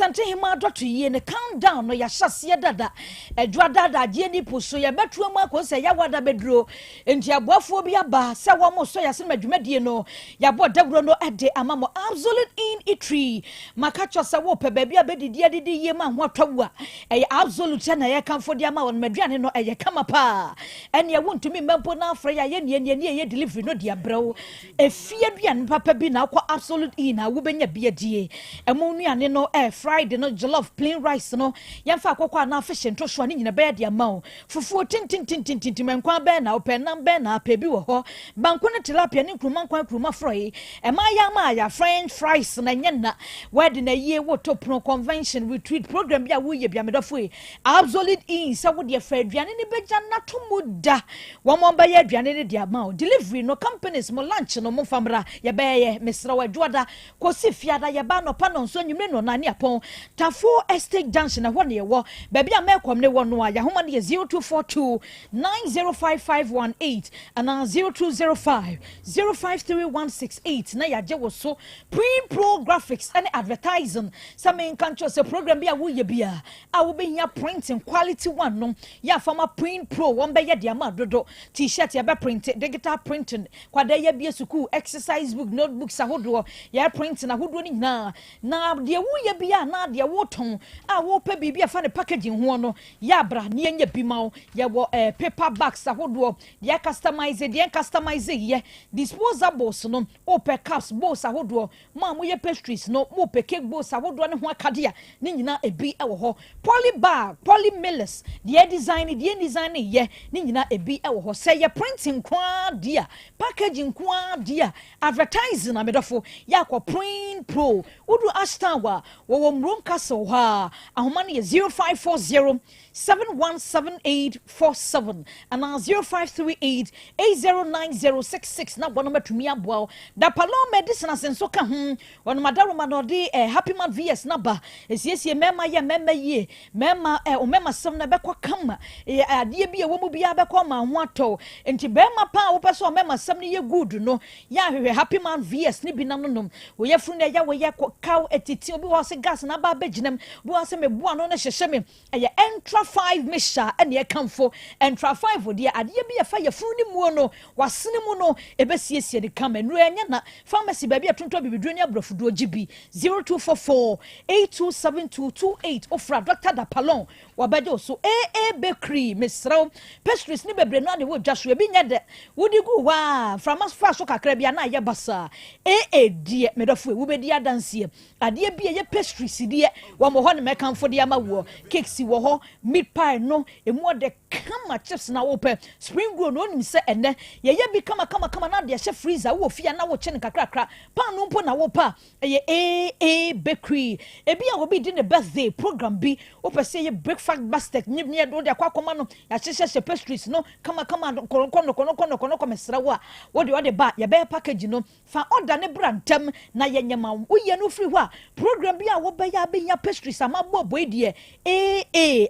Asante hima dot ye ne countdown no ya hyase dada edwa dada je ni puso ya betu mu akonse ya wada bedro enti aboafo bi aba se wo mo so ya se madwumadie no ya bo dagro no ede amamo absolute in itri makacho se wo pe baabi abedidi adidi ye ma ho atwa absolute na ye kanfo dia ma won madwane no eye kama pa ene ye wontumi mempo na afra ya ye ye delivery no dia brew efie aduane papa bi na akwa absolute in na wo benya biadie emo nuane no Friday no jollof plain rice no yemfa akokwa na fish nto so ani nyina be dia ma fufuo tintintintintin menkwa be na openam be na apebi wo ho banko ne tilapia ne kruma froy ma ya french fries na nyena wedding na ye wo to pro convention retreat program bia wo ye bia medofo absolute in se wo de fra aduane ne beja na to muda wo mo ba ye aduane ne dia ma delivery no companies mo lunch no mo famra ye be ye mesra wadwada kosi fiada ye ba no pa no so nyumre no na ne apon Tafo Estate Junction na hone ye wo baby a mekom ne wo no a ya homa ne 0242 905518 and 0205 053168 na ya je wo so pre-pro graphics and advertising some in control se program bia wo ye bia a wo be hia printing quality one no ya fama print pro won be ye de ama dodo t-shirt ya be print digital printing kwada ye bia school exercise book notebooks ahodo ya printing ahodo ni na de wo ye bia na de wo ton a wo pa bibia fa ne packaging ho no ya bra ne nya bimao ya wo paper bags ahodo de customize ye disposables no open cups bowls ahodo ma mo ye pastries no mo pe cake bowls ahodo ne ho akade a ne nyina ebi e wo ho poly bag poly millers de design ye ne nyina ebi e wo ho say ye printing kwa dia packaging kwa dia advertising na medofo ya kwa print pro udu ashtawa wo mrom castle ha ahoma ne 0540 717847 and 0538 809066 na bono matumi aboa da palom medicine asenso ka won madaro manode happy man vs naba esiesie mema ye mema omema sem na bekwa kama ade bia wo mu bia bekwa ma ho ato enti bema pa wo peso omema sem ne ye good no ya hwehwe happy man vs ni binam no wo ye fru na ya wo ye kaw etiti obi wo se gas na ba baginem bo wo se meboa no na hyehye me eye entra 5 misha and ye kamfo entra 5 dia ade bia fa ye fru ni mu no wasene mu no ebesiesie de kama nu enya na pharmacy ba bia tonto bibiduro ni abrofudo gibi 0244 827228 ofra Dr. Dapalon wabedo so bakery misraw pastries ni bebre no ade wo dwaso ebi nya de wodi gu wa from as far so kakra bia na ye basa die medofo wo bedi adanse ade bia ye pastries die wo mo ho ne mekamfo de ama wo cakes wo ho meat pie no emu de kama chips na wo pe spring roll no nim se ene ye bi kama na de hye freezer wo fia na wo chene kakra pan no mpo na wo pa ye bakery ebi a wo bi di ne birthday program bi wo pe se ye breakfast basket nyim ne do de akwa no ya hye pastries no kama kono mesra wo de ba ye be package no fa order ne brantam na ye nyama wo ye no free ho a program bi a wo be ya be nya pastries amabo boedie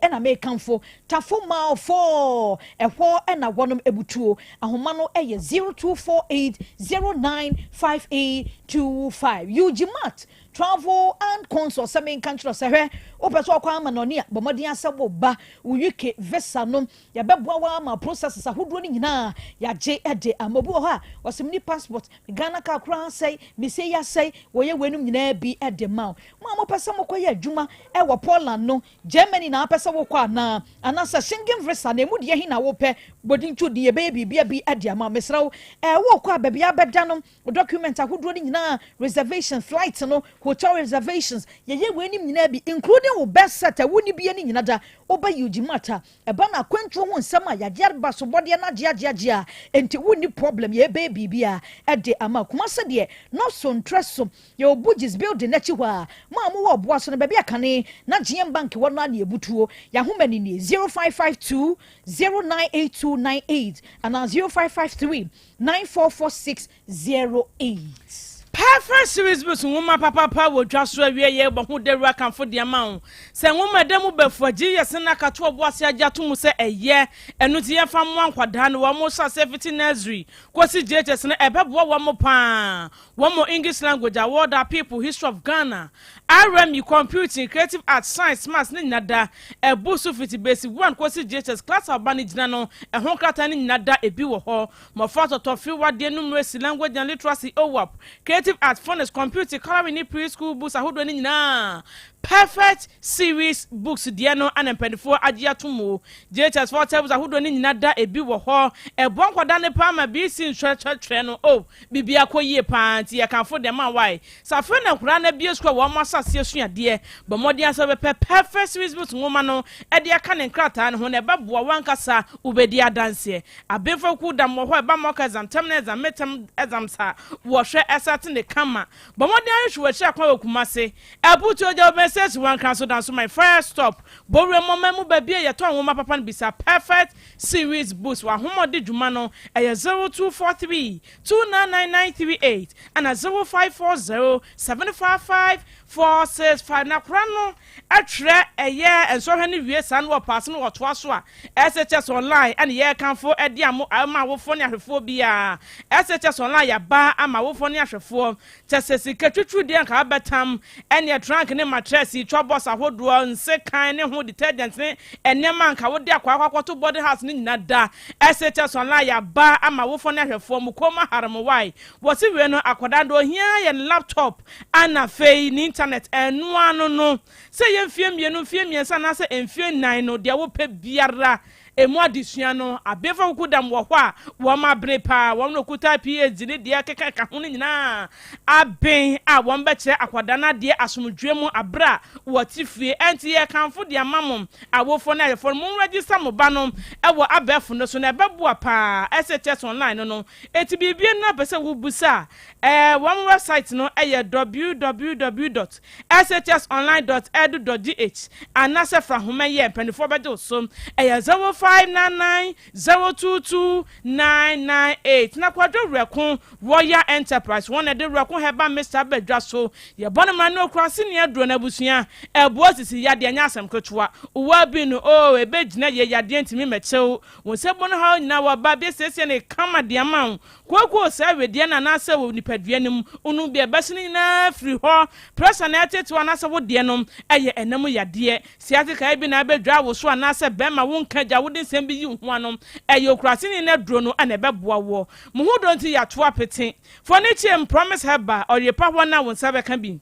na me kanfo tafo ma for ehwo na wonom ebutuo ahoma no 0248095825 Ujimat travel and consult some country say o person akwa ama no ne bomodin asebo ba uyike visa no ya beboa wa ma processes ahodo ni nyina ya je ede amobu ho a osimni passport Ghana ka kura say me say ya say wo ye wenum nyina bi ede ma mo person mo koye adwuma e wo Poland no Germany na person wo kwa na anasa Schengen visa na emu de hi na wo pe bodin chu de baby bia bi ede ma mesra wo kwa baby abeda no document ahodo ni nyina reservation flight no hotel reservations ye wenim nyina bi including wo best set woni bi ani nyina da oba Ujimata eba na kwantwo ho nsam a yade baso bode na giagia enti woni problem ye baby bia ede ama kuma se de no so ntreso ye obugis building na chi ho a ma mo wo boa so na baby akane na GM bank wo na na ebutuo ya homani ni 0552 098298 and 0553 944608 Perfect series bus woman papa wo dwaso awie ye bo ho deru akanfo de ama wo se nwoma demu befuaji yese na kato oboase ajato mu se eye enu ti ye fa mo ankwada no wo mo sa safety nursery kosi JHS na ebebo wo mo pa wo mo English language award people history of Ghana RME computing, creative arts, science, maths, ni nada. Busu fiti basic one kosi JHS class abani jinano. Honkata ni nada ebi wo ho. Mofato tofi wadi numeracy, language and literacy OWAP. Creative arts, phonics, computing, coloring ni preschool books. Ahudo ni na. Perfect series books diano and penifo ajia tumu. JHS 4 tables ahudo ni nada ebi wo ho. Bon kwada ne pa ma bi sin hwehwe no. Oh, bibia koyie panti ya kanfo de ma why. Safe na kura na bi esukwa wo ma sase suade. But modi ansa be perfect series books ngoma no e de aka ne nkrata ne ho na ba boa wankasa ubedi adanse. Abefo ku da mo ho e ba mo ka exam term na exam metam exam sa wo hwe esate ne kama. But modi anhwe hwe akwa okumase. Abutu ojo says one cancel down so my first stop. Borrow mama baby ya to woma papa bisa perfect series boost wa homo de dwumano e 0243 299938 and 0540 755 465 na krano atre eye enso hwani wie san wo pass no to aso a SHS online and ye kanfo e dia mo ama wo fo ne ahwefo bia SHS online ya ba ama wo fo ne ahwefo tesesi ketwetwu de anka abetam ene trunk ne mattress twabos ahodo nse kan ne ho detergent ne enema anka wo de akwakwakwato body house ne nyinada SHS online ya ba ama wo fo ne ahwefo mu koma haram why woti we no akoda do hia ye laptop ana fei ni internet enu anu no se ye mfie mienu mfie miensa na se mfie nan no de wo pe biara emu adisua no abefa kudam wo hwa wo ma bre pa wo no kuta PhD ne de keka ka ho nyina aben a wo mba kire akwada na de asomdwe mu abra wo tifie enti ye kanfo de amamom awofo na yefo mu register mo ba no e wo abefo no so na beboa pa SHS online no eti bibie na pese wo busa one website no eye www.shsonline.edu.gh anase fra homa ye penifo bedo so eye 0599022998 na kwadwo rekon Royal Enterprise one de rekon heba Mr. Bedwa so ye bonema no krase ne adro na busua ebo sisi yade anya asem kotwa uwa bi no o ebe gina ye yade ntimi mechew won se bono ha nyina wa ba be sese ne kama de ama kwakwo se wedie na na se wo nipadua nim unu bi ebesini na free ho pressure na etetu na se wo de no eye enam yade siate kai bi na bedwa wo so na se bema wo nkaja wo de sem bi yi ho anom eye okrase ni na dro no ana ebeboa wo mo ho do nti ya to apete for ne chem promise heba ore pa ho na wo nsa ka bi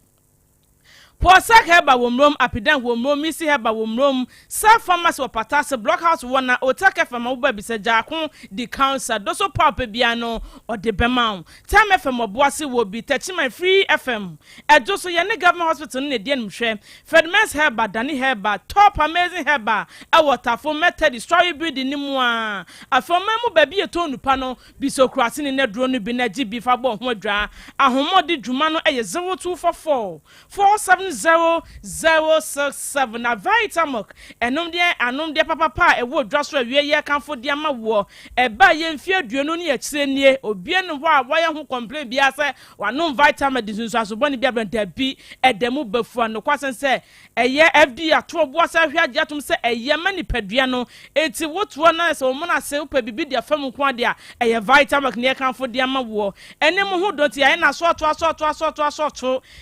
Posak heba womrom apidan womrom misi heba womrom sa farmers wo patase blockhouse wona Otec 1029Fm wo ba bisa jakon di council doso papa bia no o de bema time FM oboase wo bi techman free FM ejoso ye ne government hospital ne de nhwe Fedmans heba dani heba top amazing heba e waterfo method story building ni mu a afoma mu ba bi etonu pa no biso krase ne ne dro no bi na gi bi fa bo ho adwa ahomodi dwuma no eye 0244 067 na Vitamok anom de papa e wo dwaso awie ye kanfo de ama wo e ba ye mfie aduonu ne yakire nie obie ne ho a woye ho complain bia se wanom Vitamok disunsu asoboni bia branda bi edemu bafu an kwasen se eye FD ato bo asa hwe age atom se eye mani padua no eti wotuo na se wo na se upa bibi de afam nko ade a eye Vitamok ne kanfo de ama wo ene mo ho doti aye na so to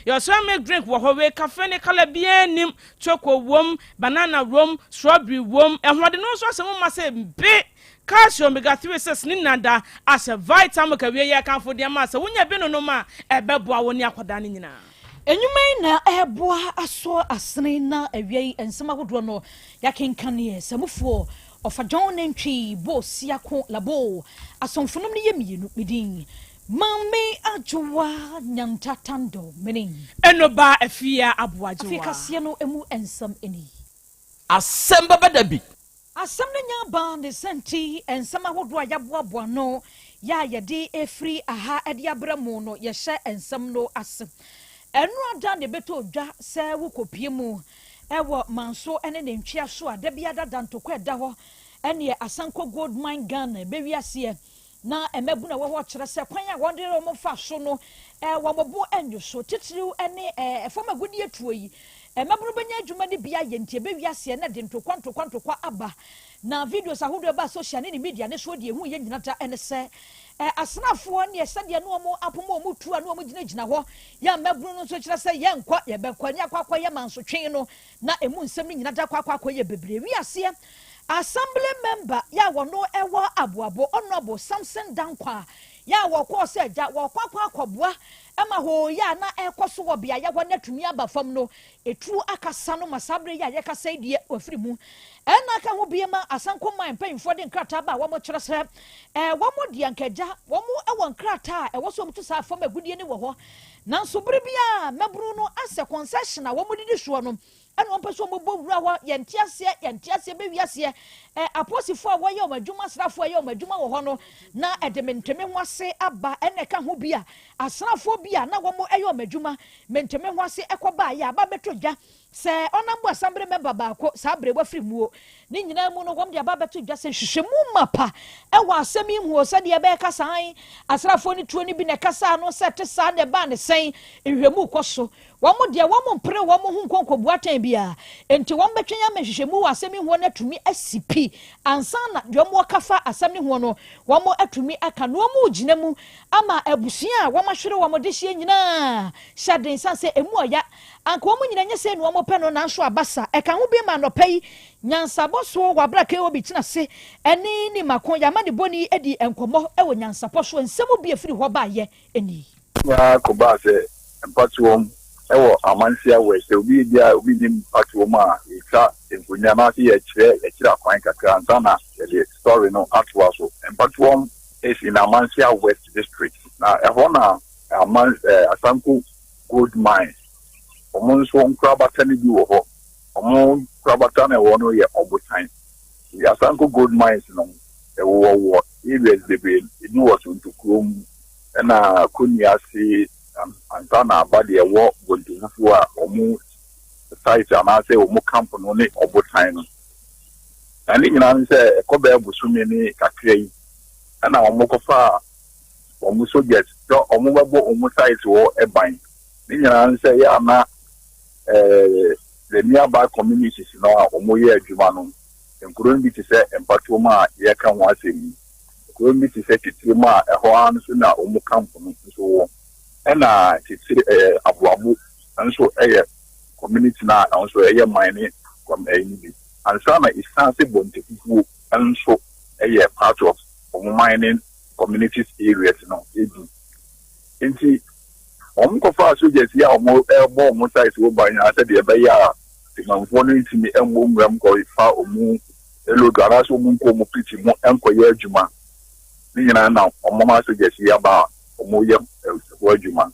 yo so make drink wo ho we cafe ne kala bien nim choco wom banana rom strawberry wom ehwode no so asem ma se be calcium omega 3 says ni nada as a Vitamok we ye kanfo de ma se wonya bi no ma ebeboa wo ni akoda ni nyina enyumai na eboa aso asene na awie ensema hodo no yakenkane semufo ofajon nentwi bo siako labo asomfonom ne yemienu medin Mami ajwa nyantatando menin enoba afia aboajewa afika se no emu ensam eni Asem Beba Dabi asam na nya ba ne senti ensam ahodo ayaboaboa no ya yede efri aha ede abramu no ye hye ensam no asem enu ada ne beto dwa se wo kopie mu ewo manso ene ne ntwia so a da bia da ntokwa da ho ene asanko gold mine Ghana be wiase na emebu na wo kire se kwan a wonde mo fa so no wo mobo enyo so titiriu ene efoma gudi etuo yi mabru benya adwuma ne bia ye ntie be wiase na de ntokwa aba na videos ahodo ba social ne media ne so de hu ye nyinata ene se asrafo ne sade no mo apomo mu tu anu mo gina ho ya mabru no so kire se ye nkwa ye be kwanya kwakwa ye mansotwen no na emu nsem ne nyinata kwakwa ye bebre wiase assembly member ya wono ewo aboabo honorable Samson Dankwa ya wokọ se ja wokwa akọboa ema ho ya na ekoso wo bia ya wona tumi aba fam no etu akasa no masabre ya kasa die ofiri mu ena ka ho bia ma asanko man panfo de nkrata ba wo mo kyerɛ sɛ wo mo de ankaja wo mo ewo nkrata wo so mutu sa fam agudie ne wo ho nanso bere bia mabru no ase concession a wo mo didi so no ena wo pɛ so mo bowura ho yentiase be wiase aposifo a wo ye o madwuma srafo a ye o madwuma wo ho no na edementeme ho ase aba ena ka ho bia asrafo bia na wo mo eyo madwuma menteme ho ase ekoba ya aba beto dwa se onambo assembly member ba ko sabre wa firi muo ni nyina mu no wom de aba beto dwa se hwehwemu mapa ewa asemi hu se de be kasa han asrafo ni tuo ni bi ne kasa no se te sa de ba ne sen ehwemu koso wom de wom mpre wom hu nkonkobuatan bia enti wom betwenya mehwehwemu wa asemi hu na tumi asipi ansa na de wom kafa asemi hu no wom atumi aka no wom ugina mu ama abusia wom ahwere wom de hye nyina shaden sanse emu oya anka wom nyina nyese no wom pɛ no nanso abasa eka ho bi ma no pɛyi nyansabo so wabra ke obi tina se eni ni makon ya ma de boni edi enkomo ewo nyansapo so nsemu bi afiri ho ba ye eni ya ko ba se empatuom ewo amansia we se obi dia obi nim empatuom a ika enkunya na se ye kire akwan kakra nsana the story no atwa so empatuom is in Amansia West District na ehona Asanko gold mine omunso nkrabata ne bi wo ho omun krabata na wo no ye obutan the Asanko gold mines no wo areas de be ni wo so ntukrom na kunya si antana abade wo gondufu a omu site na say omu camp no ne obutan no ani nyina nse Krobea busumi ni kakra yi na omu kofa omu soldiers do omu babo omu site wo eban ni nyina nse ya na the nearby communities no omu ye adwuma no nkuro bi te se empatuom a ye ka ho asemi nkuro bi te se titirima a eho an so na omu camp no so na titiri abuabu nso eye community na nso eye mine from ANB and some is sanse bontefufu nso eye part of mining communities areas no ebi enti kofa soldiers ya omo site wo ban ya se de be ya manfo no ntimi nwuram ko fa omu elodo ara so mu ko mu piti mu enkoye adwuma ni nyina na omo ma soldiers ya ba omo ye adwuma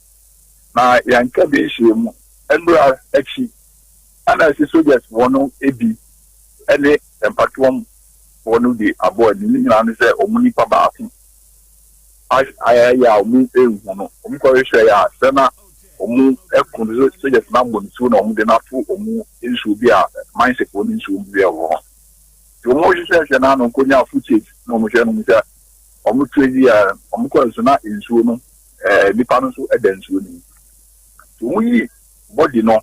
na yanka be hye mu endura achi ana si soldiers wono ebi ene empatuom wono di abo ni nyina no se omu nipa ba ku ya omu ehu no omu ko hye ya sena omu ekunu soldiers na mo ntu na omu de na fu omu nsu bi a mindset woni nsu bi e wo to mo hye na no konya footage no mo hye no mo se omu trade ya omu ko nsu na nsu no nipa no so edansu ni to mo yi body no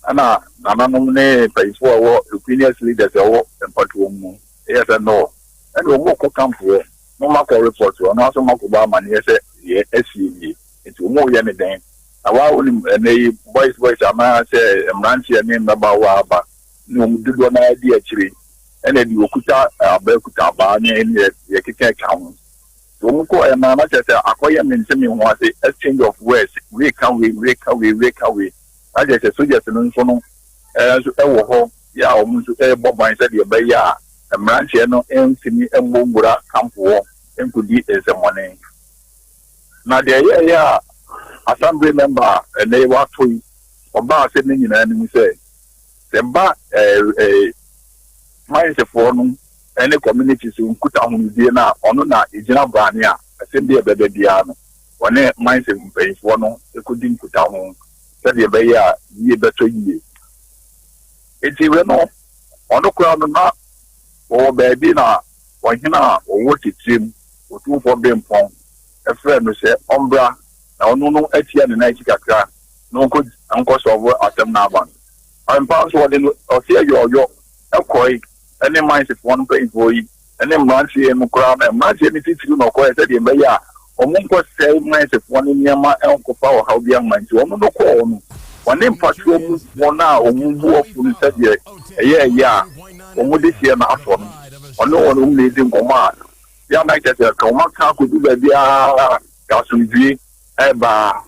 ana nananom ne paifo awo opinion leaders awo empatuom mu yes and no and omu ko kamfo no mako report no aso mako ba mane ye se ye SCV enti omu ye ne den na wa oni ne boys ama se emrantie ne mbaba wa aba no mududo na di akire ene di okuta abakuta ba ne ye kike kawo omu ko na na se akoye mentemi ho ase exchange of words we can we I just suggest no so ewo ho ya omu so boban se de be ya emrantie no entimi emongura kampo enkudi ezemone na de ya assembly member ene wa toyi oba se ne nyina ni se semba mindset for no ene communities nkuta ho die na ono na ejina brane a asem de bebe dia no one mindset for no ekudi nkuta ho se de be ya ye beto yie eti we no ono kwa no na o baby na wahina owo titim otu for bempon efre no se ombra na ono no atia ne na ikakra no nko so wo asem na ban I'm password in or see your a koi, any minds if one pay for it, and then Mansi and Mukram and Mansi anything to know quite at the Maya, or Munko say minds if one in Yama and Uncle Power how young minds, one no call. One name for you, one now, or move off from the yeah, or would this year not for me, or no one who lives in command. Yeah, like that, command can't do the Gasum Eba.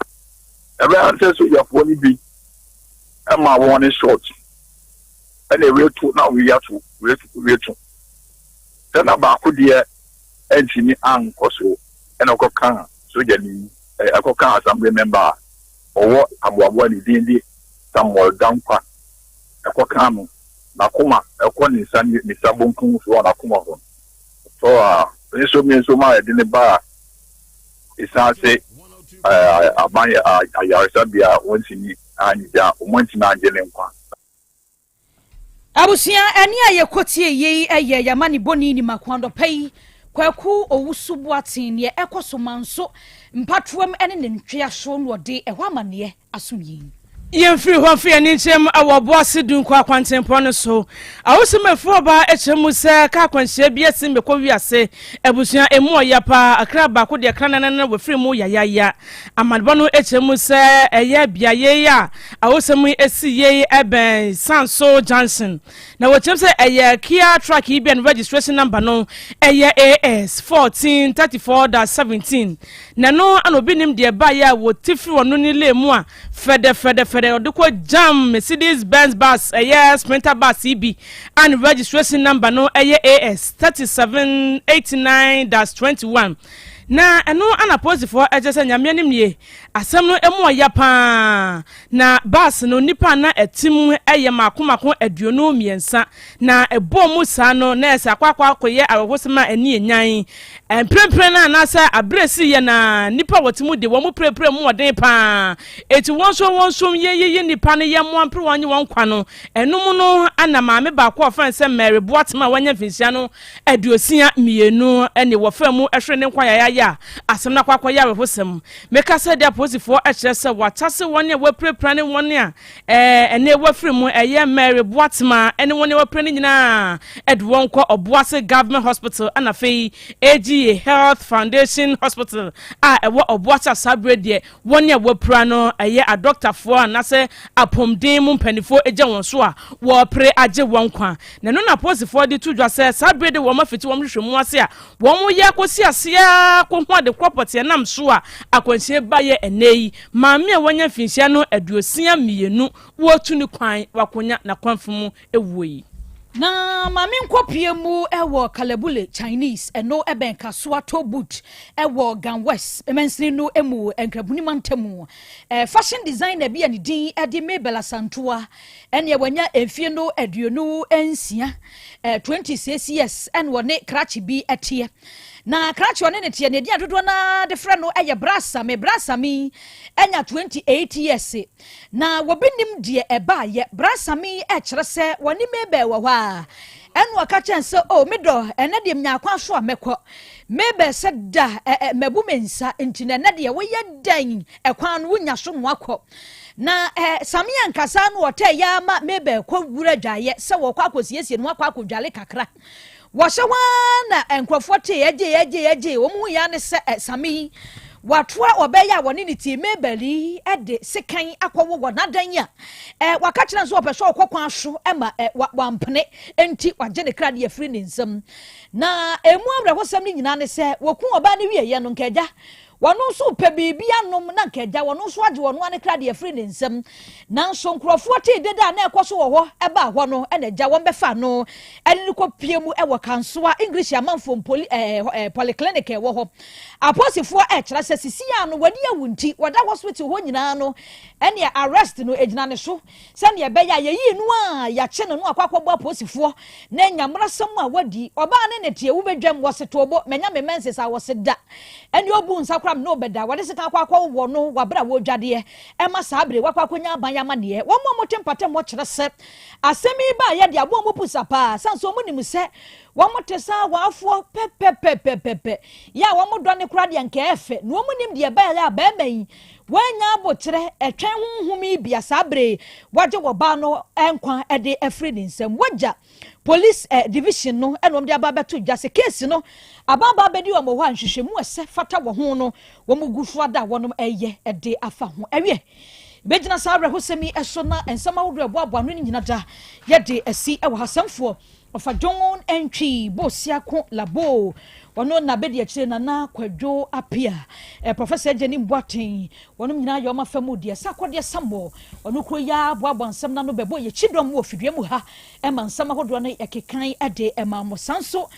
Every answer to your phone be. And my one is short. And a real two now we have to real two. Then about could dear engineer and also and a cocan, so Jenny, a cocan assembly member. Or what about what is in the somewhere down part. A cocano, Nakuma, a one is Sunday, Mr. Bunkum, so on a Kuma. So, when you me so much in the bar, it's not say, I buy a Yarsabia once in the once in a Jelenqua. Abusia, any a yakotie ye a yamani boni ni makwando pay. Kwaku owusubuatin ye ekosomanso mpatwam ene ne ntwea so no de ehwamane asumyi Yemfiri ho afia ni nchem awoboase dunko akwantempo no so awosomefo ba echemu se ka akwanhye bia sim bekọ wiase ebusua emu oyapa akra ba ko de krana na wefiri mu yayaya amadbo no echemu se eye bia ye ya awosemu esi ye eben Sanso Johnson na wochem se eye Kia truck ibia registration number no eye AS 1434-17 na no anobinim de ba ya wo tifi wono ni lemu a fede odiko jam Mercedes Benz bus Sprinter bus EB and registration number no AS 3789-21 na eno anaposi for ejese nyame nimnie asem no emu oyapa na bus no nipa na etim makomako aduonu miensa na ebo mu sa no na esa kwakwa koye awosema ani enyan emprempre na nasa abresi ye na nipa wotimu de wo mu prepre mu oden pa eti wonso ye nipa ne ye mu ampre wonye wonkwa no enum no ana maame ba kwa fan se Mary Boatma wanya finsia no aduosia mienu ene wo fa mu ehwe ne nkwa ya asem na kwakwa ya wehosem meka se dia posifo ehre se watase wonye waprepra ne wonne a ene wafiri mu Mary Boatma ene wonne wapre ne nyina edwonko Obuase Government Hospital ana fei AGA Health Foundation Hospital ewo Obuase Sabre de wonne wapra no a doctor fo anase apomden mu mpanifo eja won so a wo pre age wonkwa na no na posifo de tudwa se Sabre de wo mafiti wo mhwehwemu ase a wo mo ya kosi ase a ko ho de property nam so a akwanhye baye enei maame a wanya finhia no aduosia mienu wo tu ni kwan wakonya na kwanfumu ewuyi na mami nkopie mu ewo Kalebule Chinese eno eben kasoa Tobut ewo Gan West emensini no emu enkrabuni mantemu fashion designer bi ani din ede Mebela Santua ene wanya emfie no aduonu ensia 26 years en wone krachi bi etie na krachi one ne tie ne dia dodo na de frɛ no eye brasa mi enya 28 years na wobinim die eba ye brasa mi kyerɛ sɛ woni mebe wɔ hɔ a enu aka chense medo ene de mnyakwa so amekɔ mebe se da mabu mensa ntine ne de wo yɛ dan ekwan no wonya so no akɔ na samia nkasa no wote ya ma mebe kɔ wura dwaye se wo kɔ akosiesie no akɔ akɔdwale kakra wɔhyɛ wana enkrofo te yeje wo mu ya ne se sami watoa obeya woni ne tie mebeli de sekan akɔwo wɔ nadanya waka kyerɛ so opɛ so okɔkwan so ema wampene enti wagye ne krade afiri ne nsam na emu abrɛhosɛm ne nyina ne sɛ woku oba ne wieye no nkagya wano so pe bibia nom na nkagya wano so age wono ane krade afiri ne nsam nanso nkrofo te deda na ekoso wo ho eba ho no ena gya won befa no ene ne kopie mu ewo kansoa English amanfo polyclinic wo ho aposifo kyerɛ sɛ sisia no wadi awunti wada hospital ho nyina no ene arrest no ejina ne so sɛ ne beya yeyi no a ya kye no akwakwabo aposifo na nyamrasam a wadi oba ne ne tie wo bedwam wo setobo menya me menses a wo seda ene obu nsakra no beda wade sika kwakwa wo no wabra wo dwade ema sabre wakwakonya abanyama ne wo mo tempatem wo kyerɛ sɛ asemi ba ye de abo mo pusapa sanso mo nim sɛ wo mo tesa waafo pepepepepe ya wo mo dɔ ne kra de nka efe no mo nim de ba ya ba mai wanya abotre etwen honhumi bia sabre waje wo ba no enkwa ede afri ni nsem waja police division no enom de aba beto dwa se case no ababa bedi o mo ho anhwehwemu ese fata wo ho no wo mo gufu ada wonom eye ede afa ho ewie bejina sabre hosemi eso na ensama wodre boabo no nyina da ye de asi e wo hasamfo ofa John entry bosia ko labo wono na bedi akire na kwadwo apia professor Jenny Boaten wono nyina yo ma famu de sakode sambo wono kro ya boabo nsam na no bebo ye chidom wo fidwe mu ha e ma nsam ahodo na ekekan ade e ma mo sanso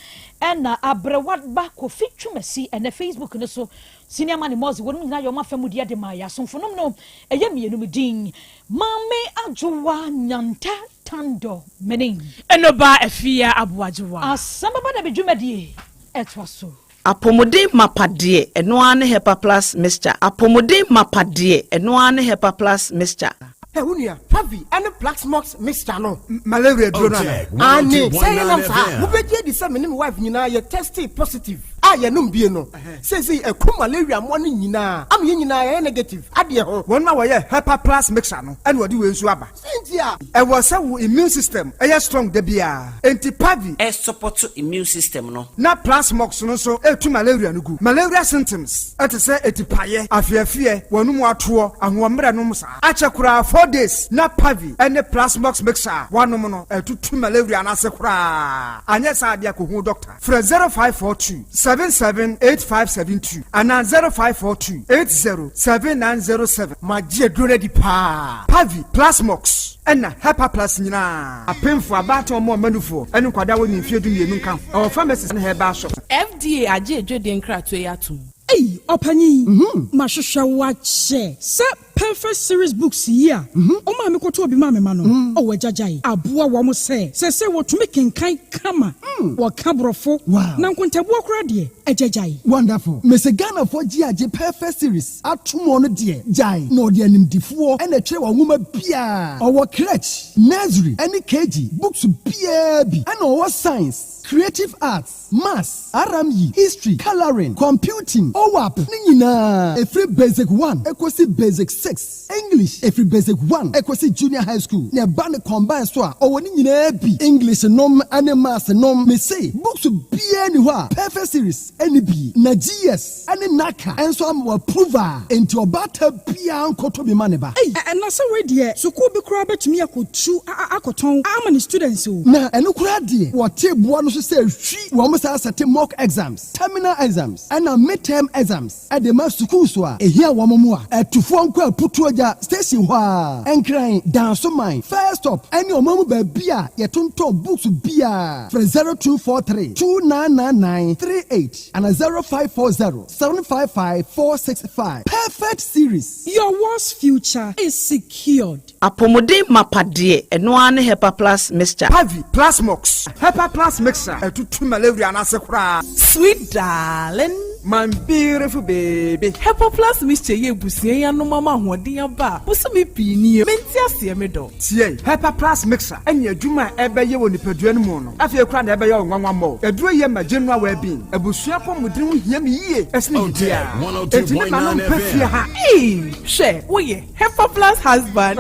na abrewad ba ko fitwumasi na Facebook ne so senior man mozi wono nyina yo ma famu de ma ya somfonom no eye mienum din mame ajowa nyanta tando menin enoba afia abuajewa Asem Beba Dabi dwumadi etwaso apomode mapade eno ane hepa plus mixture apomode mapade eno ane hepa plus mixture Unia, Pavi, and a black smokes mixture no. Malaria drona. Ani, say no fa. Who be the same wife nyina ye tested positive. Ya no be no. Say a malaria money nyina. Am ye nyina negative. Ade ho. One na we Hyper Plus mixture no. And what do we nso aba? Sentia. E was our immune system. E strong de bia. Enti Pavi e support immune system no. Na plus mox no so e tu malaria no gu. Malaria symptoms. Ati say etipaye, afiafie, wonu mu ato, ahomre no msa. Achakura 4 days na Pavi and the plus mox mixture. One no e tu malaria na se kura. Anya sa dia ko hu doctor. Fra 0542 778572 and 0542 807907. Magie drone di pa. Pavi plus mox and Hyper Plus nyina. Apemfo abato mo manufo. Enu kwada woni mfiedu mienu kan. Our pharmacies and herbal shop. FDA aje edwede nkrato yatum. Hey, Opani, Mashusha wache. Se perfect series books here. Oma mi koto obi mame mano. Owe jajai. Abua wa mo se wo to make kai kama. Wa kabrofo. Wow. Na nkontabu okra de ejajai. Wonderful. Mese Ghana for GAJ perfect series. Atumo no de jai. No de animdifuo ene tre wa nwoma bia. Owo crèche, nursery, any KG, books bia bi. And owo science, creative arts, maths, RME, history, coloring, computing, OWAP, nina. Every basic 1, equasi basic 6. English, every basic 1, equasi junior high school. Ne bane combine so owo nina bi. English nom and maths nom. Me say books bia ni wa. Perfect series, any bi. Na GS, any naka. And so am approval. Into obata bia ankoto bi maneba. Hey, and na say we there. So ko be kura betumi akotu akoton. Amani students o. Na enu kura de. What table no say hwi wo mo sa set mock exams, terminal exams, and midterm exams. At the mass school so a here wo mo a etufo nko aputu oja station ho a enkran danso mine first stop any omamu ba bia ye tonton books bia for 0243 299938 and 0540 755 465. Perfect series. Your world's future is secured. apomode mapade eno ane hepa plus mixture Pavi plus mox. Hyper Plus mixture. E tu malaria na se kura. Sweet darling. My beautiful baby. Hyper Plus mixture ye busie ya no mama hoden aba. Buso me pini. Menti ase me do. Tie Hyper Plus mixture. Enya adwuma ebeye wo nipadua no mu no. Afie kura na ebeye wo nwanwa mo. Eduro ye ma general well being. Ebusua po mudin ho hia me yie. Esne dia. 102.9 Hey, she, wo ye Hyper Plus husband.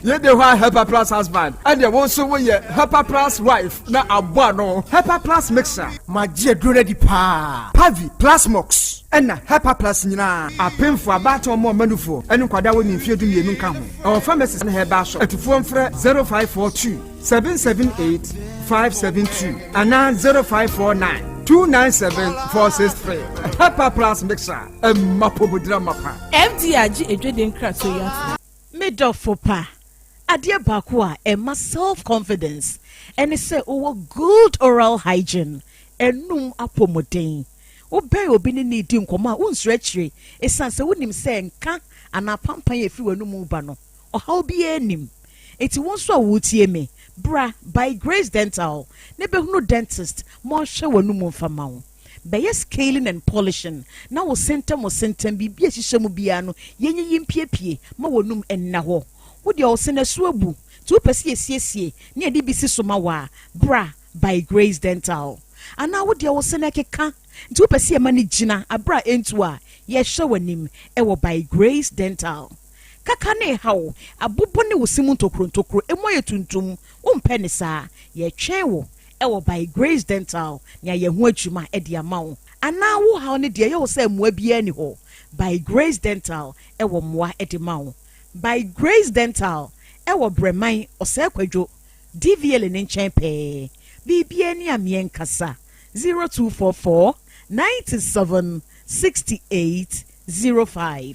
Ye de wa Hyper Plus husband. And ye won so we Hyper Plus wife na aboa no. Hyper Plus mixture. Magie drone di pa. Pavi plus mox. Ena Hyper Plus nyina. Apemfo abato mo manufo. Enu kwada woni mfiedu mienu kan ho. Our pharmacies and herbal shop. Etufo mfre 0542 778 572 and 0549 297-463. Hyper Plus mixer. Mapobudra mapa. FDA aje edwede nkrato yatum. Midofo pa. Adia bakwa ema self-confidence. And say over good oral hygiene. Enum apomoden. Obey obini ni di nkoma unsrechre. Esanse wonim se nka anapampan efi wanu ba no. Oha obi enim. Eti wonso awutie me. Bra by Grace Dental. Nebe hunu dentist. Mo hwe wanu mu mfama wo. Beye scaling and polishing. Na wo center bibia hihye mu bia no. Yenye yimpiepie ma wonum enna ho. Wodi o se na suabu. Ti wo pese esiesie. Ne ade bisi soma wa. Bra by Grace Dental. Ana wodi o se na keka. Ti wo pese e mani gina abra entu a ye show wanim ewo by Grace Dental kaka ne hawo abobo ne wosimu ntokro emoye tuntum umpe ne saa ye twenwo ewo by Grace Dental nya ye ho adwuma e de amawo ana wo hawo ne de ye wo say moa bia ni ho by Grace Dental ewo moa e de mawo by Grace Dental ewo breman ose kwadwo DVL ne nchen pe bibia ni amien kasa 0244 97 68 05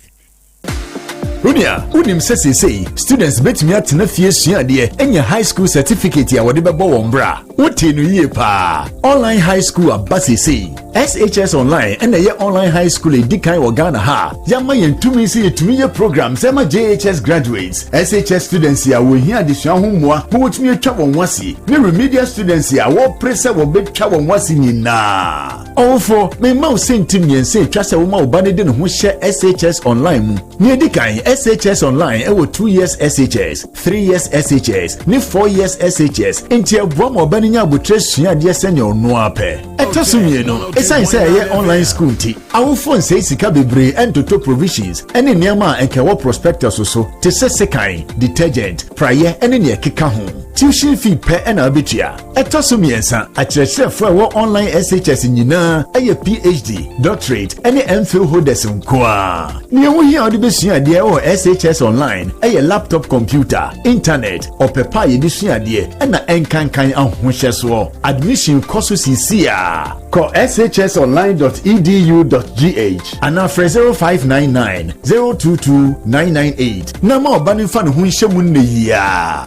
Runia, unim say students bet me at na fie sua de enya high school certificate ya wode bebo wombra. Wote no ye pa. Online high school abase say SHS online and ye online high school edikan wo Ghana ha. Yama yentumi say yetumi ye programs ema JHS graduates. SHS students ya wo hia adesua ho moa, mo wotumi atwa won wase. Ne remedial students ya wo pressure wo betwa won wase nyina. Ofo, me ma o sentim yense twa se wo ma obane de no ho hye SHS online mu. Ne edikan SHS online ewo 2 years SHS, 3 years SHS, ni 4 years SHS. Enti eboa mo obane nya abotre sua de senya ono ape. Etosumie no, esan say ye online school ti. Awo phone say sika bebre entoto provisions. Ene niam a enkewo prospectus so. Te se sekan, detergent, prayer ene ne keka ho. Tuition fee per ena abitua. Etosumie san, akyerɛkyerɛfo a wo online SHS nyina eye PhD, doctorate ene MPhil holders nkoa. Ne ho hia ode besua de o SHS online eye laptop computer, internet, opepa ye disua de ena enkankan ahohye so. Admission course CCA. Call shsonline.edu.gh and after 0599 022 998. Nama obani fan hu nhye mu ne ya.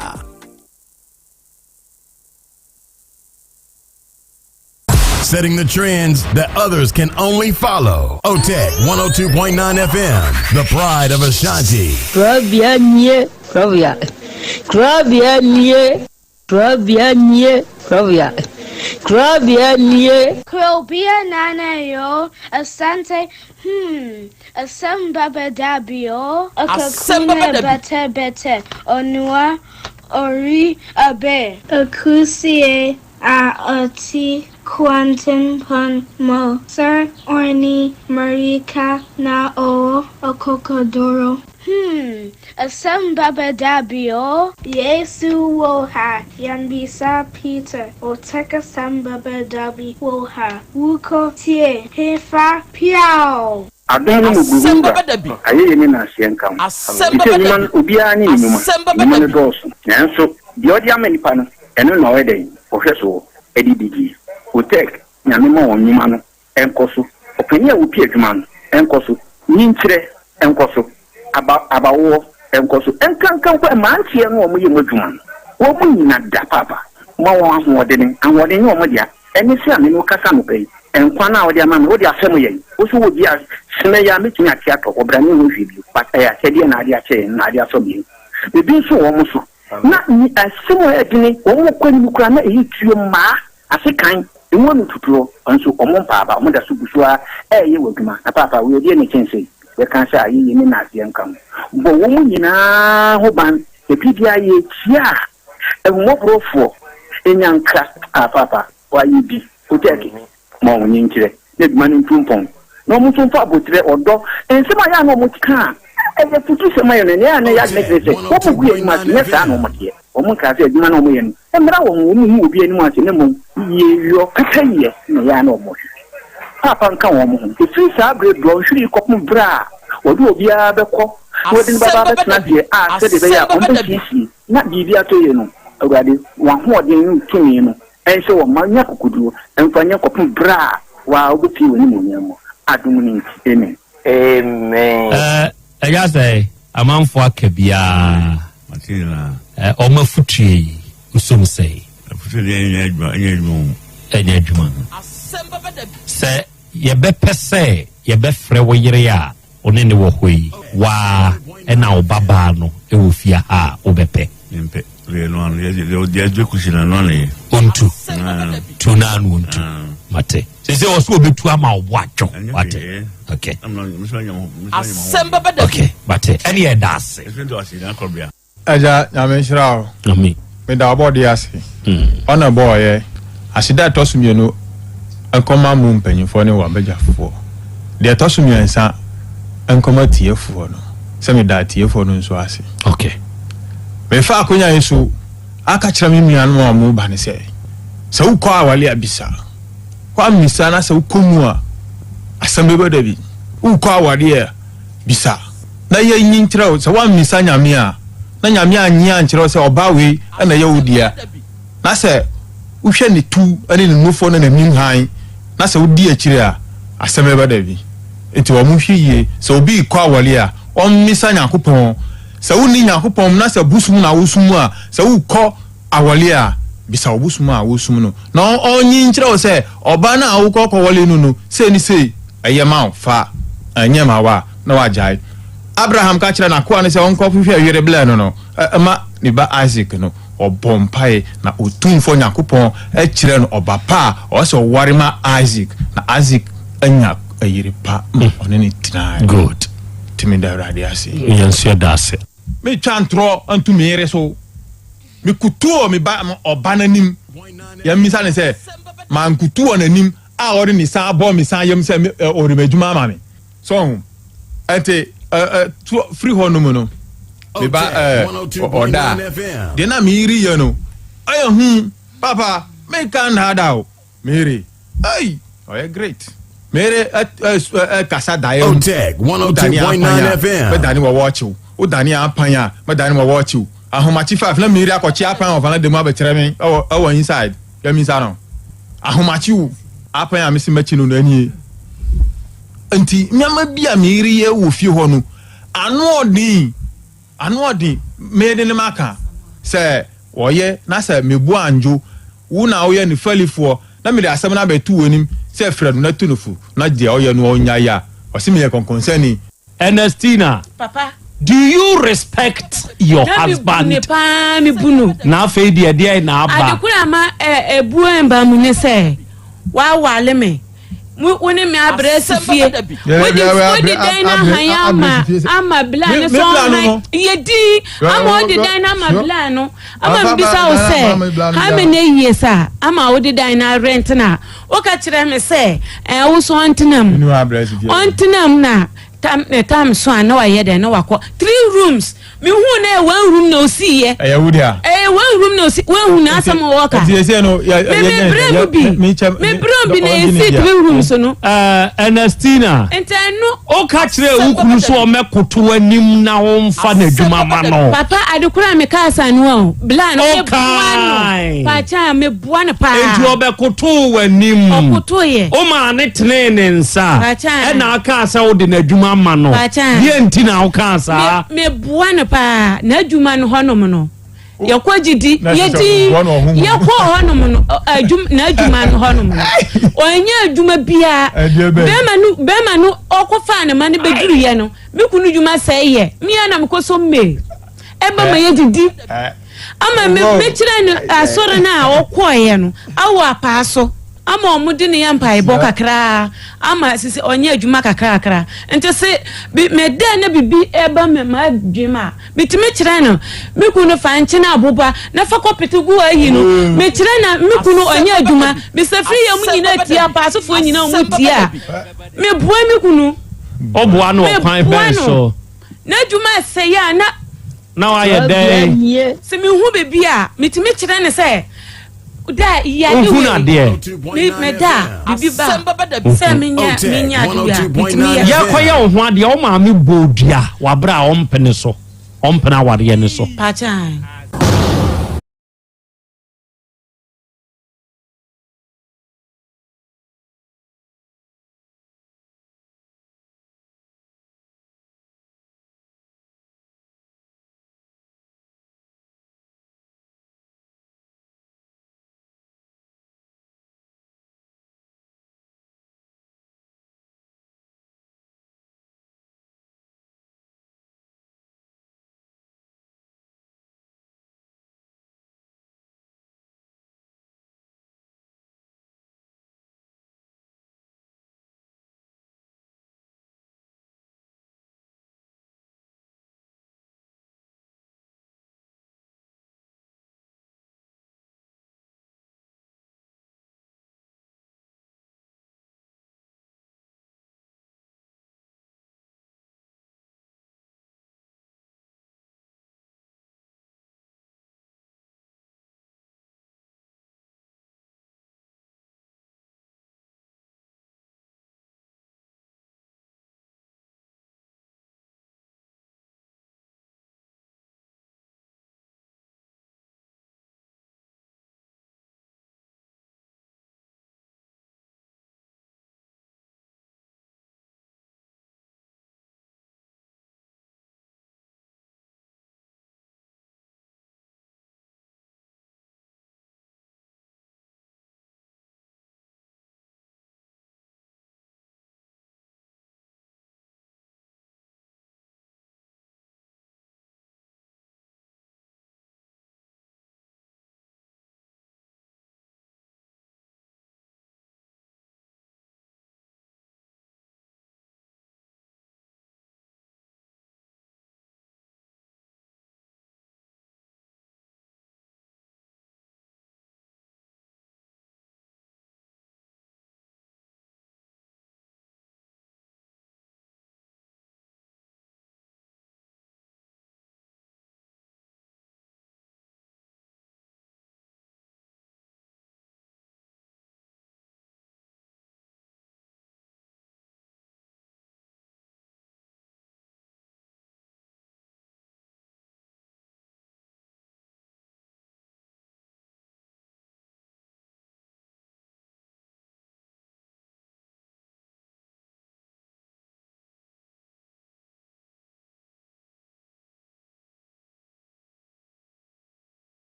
Setting the trends that others can only follow. Otec 1029 FM, the pride of Ashanti. Krobea nye, Krobea. Krobea nye, Krobea nye, Krobea. Krobea nye. Krobea nana yo, Asante, Asem Beba Dabi yo, Akakune bete, Onua, Ori abe, Akusie, Oti. Quantum pon mo sir orni marika na o okokodoro Asem Beba Dabi o Yesu wo ha Yanbisa Peter Otec Asem Beba Dabi wo ha Wuko tie hefa piao Adana muguruba aye ni na hyenkam ite obia ni nyuma ni doso nanso di odi amanipa no eno na weden ohweso edidigi Otec nyame ma wonyuma no enkoso opani a wopi adwuma no enkoso nyinkyere enkoso abawo enkoso enkankan kwa mantie no omo yemu adwuma no wo mu nyina da papa ma wo ahoɔden ahoɔden wo mo dia eni se ame no kasa no pɛ enkwa na wo dia ma me wo dia asɛm yɛ wo so wo dia sene ya metumi ate atɔ obra ne ho hwi bi pata ya sɛde na ade akyɛ na ade asɔ bi ebi so wo mo so na ni asɛm yɛ dini wo mo kwani mu kura na eyi tuo ma asekan Iwonu tuturo onso omompa omoda subusua ye waduma na papa we die ne chense we kan sha ayi ni na ase nkam bo wo mu nyina ho ban e bibia ye tia e mobrofo enyanka papa wa yi bi Otec mo nyinkire ne duma ne tumpon no mu tumfa abotre odo ensema ya no mo tika e futu sema yo ne ya ne ya ne sese wo bu ye ma ne sa no mo tie omo ka se aduma no mo ye no emra wo mu obi ani mo ase ne mo ye yo kataye ne ya no mo papa nka wo mo e fi sa bre bro hwiri kopum bra wo do obi a bekọ wo din baba betna die a se de be ya on be sisi na bibia to ye no awade wa ho odin tumi no ense wo manya kokudu enfanya kopum bra wa obi wo ni mo nyamo adum ni amen I say amanfo akabia Matina ọmọ futue usum say futue enye adwuma sɛ yɛbɛpɛ sɛ yɛbɛfrɛ wo yere a ɔne ne wɔ hɔ yi waa ɛna wo babaa no ɛwɔ fie ha wobɛpɛ ontu tunanu ontu mate sɛ wɔ so wobɛtu ama wo adwo wate okay Asem Beba Dabi okay mate ɛne yɛda ase Aja nyame nhyira o amen me da obodi ase ona boye asida tosumie no akoma mu mpanyimfo ne wa bagafo de tosumie nsa enkoma tiefo no se me da tiefo no nso ase okay me fa akonya yeso aka kira me nuanu amu ba ne se ukọ awale abisa kwa misa na se ukomu a Asem Beba Dabi ukọ awale bisa na ye nyinkyerɛ se wa misa nyame a na nyame anyi ankyerɛ se oba we na ye wodia na se uhwe ne tu ane ne nufo na nanim han na se wodi akire a Asem Beba Dabi enti wo mu hwiye se obi kɔ awale a o misa nyakopɔn se woni nyakopɔn na se busum na wosumu a se ukɔ awale a bisa obusum a wosum no na onyi nkyerɛ wo se oba na awukɔ kɔwale no se ni se ayema fa anyema wa na wajai Abraham ka kyerɛ na ko ane se onkɔ hwehwɛ yere bla no ma ni ba Isaac no obompae na otumfo nyakopɔn kyerɛ no oba pa o se ware ma Isaac na Isaac anya ayere pa one ni tina good timi da radio ase yenso da ase me twantro antu me yere so me kutuo me ba oba nanim ya misa ne se man kutuo nanim a ori ni sa abo mi san yem se ori medjuma ma me so ente free honum no me ba oda de na mi ri ye no ayo papa me kan hada o mere ay oh great mere kasa da yo Otec 1029 FM me dani wo watch o dani apanya me dani wo watch o ahomachi 5 na miri akochi apan of na demo abetere me o inside ya mi sa no ahomachi u apan ya misi machi no ani enti nyama bia miri ye wo fie ho no anu odin me de ne maka se woye na se mebu anjo wo na wo ye ni falifo na me de asem na betu wonim se fredo na tunufu na je o ye no onya ya o se me ye concern Ernestina papa do you respect your husband? Mi bunu. Na fe dia na aba. Adekura ma ebu emba mu ne se. Wa wale me. Woni me abrese fie. Wodi dan na hanya ama bla ne so han. Yedi ama wodi dan na ama bla no. Ama mbisa wo se. Ha me ne yesa. Ama wodi dan na rent na. O ka kire me se wo so antenam. Antenam na tam so na wa yede na wakọ 3 rooms mi hu na 1 room no see ye wudia 1 room no see 1 hu na asam waka me bro bi na see 3 rooms no Ernestina entenu o ka kire ukuru so o mekoto anim na wo mfa na adwuma ma no papa adekura me ka asanu o bla no me buano pa cha me buano pa enti obekoto wanim okoto ye o ma ne tene ne nsa e na aka asa wo de na adwuma ma no ye enti na wo ka asa me buano pa na adwuma no honom no yakogidi yedi yakọ honom no na adwuma no honom no onya adwuma bia bema no okofa na mane beduru ye no me kunu dwuma sai ye me na me koso me eba ma yedidi ama me kire no asore na okoye no awo apaaso ama omudi ne yampa ebo kakra ama sisi onye adwuma kakra ente se me da na bibi eba me ma adwuma bitime kire no me kunu fa nche na aboba na fa kopete gu ayi no me kire na me kunu onye adwuma me se free yam nyina tia paasofo nyina mu tia me bua me kunu obua no kwan ben so na adwuma se ya na wa ye dey se me hu bebi a mitime kire ne se da ya ni me da bibi ba se minya dia ya koya wo ho ade o ma me bodua wa bra o mpene so o mpena ware ne so pacha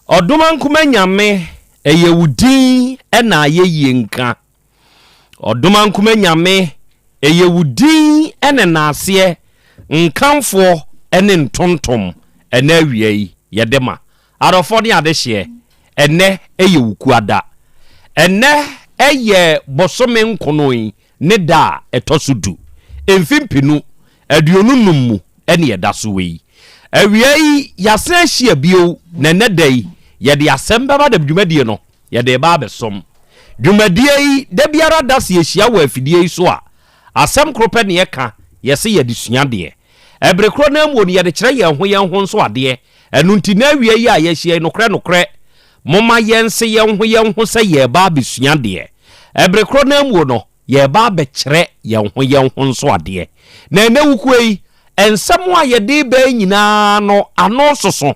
Oduma nkuma nyame eye wudin na ye nka. Oduma nkuma nyame eye wudin ene naase nkanfo ene ntontom ene awie yedema. Arofo ne adehye ene eye wukuada. Ene eye bosome nkonoyi ne da etosudu. Emfimpinu aduonu nummu ene yedaso wei. Awie yase ahia bio na nedai yede Asem Beba Dabi dwumadie no yede ba besom. Dwumadie yi da biara da se ahia wa afidie yi so a asem krope ne yeka yese yede suade. Ebrekro na mu ne yede kire ye ho nso ade. Enu nti na awie yi a yehia nokre moma yense ye ho se ye ba besuade. Ebrekro na mu no ye ba be kire ye ho nso ade. Na enewukui ensem a yede ba nyina no ano soso.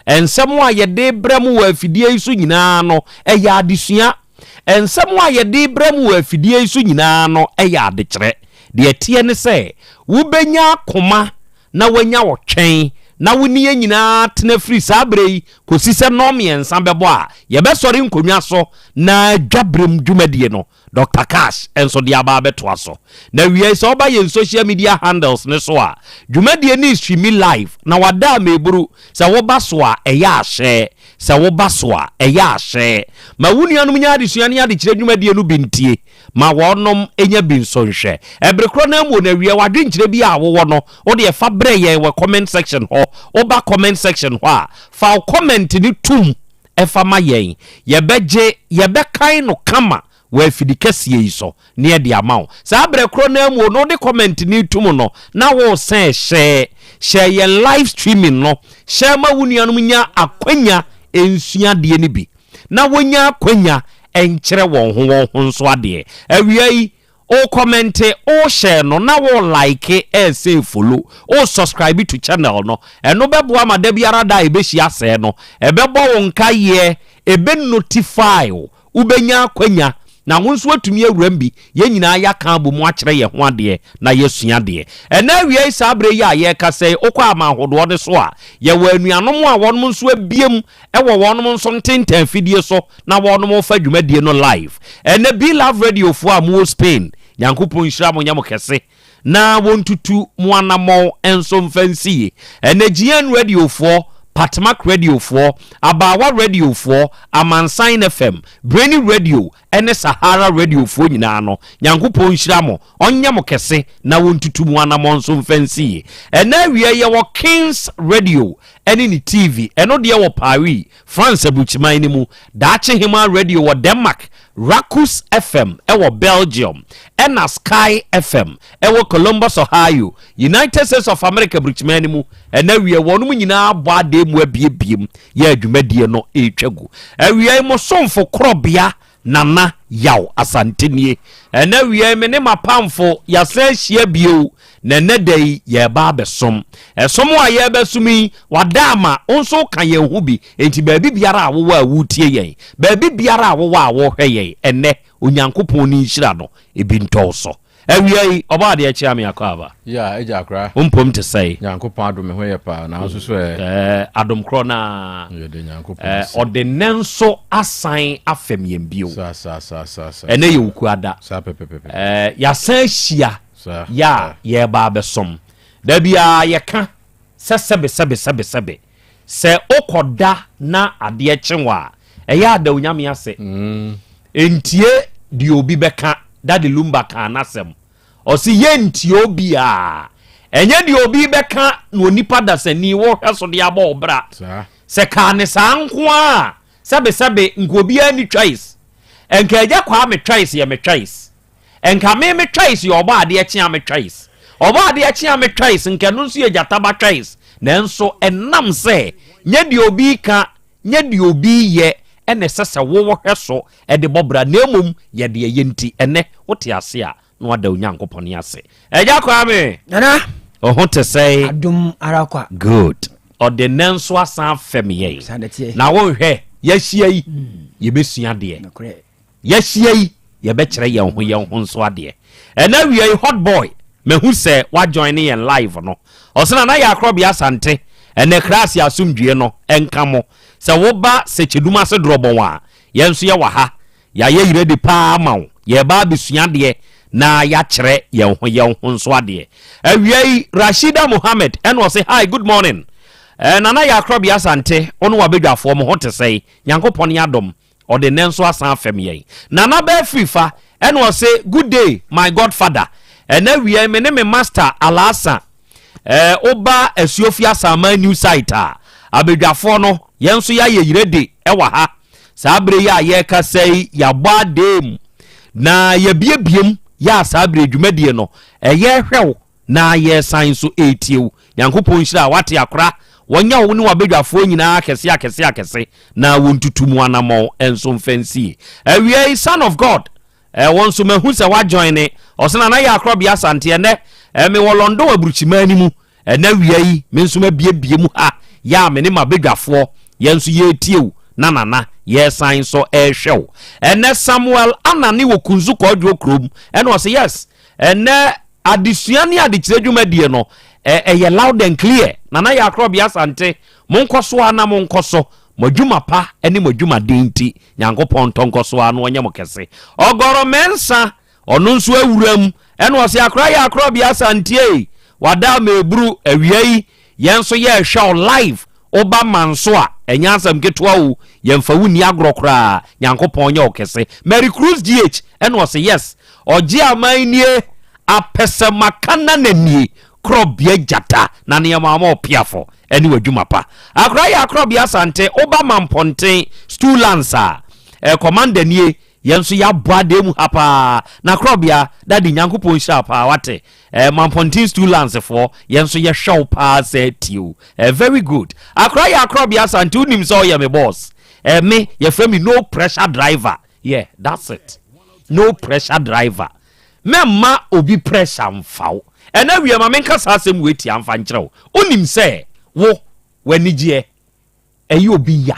Ensem a yede bremu wa afidie isu nyina no eya adesua. Ensem a yede bremu wa afidie isu nyina no eya adekere. De tie ne se wo benya koma na wanya wotwen na woni nyina tena free sabrei kosi se nom yensa bebo a ye be sori nkonwa so na dwabrem dwumadie no Dr. Cash enso dia ba beto aso na wie se oba ye social media handles ne so a dwumadie ni stream live na wada meburu se wo ba so a eya ahye se wo ba so a eya ahye ma wunuanum nya adesua ne ade kire dwumadie no bintie ma wonom enya binsonhwe ebrekro na mu na wie wadwenkire bi a wo no wo de fa bre ye we comment section ho oba comment section ho a fa comment ni tum efa ma yen ye beje ye bekan no kama we fidikasie iso ne ye de amawo sa abrekro na mu no de comment ni tum no na wo sen share ye live streaming no share ma wunuanum nya akwanya ensua de ni bi na wonya akwanya enkire won ho nso ade awiai o comment o share no na wo like say follow o subscribe to channel no eno bebo amada biara da ebeshi ase no ebebo won kaye ebe notify ubenya akwanya na wonso atumi awuram bi ye nyina ya kan bo mu akire ye ho ade na yesua de ena awiai sabre ya ye kase okwa amahodo de so a ye wanuanom a wonum nso abiem ewo wonum nso ntentan fidie so na wonum fa dwumadie no live ena Be Love Radio fo a mu Spain yankopon hira mo nyamo kese na wontutu mu anamo enso mfansie ena GN Radio fo Patmak Radio 4, Abawa Radio 4, Amansan FM, Brainy Radio, ene Sahara Radio 4 nyina no. Nyankopon hira mo, onya mo kese na wontutu mu anamonso mfansi. Ena wie ye wo Kings Radio, ene ni TV, eno de wo Paris, France abuchiman ni mu, Dache Hima Radio wo Denmark, Rakus FM ewo Belgium, ena Sky FM ewo Columbus Ohio, United States of America abuchiman ni mu, ena wie wonum nyina bwa de mu abiebiem ye adwumadie no etwagu awie mo somfo Krobea nana Yaw Asante nie ena wie me ne mapamfo yasa hia bio na nedai ye ba besom esomo a ye besumi wadama onso kan ye hu bi enti baabi biara a wo awutie yen baabi biara a wo a wo hwe yen ene onyankopon ni nhira no ebi ntɔso awie oba de achi ame akaba ya eja akra umpom te say nyankopon adom ho ye pa na so so adom kro na ye de nyankopon ordinanso asan afem yem bio sa ene ye wukuada sa pepepe ya san hia ya ye ba besom da bia ye ka sebe se okoda na ade chenwa eya da onyame ase entie di obi beka dadi lumba ka nasem osi yenti obi a enye di obi beka no nipa dasani wo hweso de aba obra se ka ne sanko a sebe ngobi ani choice enka eja kwa me choice ye me choice enka me choice yo oba ade eche me choice oba ade eche me choice enka no nso ye jataba choice nenso enam se nye di obi ka nye di obi ye ene sese wo hweso e de bobra na emom ye de yenti ene wote ase a no ada onyankopon ase eja kwa me nana ho te say adum arakwa good ordinance asan fem ye na wo hwe ya hia yi ye besua de ya hia yi ye be kire ye ho nso ade ena wie hot boy mehu se wa join yen live no osena na ya Krobea Asante ene class ya sumdue no enkamo se wo ba se cheduma se drobon yen so ye wa ha ya ye yire de pa ma wo ye ba besua de na ya kyere yen ho nso ade awiei Rashida Mohammed and was say hi good morning nana ya Krobea Asante ono wa bedwafo mo ho te sei Nyankopon ya dom o de nenso asan afem yen nana ba fifa and was say good day my godfather and awiei me ne me master Alasa oba Esuofia Sama new site abedwafo no yenso ya ye yire de ewa ha sabre ya ye ka sei ya gba dem na ye biebiem ya sabre dwumadie no eye hwew na ye san so etiew Nyankopon hyira wate akora wonya wo ne wabedwafo nyina akese na wontutumu anamo enso mfansi awie son of God wonso mahu se wa join osena na ya Krobea Asante ne me wolondo aburuchimani mu na wiei me nso mabiebie mu ha ya me ne mabedwafo yenso ye etiew na yes sign so show and Samuel anani wo kunzu ko adwo krom and was yes and adisuani adikiredwumadie no ye loud and clear nana ya Krobea Asante monkoso ana monkoso modwuma pa ene modwuma denti Nyankopon tonkoso ano onye mokese ogoro mensa ono nso awuram and was ya Krobea Asante wada mebru awiei yenso ye show live oba manso a enya asam ketwa wo yemfa wuni agrokra Nyankopon nya okese Mary Cruz GH and was yes oje amanie apese makana nani Krobea jata na ne mama opiafo eni wadwuma pa ya Krobea Asante oba mamponten stulancer commander nie yenso ya boade mu hapa na Krobea dadi Nyankopon shapa wate mampontin stulancer for yenso ye show pa set you very good ya Krobea Asante unim so ye me boss me ye frame me no pressure driver yeah that's it no pressure driver memma obi pressure mfaw ena wie ma menka sasem weti amfa nkyerɛw unim se wo wanigye eyi obi ya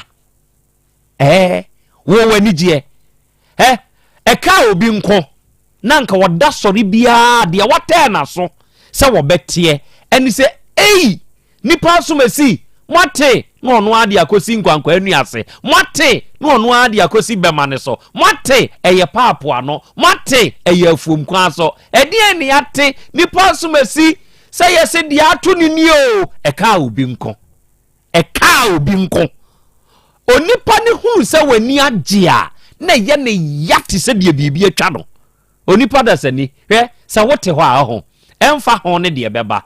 wo wanigye eka obi nko na nka wada sori bia de wata na so se wo betie eni se nipa so masi mwate no ono ade akosi nkwankwa anu ase mwate no ono ade akosi bema ne so mwate eye paapo ano mwate eye afuom kwa so ede eni ate nipa so masi se yese de ato ni ni o eka obi nko onipa ne hu se wani agye a na ye ne yate se de bibie atwa no onipa da sani hwe se wote ho a ho emfa ho ne de beba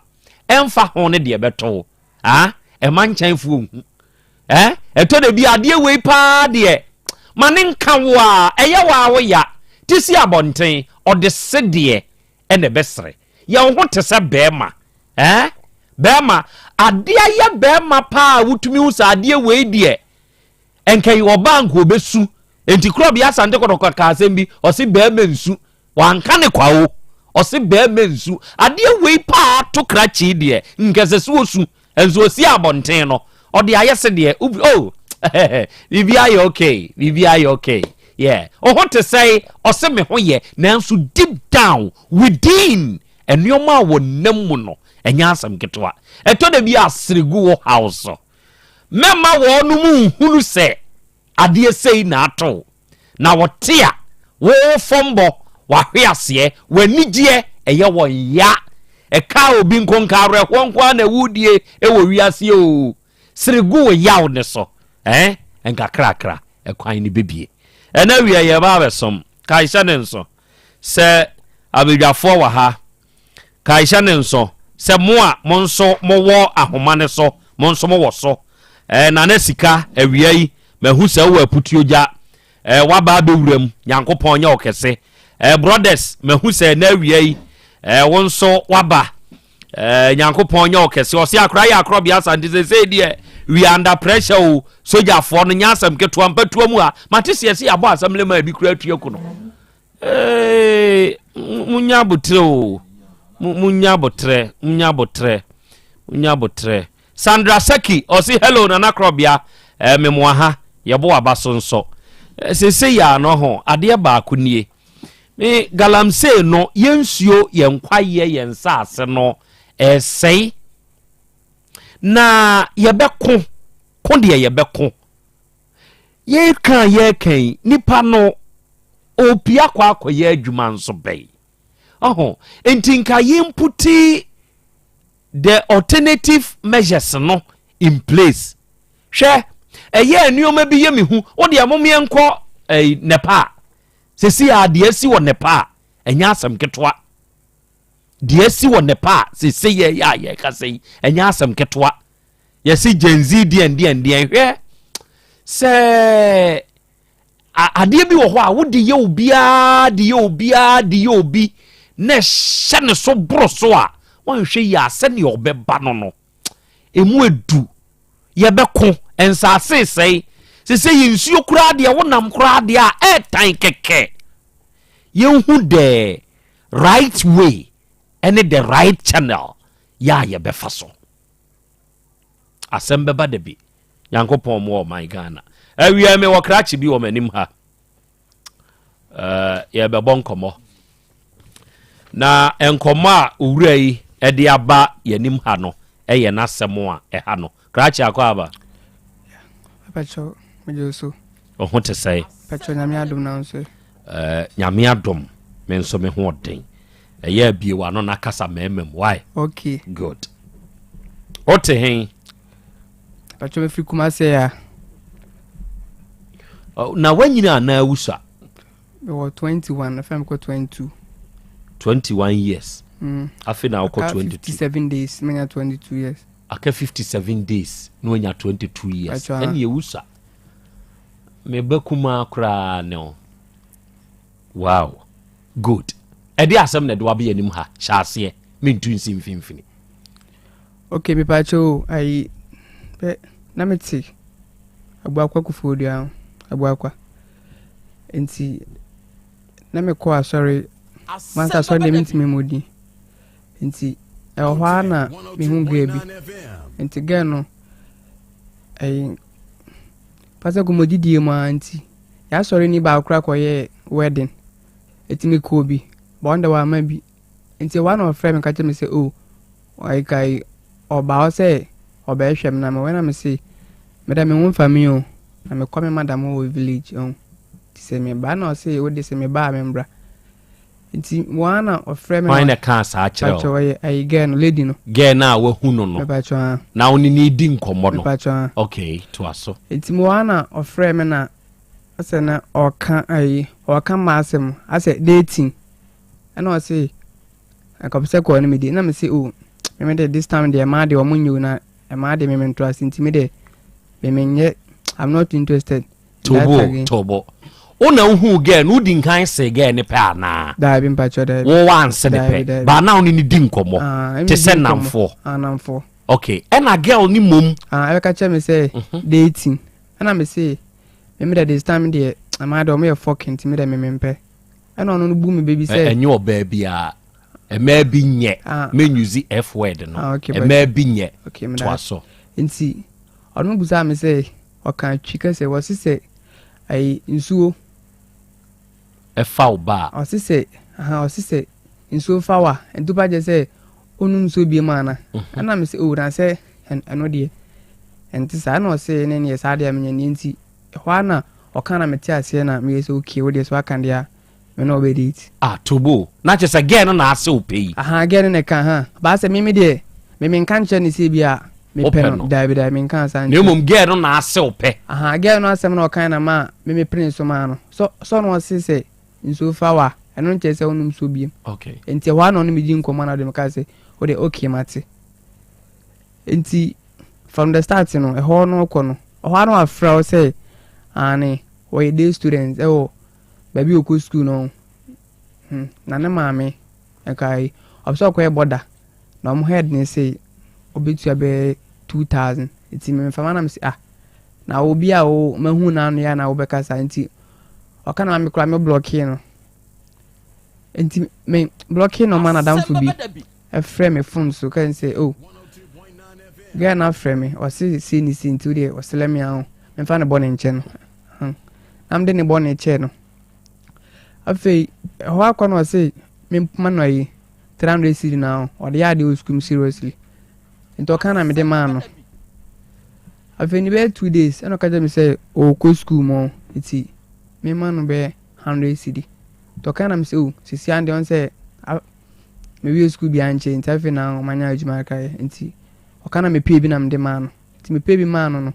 emfa ho ne de beto emanchen fu eto de bi ade we pa de mane nka wo a eye wa wo ya tisi abonten ode sede ene besre ya ho te se bema bema ade ya bema pa wutumi usa ade we de enkai wo bank obesu enti Krobea Asante kodokwa ka asem bi osi bema nsu wanka ne kwawo osi bema nsu ade we pa to krachi de nkese so osu enzo si abonten no ode ayese de bibi aye okay yeah ho to say ose me ho ye nanso deep down within enyoma wo namu no enya asam ketwa eto de bi asregu wo house mema wo no mu hunu se ade sei na ato na wotia wo fombo wa hwease wanigye eye wo ya eka obi nkonka arehwonkwa na wudie ewo wiase o sregu wo yaw ne so enka krakra ekwan ni bebie ena wie ye ba besom kaisha ne nso se abedwafo wa ha kaisha ne nso se moa monso mowo ahoma ne so monso mowo so na na sika awie yi mahu se wo aputioja waba bewuram Nyankopon nya okese brothers mahu se na awie yi wonso waba Nyankopon nya okese o se ya Krobea Asante se die we under pressure o soja for no nyasam keto ampatuo mu a matese se abo asamle ma bi kura atuaku no munya botre Sandra Seki o se hello nana Krobea memwa ha yebo abaso nso se ya no ho ade ba akunie me galamse no yensuo yenkwaye yensase no sei na yebeko ko de yebeko ye kan nipa no opia kwa ye adwuma nso bɛyi enti nka yimputi the alternative measures no in place hwɛ ɛyɛ anuoma bi yɛ me hu wo de amomye nkɔ Nepal sesi a de asi wɔ Nepal ɛnya asɛm ketwa de asi wɔ Nepal sesi yɛ ka sɛ ɛnya asɛm ketwa yɛsi genzi dien hwɛ sɛ adeɛ bi wɔ hɔ a wo de yɛ obi na hyɛ ne so boro so a wɔnhwɛ yɛ asɛ ne ɔbɛba no emu edu yɛbɛko ensase sɛi sɛ yɛnsuo koraa deɛ wonam koraa deɛ a ɛɛtan kɛkɛ yɛnhu the right way ɛne the right channel yɛ a yɛbɛfa so Asem Beba Dabi Yankopɔn mo my Ghana awia me wɔ krakye bi wɔ m'anim ha yɛbɛbɔ nkɔmmɔ na nkɔmmɔ a owura yi ɛde aba yɛnim ha no ɛyɛ n'asɛm a ɛha no krakye akɔ aba Pacho mejoso ho te sɛ Pacho nyame adom na nso nyame adom me nso me ho ɔden ɛyɛ bie wa no na kasa memem why okay good ote hen Pacho me free kuma say ya na wanyina na wusa we were 21 FM ko 21 years afi na ko 22 57 days me 22 years aka 57 days no nya 22 years and ye wusa me bakuma kra no wow good edi asem na de wa be anim ha hyase me ntu nsi mfimfini okay me pacho ai na meti abuakwa kufodia abuakwa enti na me ko asori manta so de minti memodi enti ehwa na me hu gabi enti gano ai pasa ko modidie ma enti ya sori ni ba akra ko ye wedding enti me ko bi bonda wa ma bi enti one of friend ka tell me say oh ai kai oba o say oba ehwem na me when am say me da me won family o na me come madam o village on ti say me ba na o say o de say me ba me mbra enti one of friend me why na ka sa akere o ai gen lady no gen na wa hu no na oni ni di nkomo no okay to aso enti mo one of friend me na ase na o kan ma asem ase dating and o say akopse ko ni me di na me say oh me de this time the ma de o munyu na e ma de me interest enti me de me I'm not interested tobo ona hu again udi nkan se again ne pa na da bi mpacho da wo wanse ne pe ba na oni ni di nkomo te se namfo okay and a girl ni mom e ka che me say dating and me say me de this time the ma de o me fucking ti me de me mpe and ono no bu me baby say enye oba bia e ma bi nye me use f word no e ma bi nye to aso nti ono buza me say o kan twika say was say ai nsuo e fa ba o say nsuo fa wa entupa je say onum so bi ma na ana me say o na say eno de enti sa na o say ne ne sa de am nya nti hwa na o kan na meti ase na me say okay we de so akan dia me no be dit tobo na che say again na ase opei again ne kan ba say me de me kan che ni say bia me pen da me kan san ne mum ge no na ase ope ge no asem na o kan na ma me prince ma no so no say nso fawa eno nche say onum so biem okay enti hwa no no me di nkomo na de me ka say o de okay mate enti from the start no ho no ko no hwa no afra o say ani we day students baby oku school no na ne maame ekai obso ko e border na mo head ni say obetu abe 2000 enti me fama na me say na obi a o mahu na no ya na wo beka sa enti o kana me kura me block no enti me block no man adam fu bi e frame me phone so can say oh ga na frame me o si ni si ntu de o sele me an me fa na born in chen am de ni born in chen no afei ho akwa no say me man no yi 300 cedi na o de ya de o school seriously enti o kana me de man no afeni be 2 days eno ka me say o ko school mo iti me man be 100 cedi to kana me say o sisi ande on say me wi school bi anche ntafe na o manya adwuma kai nti o kana me pay bi na me de man nti me pay bi man no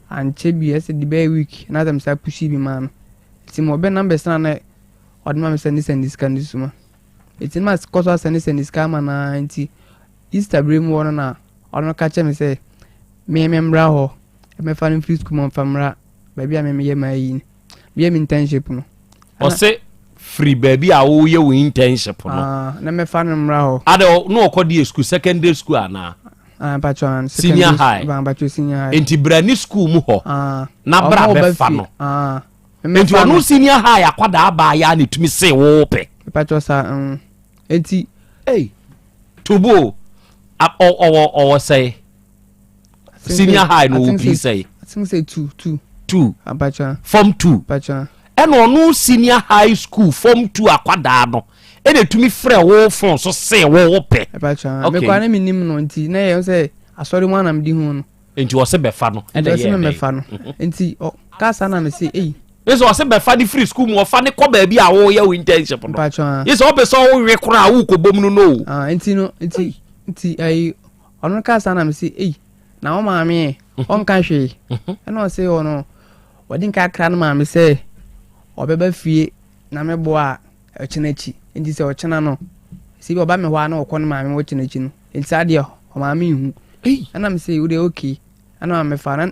anche bi ese di be week na them say push bi man nti mo be number sana na odma me send this kan suma iti ma koso send this kama na nti Easter brim won na ono ka che me say me mbra ho me fa no free school mo famra baby a me ye mai be me internship no o se free baby a wo ye wo internship no na me fa no mbra ho ade no okodi school secondary school ana patron senior high senior high enti brani school mu ho na bra be fa no enti onu senior high akwada aba ya ne tumi se wo pe patron sa enti tubo o say senior high no please say I think say 2 abacha form 2 abacha eno no senior high school form 2 akwada no e de tumi frɛ wo phone so say wo pe abacha me kwa na minim no nti na ye say asori mu na mdi hu no enti wo se befa no e de ye me befa no enti ka sa na me say yeso wo se befa di free school mu wo fa ne ko ba bi a wo ye internship no abacha yeso wo be so wo we kora wo ko bom no enti ai onu ka sa na me say na o maame on kan hwe na o say ono wadin ka kra na maame say obeba fie na me bo a ochinachi enti say ochina no si bi oba me ho na okọ na maame wo chinachi no enti ade o maame hu na me say we dey okay ana me fa na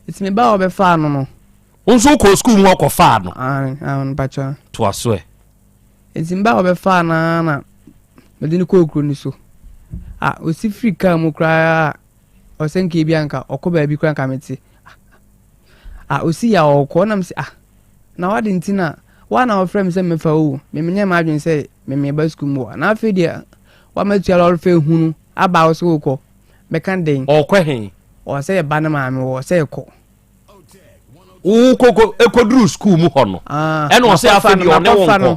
enti me ba obe fa no unso ko school mu okọ fa no an bacha to aso enti mba obe fa na me din ko okro ni so o si free ka mu kra o senke bi anka okoba bi kra anka meti o si ya okọ na msi na wadi ntina wa na ofrem se me fa o me menye ma adwen se me ba school mu na afi dia wa ma tua lor fe hunu aba o so okọ me kan den okọ hen o se ba na ma me o se ekọ o koko ekodru school mu ho no e no se afi dia one won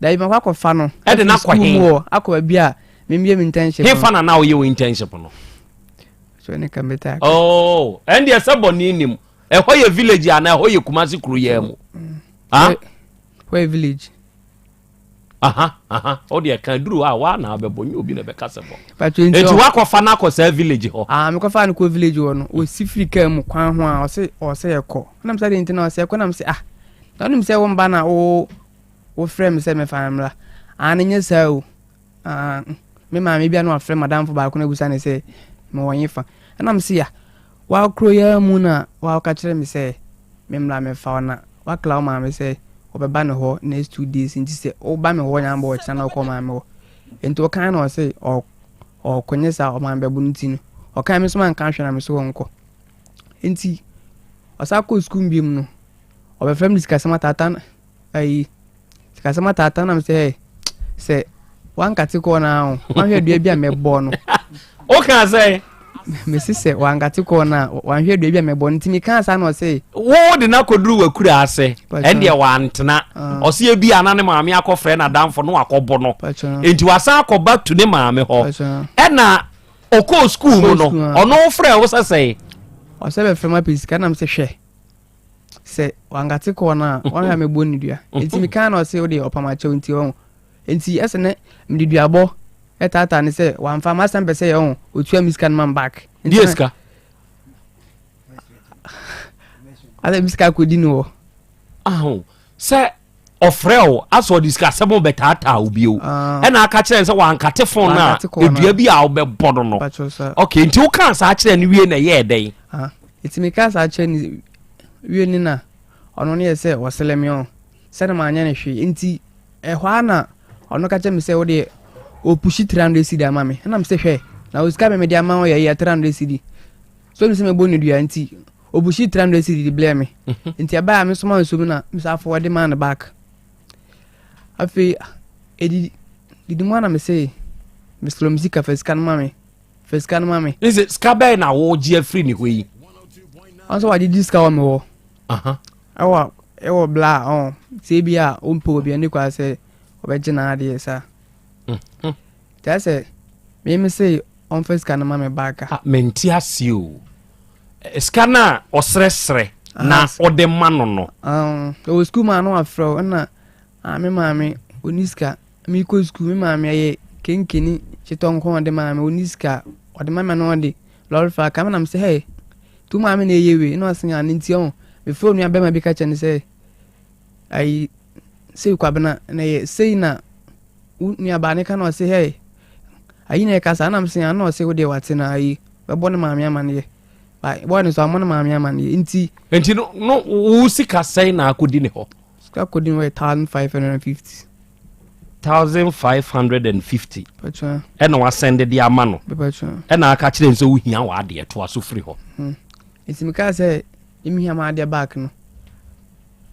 da ibe kwa fa no e de na kwa hen akọ bi a me me internship he fa na na o ye internship no so ne kan beta and there somebody nim e ho ye village ana e ho ye Kumasi kru ye mu where village o de kan duru wa na bebonye obi na be kasebo enti wa ko fa na ko sa village ho me ko fa na ko village ho no o si frika mu kwan ho a o se ekọ na msa de ntina o se ekọ na mse na nim se wo mba na o frame se me fa mra nye sa o me ma me bia no frame madam fo ba ko na gusa ne se me wonye fa na mse ya wa kro ya mu na wa ka kire me se me mra me fa na wa kla o ma me se obeba ne ho next 2 days nti se o ba me ho nya mbo chana ko ma me ho enti o kan na o se o konyesa o ma bebu ntino o kan me so man kan hwe na me so wonko enti o sa ko school bi mu no o be frame discuss tata na me se wan kati ko na o wan hwe dua bi a me bo no o kan say me se wan kati ko na wan hwe dua bi a me bo nti mi kan sa na o se wo de na koduru wakura ase ende wan tena o se bi ana ne maame akofre na danfo no akobo no enti wasan akoba to ne maame ho e na oko school mu no ono frɛ wo sɛ o se be frɛ ma pisi kana me se hwɛ se wan kati ko na wan ha me bo ni dua enti mi kan na o se o de opama chew nti o enti esene mdi duabo etata ne se wan fa ma sambe se yo otua miskan man back dieska ale miska ko dinu se ofreo aso discuss mo betata obio e na aka kire se wan kate phone na edua bi a obebodo no okay nti wo kan sa kire ne wie na ye den enti mi kan sa kire ni wie ni na ono ne se woselemi se na manya ne hwe enti ehwa na ono ka kire mi se wo de o pushi 300 cedi amame na me se hwe na o ska me de ama o ye 300 cedi so mi se me bonu dua enti o pushi 300 cedi blame me enti aba me so ma so na me sa forward man back afi edi mo na me se me slow music fa scan mame is it skabe na wo je free ni hoyi onso wa di discount me wo ewo bla se bia o mpo bia ni kwa se obeje na ade sa just say me say on first can mama back menti asio skana osresre na ode mano no o school man no afro na me mame oniska mi ko school me mame aye kenkeni chitonko ode mame oniska ode mame no ode lorfa kam na me say hey tu mame na yewe no asen nti on me phone ya be ma bi ka chene say ai sei kwa bana na ye sei na ni abane ka no say hey ayi na ka sa na me say na say wo de wate na ayi be bo na mame amane ye boy ni so amon mame amane ye nti no wo sika sei na akodi ne ho sika akodi we 1550 1550 pacha ena wa send the amano pacha ena aka kire nso wo hia wa de to aso free ho nti me ka say imi hia ma de back no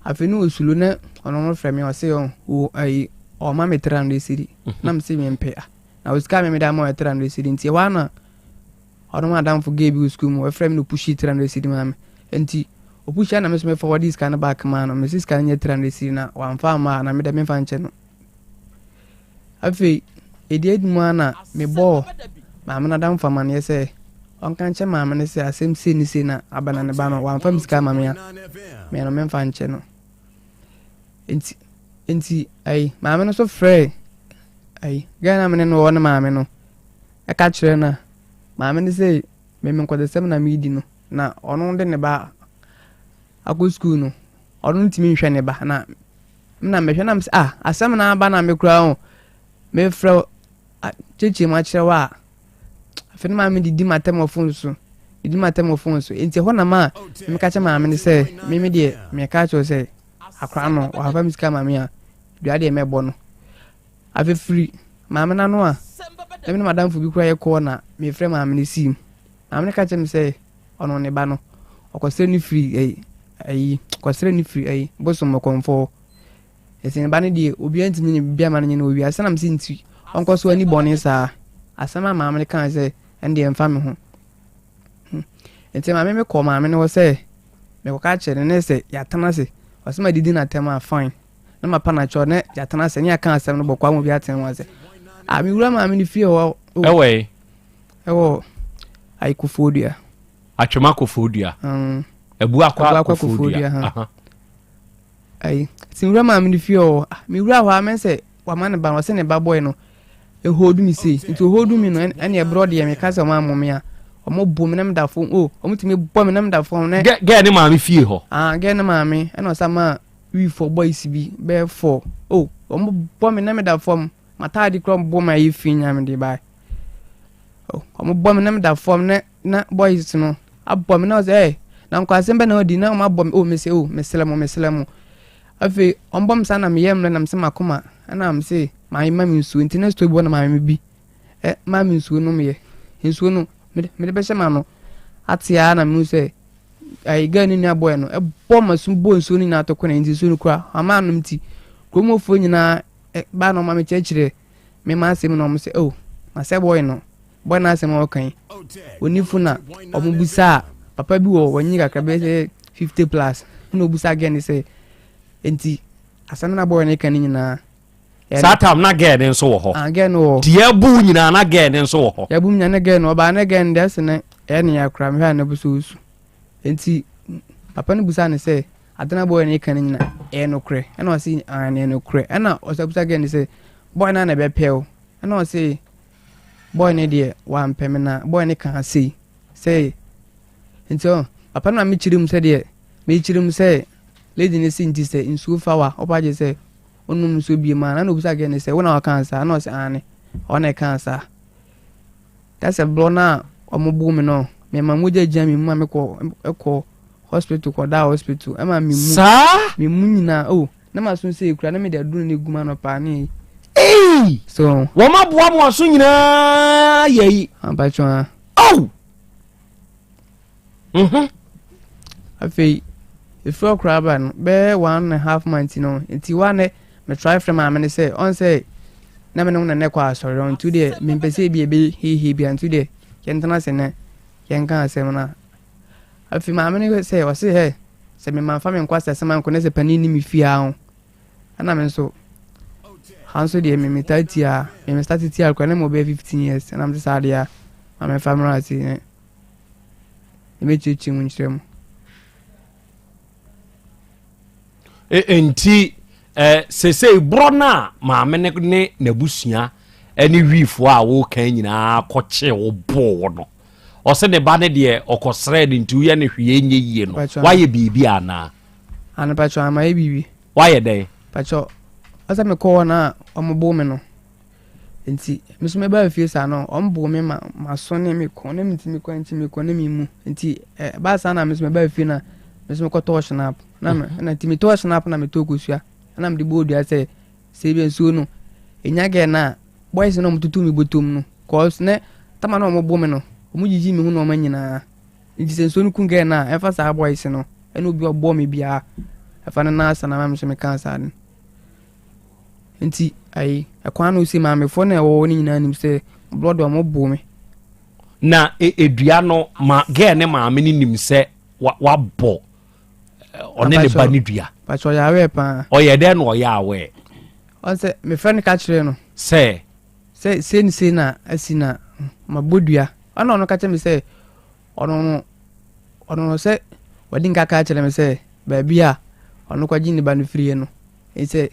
afenu osulu na ono no frame o say o ai o ma me 300 cedi na me say me mpe na o sika me da mo 300 cedi nti wa na ono ma dam for give school mo frame no push 300 cedi ma me nti o push na me so me forward this kind back man me sis kan nye 300 cedi na wa mfa ma na me da me fa nche no afi edi edmu ana me bo ma me na dam fa man ye say on kan che ma me say asem se ni se na abana ne ba no wa mfa misika ma me ya me no me fa nche no enti ai ma me no so free ai gana me no wona ma me no e ka kire na ma me ni say me nkwade sem na me di no na ono de ne ba ago school no ono ntimi nhwe ne ba na me hwe na me asem na ba na me kura ho me frɛ cheche ma kire wa afeni ma me di matem ofun so enti ho na ma me ka che ma me ni say me de me ka cho say akra no wa fa misika ma me a dua de me bo no ave free ma me na no a me na madam fu bi kura ye ko na me frɛ ma me ni sim ma me ka che me say ono ne ba no okosere ni free okosere ni free boso mo konfo esi ne ba ne die obi antimi ni bia ma ne na obi asana me sinti onko so ani bone sa asama ma me kan say ende emfa me ho enti ma me ko ma me no say me ko ka chere ne say ya tana say wasema didi na tema fine na mapa na cho ne ya tana say ne aka asem no bokwa mo bi aten wa say mi wura ma me ni fie ho ewo ai kufodua atwema kufodua ebu akwa kufodua ai si wura ma me ni fie ho mi wura ho amen say wa ma ne ba no say ne ba boy no e hodu mi say nti hodu mi no ene e brother ye me ka say ma mom ya omo bom na mda fo omo timi bom na mda fo ne ge ne ma me fie ho ge ne ma me ene osama we for boys bi be for omo bom na mda fo mata di krom bom ayi fi nya me di bai omo bom na mda fo ne na boys no abom na say na nkwasem be na odi na omo bom me say meselemo afi ombom sana me yem na msema kuma ana am say my mami nsu nti na story bo na mami bi mami nsu no me nsu no me be shema no atia na me say ai gani ni aboy no e bom masu bo nsu ni na atoko na nti nsu no kura ama no mti kromofo nyina ba no mami chechire me ma asem no mo say ma say boy no boy na asem o kan onifu na omubusa papa bi wo wanyi kakra be 50 plus no busa again say enti asem na boy na kan nyina satam na get den so wo ho again wo tie bu nyina na get den so wo ho ya bu nyina na get no ba na get des ne ene ya kra me ha na bususu enti papa ne busa ne say adana boy na kan nyina no kre ena o si ane no kre ena o sabusa again say boy na be pel ena o say boy ne de wa mpem na boy ne kan say enti papa na me chirim say de me chirim say lady ne sinti say insu fawa obaje say onum so bi ma na no busa again say wona cancer na o say ane ona cancer that's a blona omobu me no me ma moja jami mu ma me ko hospital ko da hospital e ma me mu sa me mu nyina na ma so say kura na me da duru ne guma no pa ni so wo ma boa mo so nyina yei abacho afi if you crab and be 1.5 months no nti wane me try from am and say on say na me no na kwa sorry on today me pese bi he bi and today yentana se ne yenka asem na afi ma me say o say hey se me man fa me nkwa se man ko ne se panini mi fia ho ana me so hanso de me tatia me start tia ko na mo be 15 years and I'm just sad ya am family ati emechichi mu nkyerem enti sesei bro na maame ne nabusua ene wifo a wo kan nyina kɔkye wo bo no ɔse ne ba ne de ɔkɔsrɛ de nti ye ne hwie nye yie no waye bibi ana pacho ama ye bibi waye dɛ pacho asa me kɔ na ɔmbo me no nti meso me ba fie sa no ɔmbo me ma so ne me kɔ ne nti me kɔ nti me kɔ ne me mu nti ba sa na meso me ba fie na meso me kɔ to snap na nti me to snap na me to kosua na me de bo dua sɛ se bi nsuo no enya ge na boys no mututu mi botom no cause ne tama na ɔmbo me no ɔmo jiji me hu na ɔma nyina nti se nsuo no kun ge na ɛfa sa boys no ɛna obi ɔbɔ me bia ɛfa na asa na me so me kan sa ne nti ai akwan no si maame fo na ɛwɔ ne nyina nim sɛ blood ɔmo bo me na edua no ma ge ne maame ne nim sɛ wa bɔ ɔne ne ba ne dua pacho ya we pa ɔyɛ dɛ no ɔyɛ awe ɔsɛ me friend ka kyerɛ no sɛ se na asina mabodua ana ɔno ka kyerɛ me sɛ ɔno sɛ wadi nka ka kyerɛ me sɛ ba bia ɔno kwaji ne ba no frie no sɛ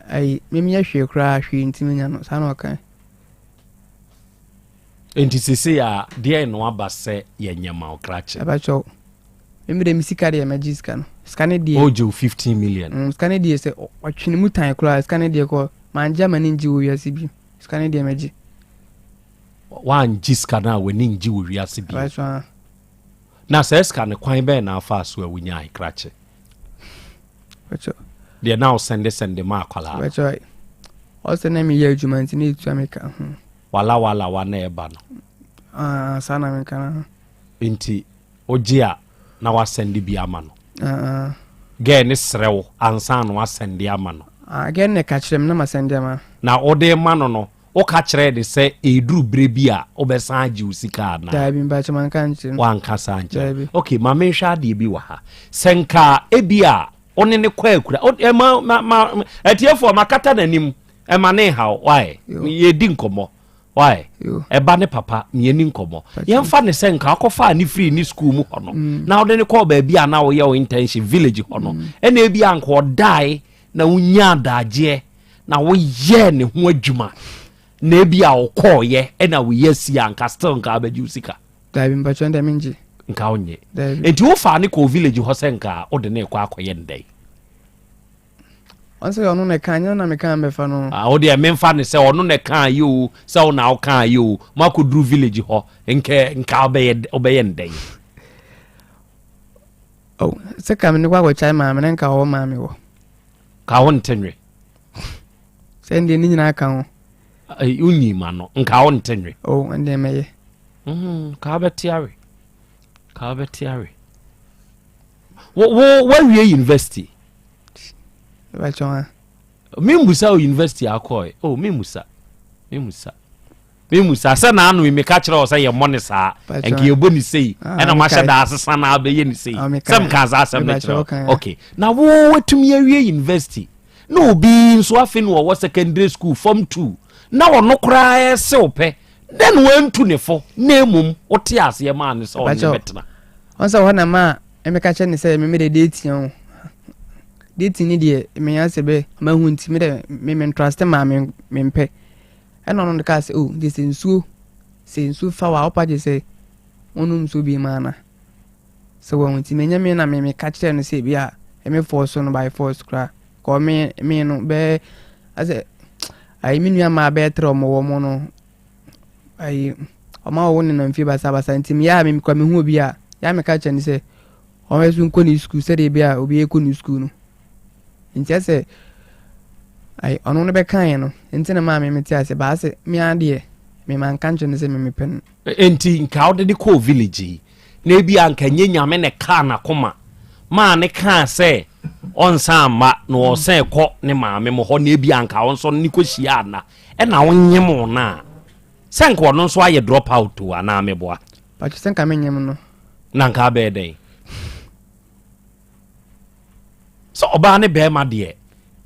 ai memi ya hwe kra hwe ntimi nya no sa na ɔka enti sese ya de no aba sɛ ye nyama okrache abacho memi de misika de magiska no skane die ojo 15 million skane die sɛ ɔtwene mu tan kra skane die ko manja mani nji wo wiase bi skane die magi wan jiska na wani nji wo wiase bi abacho na sɛ skane kwan bɛ na afa so awunya ikrache abacho de now send ma kwala abacho ɔsɛ na mi yɛ adwuma nti ne tu ameka wala wa na eba no sana me kana enti ogia na wa send bi ama no ge ne srew ansa no wa send ama no ge ne ka kyerem na ma send ama na ode ma no o ka kyerɛ de sɛ eduru bre bi a obesan agi usika na da bi mba chama kan kyerem wan kasa anche okay ma me hwa de bi wa ha senka ebi a one ne kwa akura ma etiefo makata nanim ema ne ha why ye di nkomo why eba ne papa me ni nkomo yemfa ne senka akofa ne free ni school mu hono na ode ne call ba bi a na wo ye internship village hono ena ebi anko dai na unya daje na wo ye ne ho adwuma na ebi a wo call ye ena wo ye si anka still nka abaji usika da bi mba chonda minji nka onye enti wo fa ne ko village ho senka ode ne kwa akoye ndai onse ono ne kanya na me kan be fa no ode e memfa ne se ono ne kan yo se ona o kan yo makodru village ho nka obeye ndai se kam ne kwa chai ma me nka ho ma me wo ka ho ntenwe se ndi ni nyina ka ho unyi ma no nka ho ntenwe ndi meye ka betiare wo wie university bachwa Mimusa university akoi mimusa sa na anu me ka kire o say ye money sa enke ye boni sei ena ma hye da asesa na abeye ni sei sam ka za asem be kire okay na wo watumi awie university na obi nso afi no wo secondary school form 2 na wo no kra se ope den wantu ne fo na emum wote ase ye ma ne so ne betena onse ho na ma emeka kire ni say me de date yan date ni de me yasebe ma hu nti me de me trust ma me mpe eno no ka say this sensu fa wa opaje say onum so bi mana so wo nti me nyame na me ka kire no say bia me force no by force kra ko me no be ase ai minu ama be tro mo wo mo no ai oma wo ni na mfi basa nti me ya me kwa me hu obi a ya me ka kire ni say o me su nko ni school say de bia obi e ko ni school no nti ase ai ono ne be kan no nti na ma me meti ase ba ase me ade me man kan chene se me pen enti nka ode de ko village na ebi anka nyanyame ne ka na koma ma ne ka se onsa ma no osen ko ne maame mo ho na ebi anka onso ni ko hia na e na wonyem na senka ono nso aye drop out wa na me boa pa senka me nyem no na nka be den so oba ne be ma de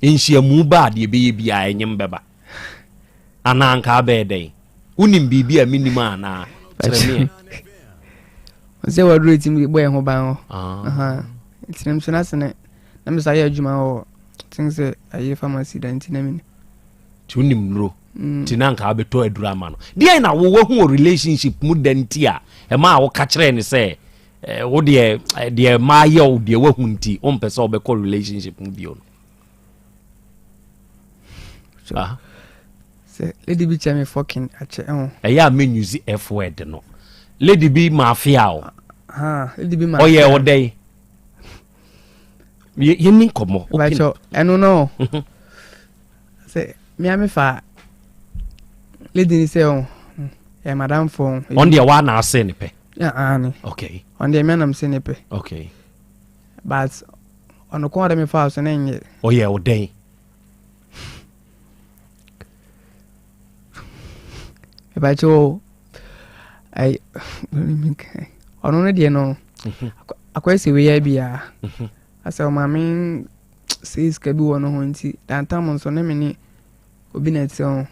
enhyiamu ba de be ye bia enyem beba ana nka be den unim bibia minima ana kyereme say what rating boy ho ban ho it's them so na sene na me say adwuma ho things say pharmacy da nti na me tunim nro tinanka abeto adura ma no dey na wo hu relationship mu danti a ma wo ka kire ne say wo de ma ye wo de wo hu nti o mpese obekọ relationship mu bio no say lady bi chame fucking ache ya me use f word no lady bi mafia o lady bi mafia oye o dey ye ni komo okay eno no say me am fa lady ni say madam phone on the one na say ne pe ani okay on the man am say ne pe okay but on the corner me fa so na nye oye o dey Ebacho I ono ne de no akwese we ya bia asa ma min says ka bi wono ho nti dan tam so ne me ni obi na ti on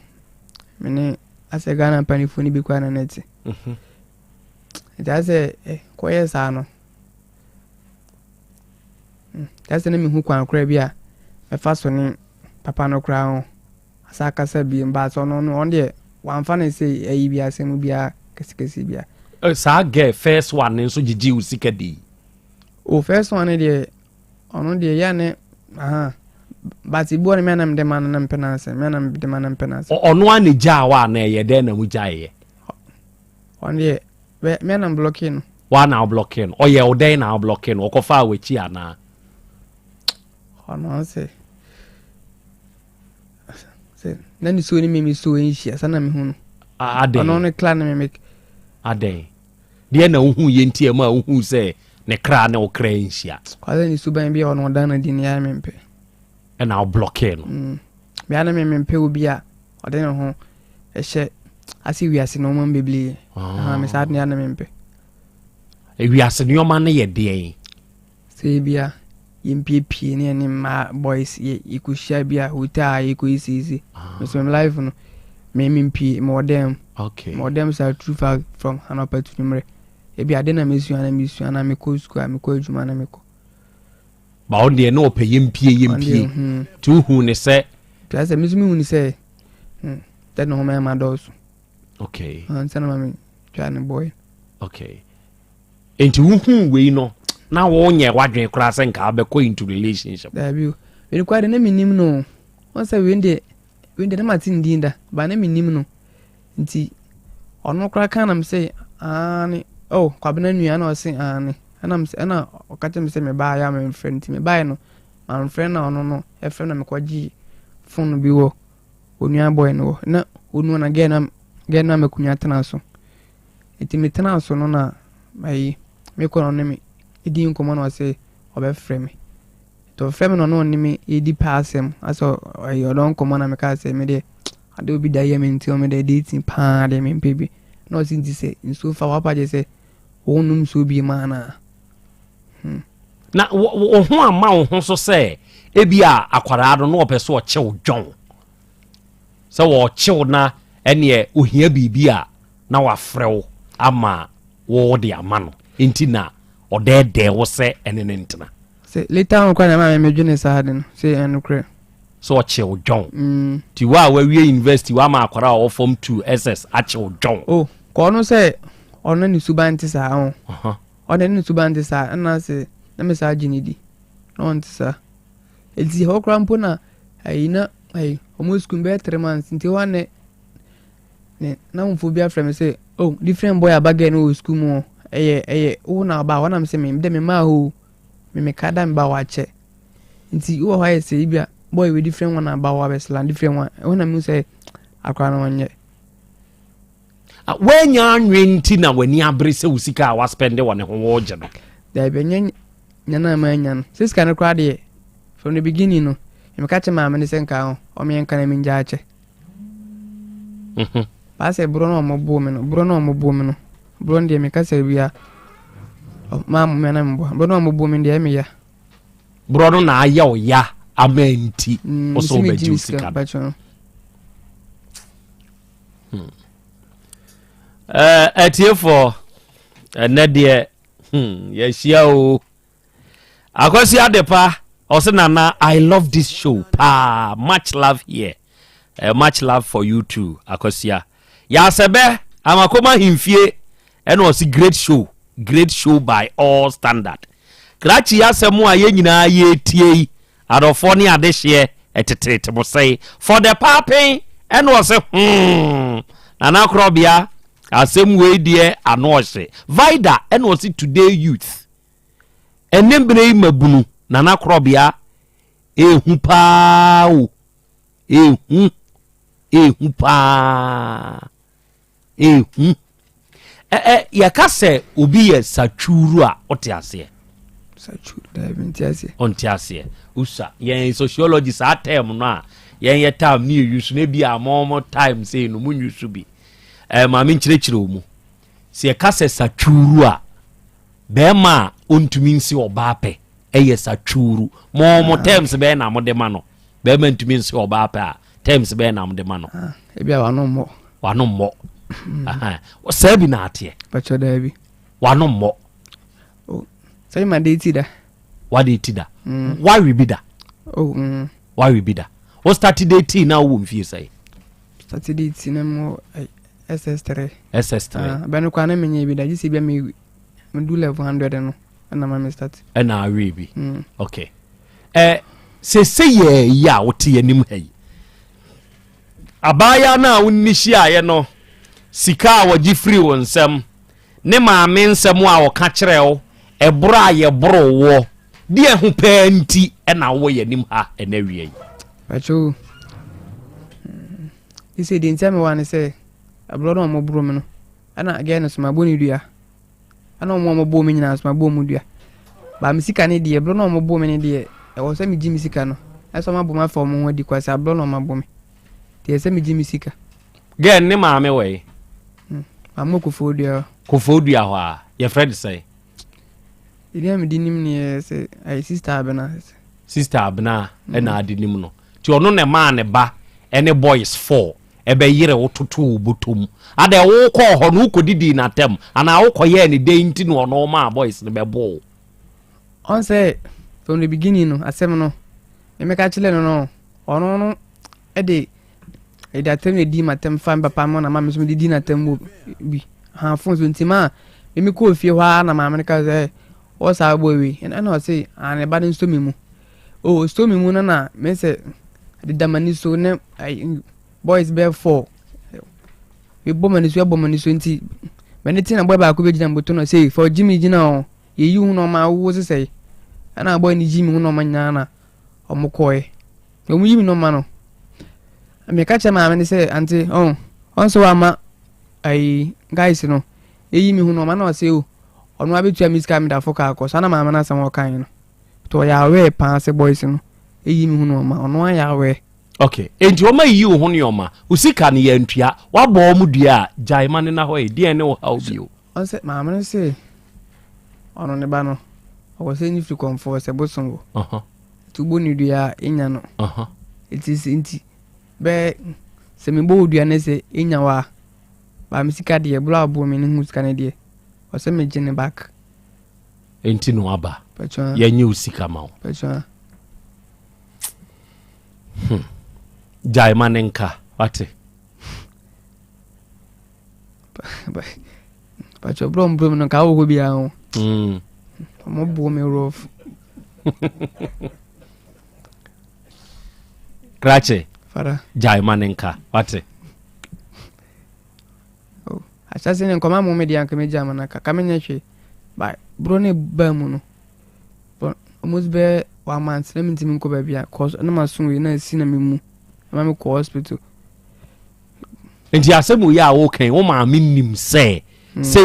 me ne asa Ghana panifo ni bi kwa na neti ase koye sa no ase ne me hu kwa kra bia me fa so ni papa no kra ho asa kasa bi mba so no on de one fan say ayi bia asem bia kesikesi bia sa get first one nso gigi usika di first one de ono de ya ne but ibo ne menam de man na penance menam de man penance ono ane ja wa na ye de na mu ja ye on de menam blocking wa na blocking o ye o de na blocking o ko fa wechi ana ono say nani so ni me so enhia sana me hu ade ono ne clan me make ade de na hu ye ntia ma hu se ne kra ne o kra enhia kwale ni suban bia ono dan na din ya mempe e na block no bia na mempe obi a ode ne ho ehye asi wiase no mo bebli me sad ne na mempe e wiase no ma na ye de se bia ympie ne ni ma boys ikushia bia hotel ikuisi so my life no me mpie modem okay modem are too far from Hanover to Numre e bia de na mesu na me ko school me ko adwuma na me ko ba on de no pe ympie tu hu ne se plus me hu ni se that no ma dos okay and sana mami trying boy okay enti hu we no na wo nye wadwen kura se nka abekọ into relationship da bi we kwa de na minim no won say we de na matin dinda ba na minim no nti ono kura kan am say ani kwa bena nua na o say ani ana am say na o ka tem say me ba ya me friend me ba no my friend na ono no e friend na me kwaji phone bi wo onua boy no na onu na ge na me kunya tena so enti me tena so no na mai me ko no ne me edi nkomo no say obe frame to frame no ni me edi passem aso ayo don nkomo na me ka say me de ade obi da ye me nti o me de dating pa de me pebi no sinti say nso fa wa pa je say wonum so bi ma na na wo ho ama wo ho so say ebi a akwara do no opeso o chew dwon so wo chew na ene ohia bibi a na wa frew ama wo de ama no enti na odede wo se enene ntena se later on kwa na ma me dwene sa hadin se enukre so chew dwon ti wa wie university wa ma akwara o form 2 ss a chew dwon ko no se ono ni subanti sa ho ono ni subanti sa na se na me sa ginidi no ntisa elti ho krampo na ayina ay almost kumbe 3 months nti wane ne na mfobia frame say different boy abage no school mo eye una ba wana mse me de me ma ho me kada me ba wache nti wo ha say bia boy we different one ba wa besla different one wana me say akwa na wonye when ya nti na wani abre se usika wa spend won ho wo je no da be nyana ma nyan sis kan kwa de from the beginning no me ka che ma me se nka ho o me nka na me nja ache ba se bro no mo bu me no bro ndie me ka se bia ma me na mbo bro no mo bu me ndie me ya bro no na aya o ya amenti o so be ji usika etie for na de Yes, yo. Akwasi Adepa, also Nana, I love this show. Much love here. Much love for you too, Akosia. Ya sebe, amakoma himfie, and was a great show. Great show by all standard. Krachi ya semu aye nyina ye tie, adofoni adehye etete mo say for the papping and was Nana Krobea asem we die anose. Vida and was it today youth. Enembre mabunu Nana Krobea ehu pa o ehu pa ehu yaka se obi ye saturu a otiase saturu da bintiase ontiase usa yen sociologist at term no a yen ye time ni use na bia more time say no mun use bi ma me nchirechire omu se yaka se saturu a be ma ontumi nsi oba pe eye saturu more terms be na mode ma no be ma ntumi nsi oba pe a terms be na mode ma no e bia wano mo o sabi na atie pacho dabi wano mo say my date da what date da why we be da why we be da o start date na wo mfie say start date na mo ss3 beno kwa na menye bi da ji se bia me do level 100 no na ma me start na we bi okay say ye ya wote anim hayi abaya na wonni aye no sika waji free wonsem ne maame nsem a woka kire wo ebro aye bro wo de hu panti na wo yanim ha na wie pacho ise din tell me one say abro no mo bro me no ana again so maboni dua ana mo bo me nyina so mabo mu dua ba me sika ne de ebro no mo bo me ne de e wo se me ji me sika no eso mabo ma fa mo ho di kwase abro no mabo me de se me ji me sika gen ne maame we amo kofodua ho a your friend say ile me dinim ne say ai sister abena na adinim no ti ono ne ma ne ba ene boys 4 ebe yire wototo botom ade wo ko ho no kodidi na tem ana wo ko ye ne denti no ono ma boys ne bebo on say from the beginning no asem no me ka chile no ono ede da tem e di matem fan papa mo na mama so di na tem bi ha fon so ntima me ko fie hwa na mama ka say o sa bo wi and I say an ba den sto mi mu o sto mi mu na me say the damani so ne boys be 4 we bomani so nti me ne tin na boy ba ko be gina mboto no say for Jimmy gina o ye yi hu no ma wo say ana boy ni Jimmy hu no ma nya na o mo koe o mu Jimmy no ma no me catch ma me say auntie on so ama ai guys no eyi mi hu no ma na o say o onu abetua mi ska mi da foka akọ na ma na sam o kan no to ya we pa se boys no eyi mi hu no ma onu ya we okay enti o ma yi hu no ma usika ne ya ntua wa bo mu dua jaima ne na ho e die ne wo ha obio on say ma me say onu ne ba no o say ni free comfort se bosongo tubo ni dua enya no it is inti be se me bo dua ne se enya wa ba mi sika de blo abo me ne hu sika ne de o se me gene back enti no aba ya nyu sika ma pacho jaima nenka wate pacho bro no ka wo bi an mo bo me rough Krache fara jaima nenka wate asase ne nkoma mo media nka me jama na ka kamenya hwe ba bro ne ba mu no almost be 1 month na minti min ko ba bia cause na maso we na si na memu na me ko hospital enti asemu ya wo kan wo ma minnim say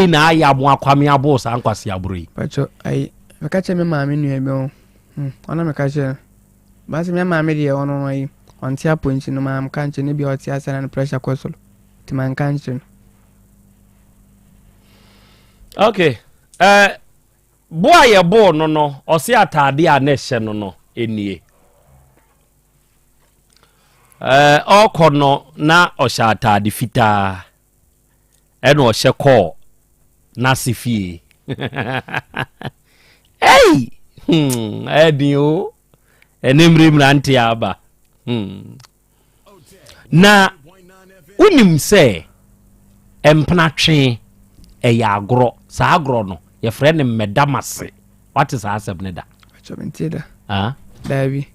na aya bo akwame abo sa nkwase abroi pacho ai me ka che me ma me nua be ona me ka che ba se me ma me de ono ai on tia ponchi no ma am kan che ne bi o tia sana pressure kwesolo ti man kan che okay boy ye bo no o se atade a na hye no enie okono na o sha atade fita e no o hye ko na sifie Hey, Edio, enemri mranti aba. Na unim se empnatwe agro sa agro no ye frɛ ne medamase. What is Asem ne da? Achobentida. Ah, Dabi.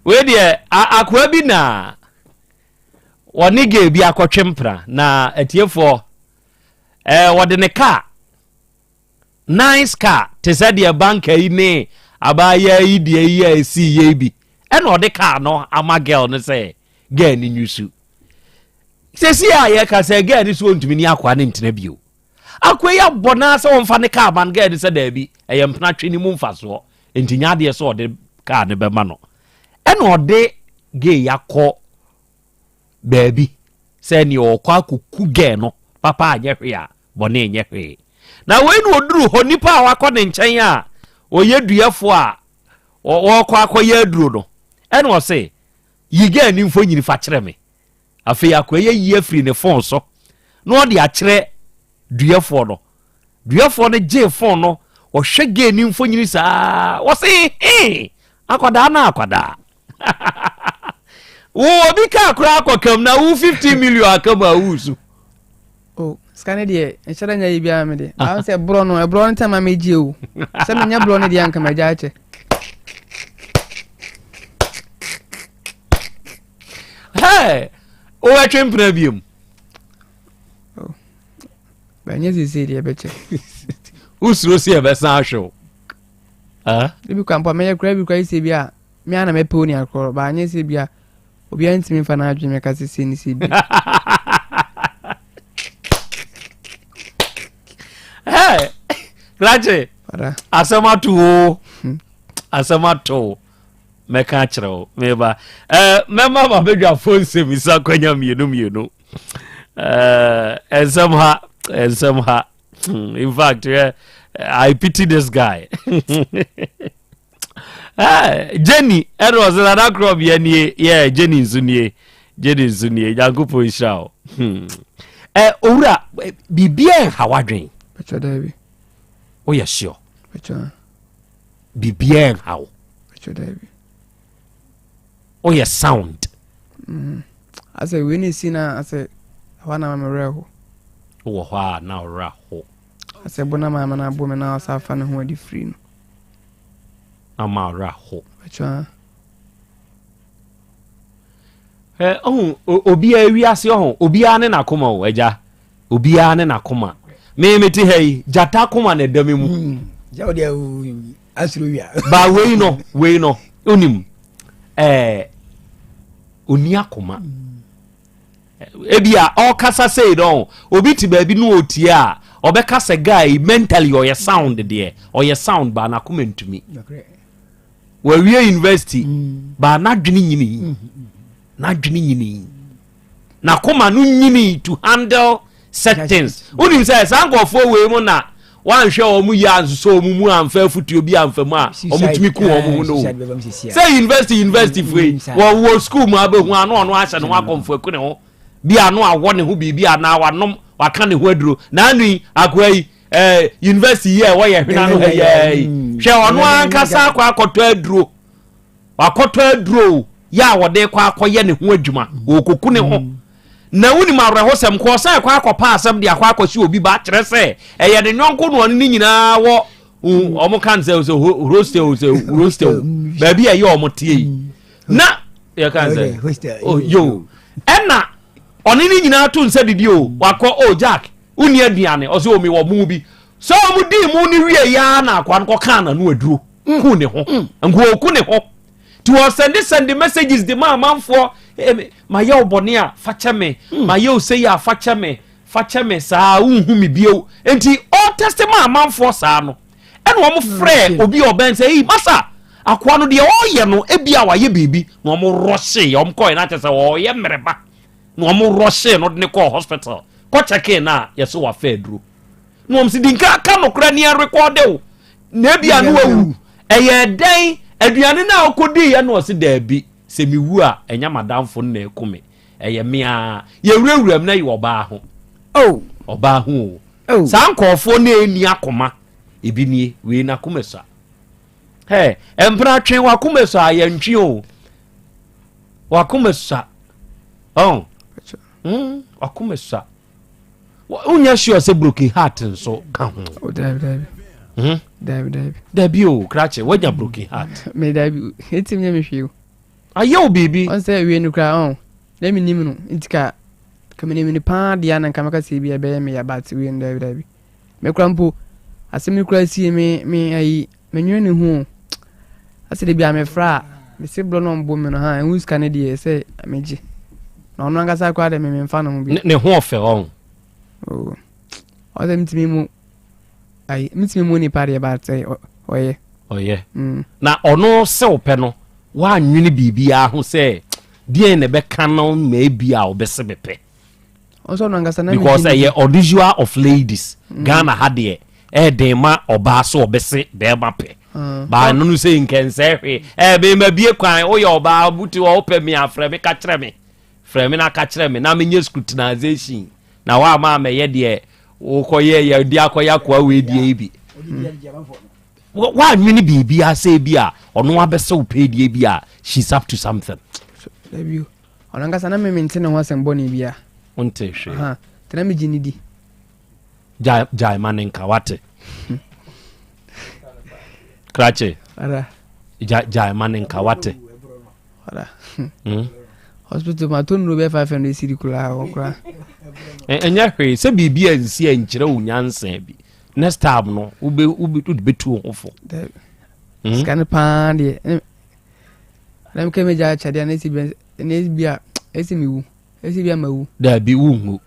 We de akwa bi na woni ge bi akotwempra na atiefo wode ne car nice car te said the bank yi ne abaya yi de yi asi ye bi e na ode car no ama girl no say girl ni nyusu sesi a ye ka say girl ni so ntumi ni akwa ne ntena bio akwa ya bona se wonfa ne car ban girl se da bi e ye mpna twe ni mu mfa so entinya de so ode car ne be ma no e na ode ge yakọ baby say ni okwa akuku girl no papa anye hwe a bone nye hwe na we no oduru ho nipa a wakọ ne nchen a oyeduefo a okwa akoye aduru no e na o say yige ni mfo nyiri fa kire me afi akoye yi afri ne phone so no de a kire duefo no je phone no o hwege ni mfo nyiri sa wo say akoda na akoda wo obi ka akora akokam na wo 50 million akama wusu. Oh, scan de enchara nya yi bia me de. I say bro no time me ji o. Se me nya bro no de anka me ja che. Hey, o wa twempra biom. Oh. Ba nya si de be che. Usuro si e be san hwo. Ah? Bi kwa mpa me kra bi kwa ise bia. Me ana me pe oni akoro ba nya si bia. Obi antimi fa na adweme ka sisi ni si bi. Hey, Grache. Asamato. Meka chiro meba. Mema ba bedwa phone se mi sa kwanya mienu. And somehow. In fact, I pity this guy. Jenny, it was another Krobea ni Jenny Zunie. Yagupo Ishao. Ora bibia hawadwen. Pecho Dabi. Oh yes, sure. Pecho. Bibia how. Pecho Dabi. Oh yes, sound. I say we need see na I say wana mamereho. Oh wa na raho. I say bona mama na bo me na asafa ne ho adi free no. Amara ho. Pecho. Obi awi ase ho. Obi ane na koma o eja. Obi ane na koma. Me meti hey jata koma na dame mu. Ja o dia asiro wia. Ba we no. Onim. Oni akoma. Ebia all kasa say don. Obi ti ba bi no otie a. Obekasa guy mentally or your sound there. Or your sound ba na koma ntumi. Where we university ba na dwene nyini. Na dwene nyini. Na koma no nyini to handle settings. Unim say sankofo we mu na wan hwe o mu ya nso o mu amfa futu obi amfa mu a o mutumi ku o mu no. Say university free. Wo school mu abehu anu ono ahye no akomfo aku ne ho. Bi anu awo ne ho bibi ana wanom waka ne ho aduro. Na anu akwai university here wo ye hwena no hey. Hwe ono ankasa akoto aduro. Wakoto aduro ya wode kwa akoye ne ho adwuma. Okoku ne ho. Na wuni mawre hosem ko sai kwa akopa asem de akwa akosi obi ba kire se eye de nyonko no ni nyina wo omo kan se roastel baby aye omo tie na ye kan se oh yo ena oni ni nyina to nse didi o wakọ o Jack uni aduane o se omi wo mu bi so omu di mu ni wie ya na akwa nko kan na no aduro ku ne ho nko ku ne ho to send messages the manfo ma yaw bonia facha me ma yaw say ya facha me sa unhu mi bio enti all testament manfo sa no ene wo mo frɛ obi oben say masa akwa no de o ye no ebia wa ye bibi no mo roshe yo mko na tese wo ye mreba no mo roshe no de ko hospital ko check na ye so wa fa duro no mo si dinka ka no kra ni record o na ebia no awu eye den aduane na okodi ye no se da bi se mi wu a enya madamfo na ekume eye mea ye wurawuram na ye oba ho oh oba ho Sa nkofo na eni akoma ebi nie we na komesa empra twen wa komesa ya ntwi o wa komesa wa komesa unya sure say broken heart nso ka ho Dabi o krache wanya broken heart me Dabi etim nya me hwe ayo bibi on say we nu kra let me nim no intika kamene me pa dia na kamaka se bi ebe me ya bat we Dabi me kra mpo asemi kra si me ayi me nwene hu ase de bia me fra me se blo no mbo me no ha hu ska ne de se ameji na ono angasa kwa de me mfa no bi ne ho ofe on o dem timi mu ai mitimi mu ni pare ba say oye na ono se ope no wa nwene bibia ho se die ne be ka no ma bia obese bepe also no angasa na because ye unusual of ladies Ghana hade edema oba so obese be ma pe ba no say nkense hwe be ma bie kwan o ye oba buti wo pe me afre me ka kire me frɛ me na ka kire me na me nye scrutinization na wa ma me ye de o koye ye di akoya kwa we die bi wa nwini bibi ase bi a ono abese o pe die bi a she's up to something lebi onanga sana me maintain ho asembo ni bi a onte hwe tena me jini di jai manenka wate krache ara jai manenka wate ara hospital ma tonu be 500 circular okra enya hwe se bibia nsi enkyere onyansa bi next time no ube betu hofo scan pan de lem ke meja chade na esi bia esi bia mawu da bi wungu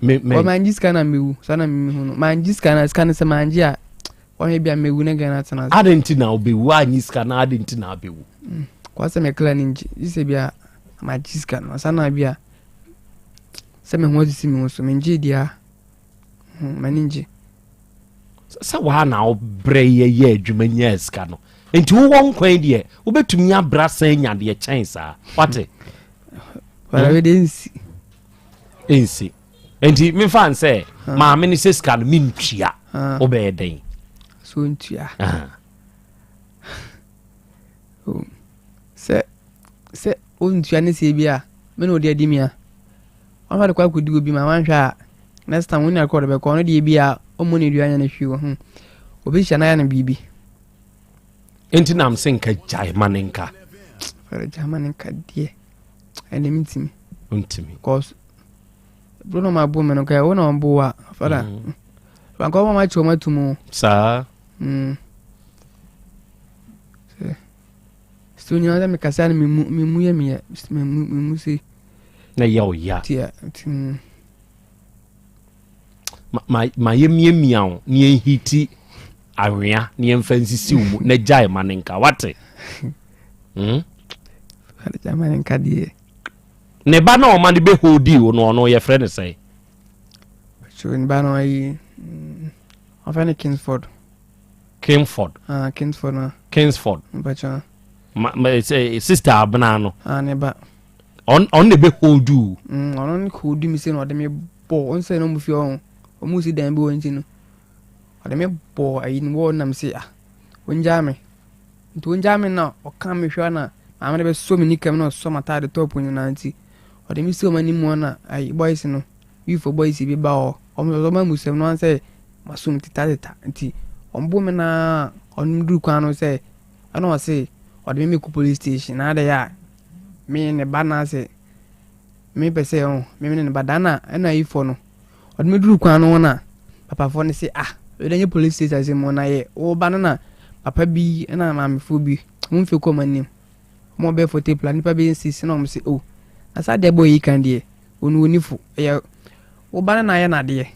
me o manji scan na mewu sana me hu no manji scan se manji a o he bia mewu na gana tana adenti na obewu anyi scan na adenti na abewu kwa se me clan nji ise bia manji scan sana bia se me ho sisi me so menji dia maninji sa wa na obre ye adwumanya sika no enti wo won kwan de wo betumi abra san nya de chance a wate para we densi enti me fan say ma me ni sika no min tua obe den so ntua se on tua ne se bia me no de adimia on fa de kwa kudi obi ma wan hwa next time when you record be ko no de bia o mo ne duanya na hwi obi hya na ya na bibi enti nam senka jai manenka for jamanenka die ene mitimi untimi cause Bruno ma bu me no ka wo na mbo wa fada ban ko ma choma tumu sa stunya da me kasana mi mu ye mi mu si na yaw ya tia ma yemie miaw ni hiti awia ni emfansisi umu na jai manenka wate fada jamanenka die ne ba na o ma de be hodi o no ye friend say so in ba no yi of any Kingsford bacha my sister abna no ne ba on ne be hodu on hodi mi say no de me bo on say no mu fi on o mu si dan bi won ti no o de me bo ayi ni wo nam say onjame nto onjame na o kan me hwa na amane be so mi nikam na so mata de top ni na nti o de mi si o mani mu na ayi boys no you for boys bi ba o ma musem no an say masum titata nti ombo me na ondu kwan no say ana o say o de me ku police station na de ya me ne bana say me be say o me ne badana na ifo no o de me duru kwan no na papa fo ne say we de police station say mo na ye o banana papa bi na ma me fo bi mo fe ko manim mo be fote plan nipa be insist na mo say asa de boy kan de onu onifu ya o banana ya na de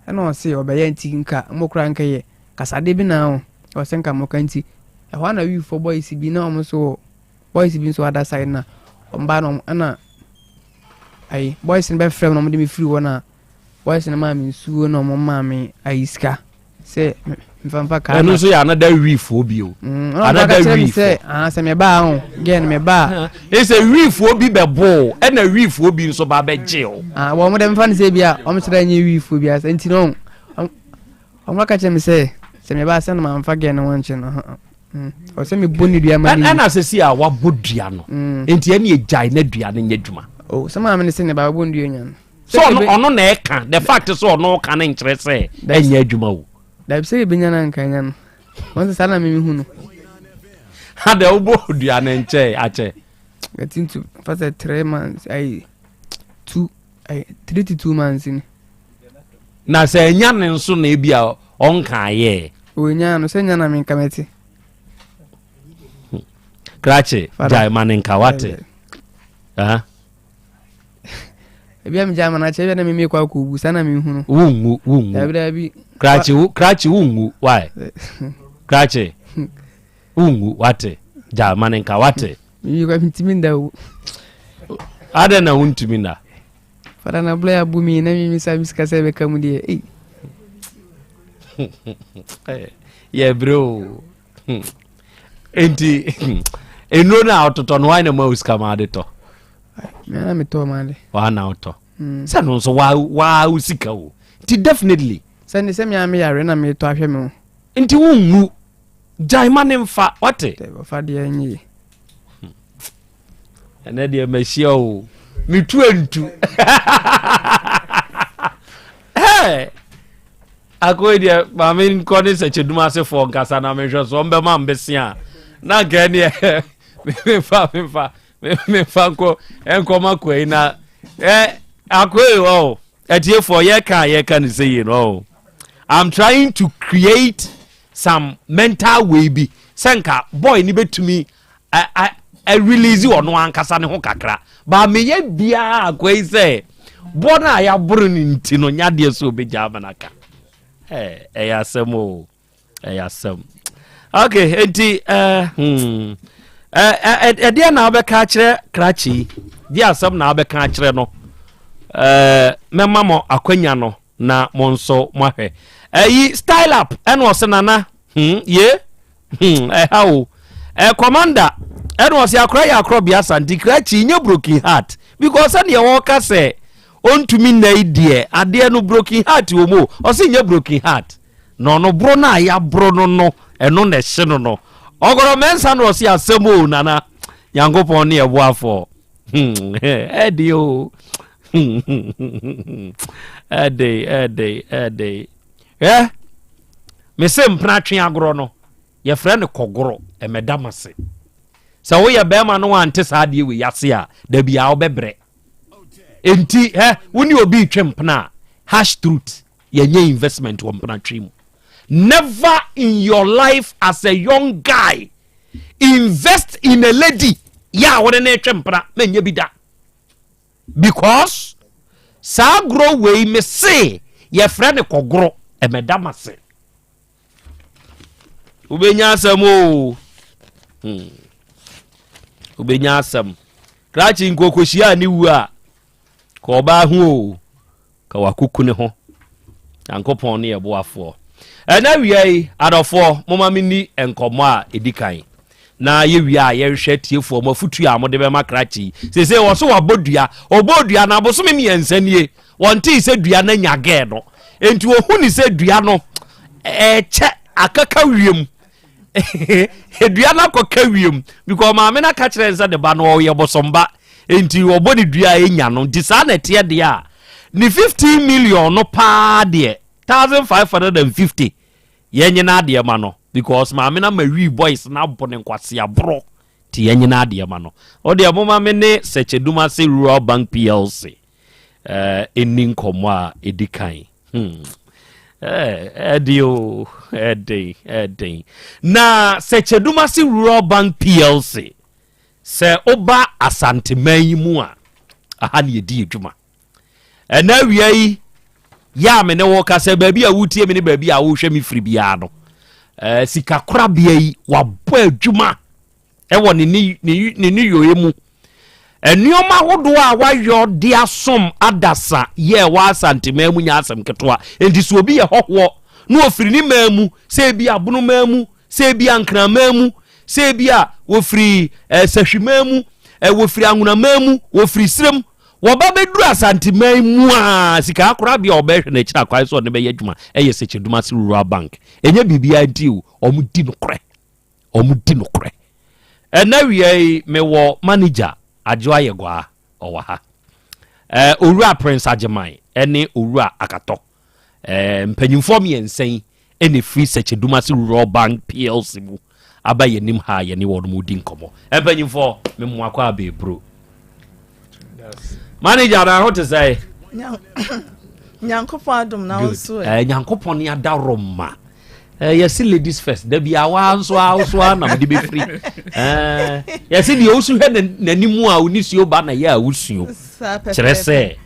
na o say o be ya nti nka mo kra nka ye kasade bi na o senka mo kan ti e ho na wi for boys bi na mo so boys bi so other side na o mba no na ai boys ni be frem no mo de me free wona boys na ma me suo no mo ma me ai ska say mfamfa ka eno so ya another reef obi o another reef se me ba ho gen me ba e se reef obi bebo e na reef obi nso ba be je o wo mo dem fa ne se bia o mo kire nya reef obi asa enti no o mo ka che me se me ba se no ma mfa gen no wanche no o se me boni dua ma ni na se si a wa bodua no enti e na ejai na dua no nya dwuma o se ma me ne se ne ba boni dua nya so ono na e ka the fact so ono ka na nkire se enya adwuma o da bi se benya na nkanya no won se na me hu no ha de obo dua na nche ache getting to for 3 months 3 to 2 months ni na se enya ne nso na ebia onka ye o nya no se nya na me kameti krache jai maninka wate ebia me jama na che na me kwa ko bu sana me hu no wungu dabi krache wungu why krache wungu wate jai maninka wate mi kwa mtiminda u ada na untiminda fara na bla ya bumi na mi misa miska sebe kamudie yeah bro enti eno na ototo no wine ma uska ma de to me na me to ma de wa na oto se no so wa usika o ti definitely se ni se me am yare na me to ahwe me enti wungu jai manimfa wate fa de anyi ene de machia o mi tuentu hey akoy de ma me ko ni se cheduma se fo nkasa na me hwe so mbe ma mbesia na ga ni me fa ko enkoma ko ina akoy o etie for ye can say you know I'm trying to create some mental way bi senka boy ni betumi I release you ono ankasa ne ho kakra ba me ye bia akoy say bona ya buru ni ntino nyade so beja manaka Asem Asem okay enti dia na obeka kire krachi dia Asem na obeka kire no memma mo akwanya no na monso mohwe yi style up eno osenana ye how commander eno osi akra ya Krobea Asante krachi nye broken heart because an ye woka say ontumi na idie ade no broken heart wo mo o se nya broken heart no bro na ya bro no eno na hye no ogoro mensa no se Asem o nana yankopon ne ebo afo edio ade me se mpna twen agoro no ye frɛ ne kogoro emedamase se wo ye be ma no ante sa ade we yase a da bia wo bebre enti woni obi twempna #truth yenye investment wo mpna twem never in your life as a young guy invest in a lady ya wona na twempna menye bida because sa grow we me say ye frɛ ne kogoro emedamase ubenya Asem o ubenya Asem krachi nkokoshia ni wu a ko ba hu o ka wakuku ne ho yankopon ne yebo afo na wiai adofo moma mini enkomo a edikan na ye wi a ye hwe tiefo mafutu a mode be makrachi sese wo so wabodua obodua na aboso me miensanie wonte se dua na nyage no enti wo hu ni se dua no che akaka wiem dua na koka wiem because ma me na ka kire nsa de ba no ye bosomba enti wo bodi dua enya no di sa na tie de a ni 15 million no pa de 1550 yenye na de ma no because ma me na mawi boys na bone nkwase abro ti yenye na de ma no o de mo ma me ne Secheduma se Rural Bank PLC enin komo a edikan edio edi na Secheduma se Rural Bank PLC se oba Asante man mu a aha ne edi edwuma na wiai ya me ne wo ka se baabi a wutie me ne baabi a wo hwe me firi bia no sika Krobea yi wabɔ adwuma ɛwɔ ne yoyemu enioma hodo a wayo de asom adasa ye wa Asante mamu nya asem ketwa enti so obi ye hoho no ofiri ni mamu se bia bunu mamu se bia nkra mamu se bia wofiri sahwimamu wofiri anguna mamu wofiri srem woba beduru Asante mamu a sika akora bia obehwe na kira kwai so ne be yadwuma eye Sekeduma se rural bank enya bibia ntiu omudi no kore na wiei me wo manager Adwoa Yegwa owa ha Owura Prince Ajeman ene Owura Akato mpanyimfo miensen ene free Sekeduma se rural bank PLC mu aba yenim ha ye ne wonu mudi nkomo mpanyimfo me mo akwa be bro manager na what to say nyankopon adom na wonso nyankopon ya daroma yes ladies first da bia wa nso na mde be free yes di osu hwe nanimu a onisuo ba na ya awusuo kire se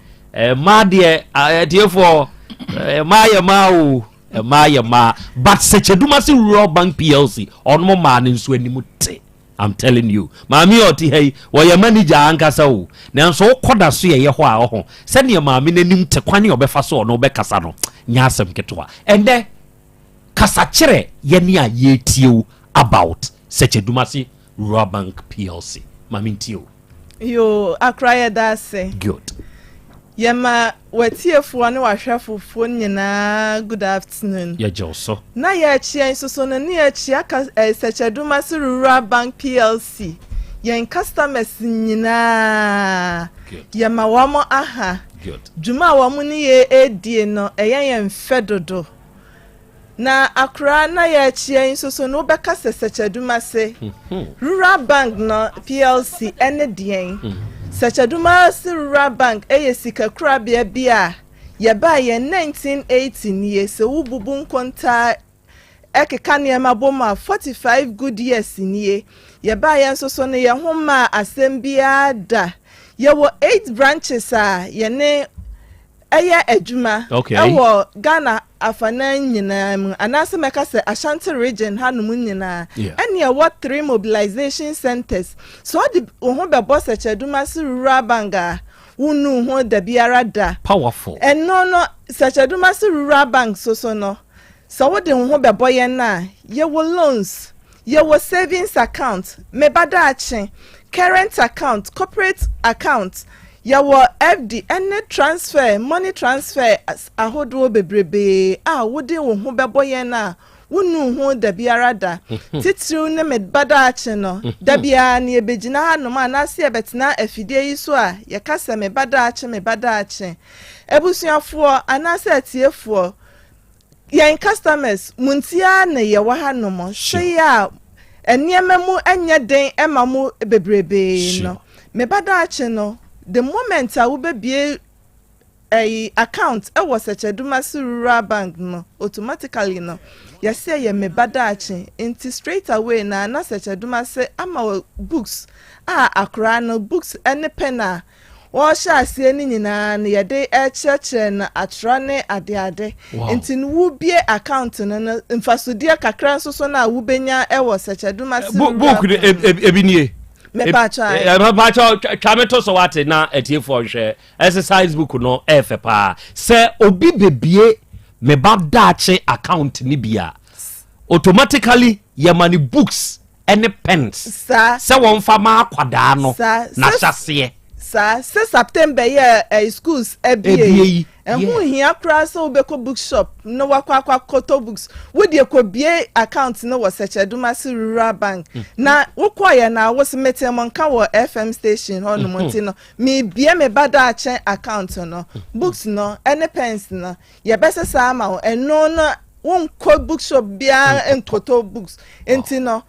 ma de therefore ma but Sekeduma se rural bank PLC onmo ma ne nso animu te I'm telling you maami oti hey wo ye manager ankasa wo nanso koda so ye ho a ho se ne maami nanim te kwane obefa so no obekasa no nya asem ketwa ende kasa kire ye ne a ye tie about Sekeduma se rural bank PLC maami ntio yo akraye da se good yema watiefo ne wahwefofo nyina good afternoon ya joso na ya chia nsoso na ne ya chia Sekeduma se rural bank PLC yen customers nyina yema wamo aha good djuma wamo ne ye edie no eyen fedodo na akra na ya chia nsoso no beka Sekeduma se rural bank no PLC ene dien Sekeduma se rural bank sika Krobea bia ye ba ye 1980 nie se wububu nkonta ekeka ne maboma 45 good years nie ye ba ye nso so ne ye homa Asem Beba Dabi ye wo 8 branches a ye ne adwuma ewo Ghana afana nyina anase meka se Ashanti region hanum nyina ene ye what 3 mobilization centers so the ho be boss Sekeduma se rural bank wunu ho da biara da powerful no Sekeduma se rural bank so no so wo de ho be boye na ye wo loans ye wo savings account me badache current account corporate account yawo FD any transfer money transfer ahodo bebrebe wodi wo ho beboye na wonu ho da biara da titru ne me badache no da bia na ebegina hanom anase ebetena afidie yi so a ye kasa me badache ebusuafo anase atiefo yen customers muntia na ye wa hanom hwe ya eniemamu anya den emamu bebrebe no me badache no the moment I will be a account I was Sekeduma se rural bank no automatically no you say ye me badache into straight away na Sekeduma se ama books akra no books any penna wo sha se ni nyina na ye de cheche na atra ne ade into wo bie account no mfasodie kakra so na wo benya e was Sekeduma se book ebinie me pacha chameto so wate na etiefo hwe exercise book no efepa se obi bebie me badache account ni bia automatically your money books any pens se won fa ma kwada no na hyase se September ye schools ebie hu hia kra so obeko bookshop no wakwa koto books wodi ekobie account no wo Sekeduma se rural bank na wokoye na wo semete monka wo FM station hono monti no me bie me badache account no books no any pens no ye bese sa ma eno no won ko bookshop bia enkoto books enti no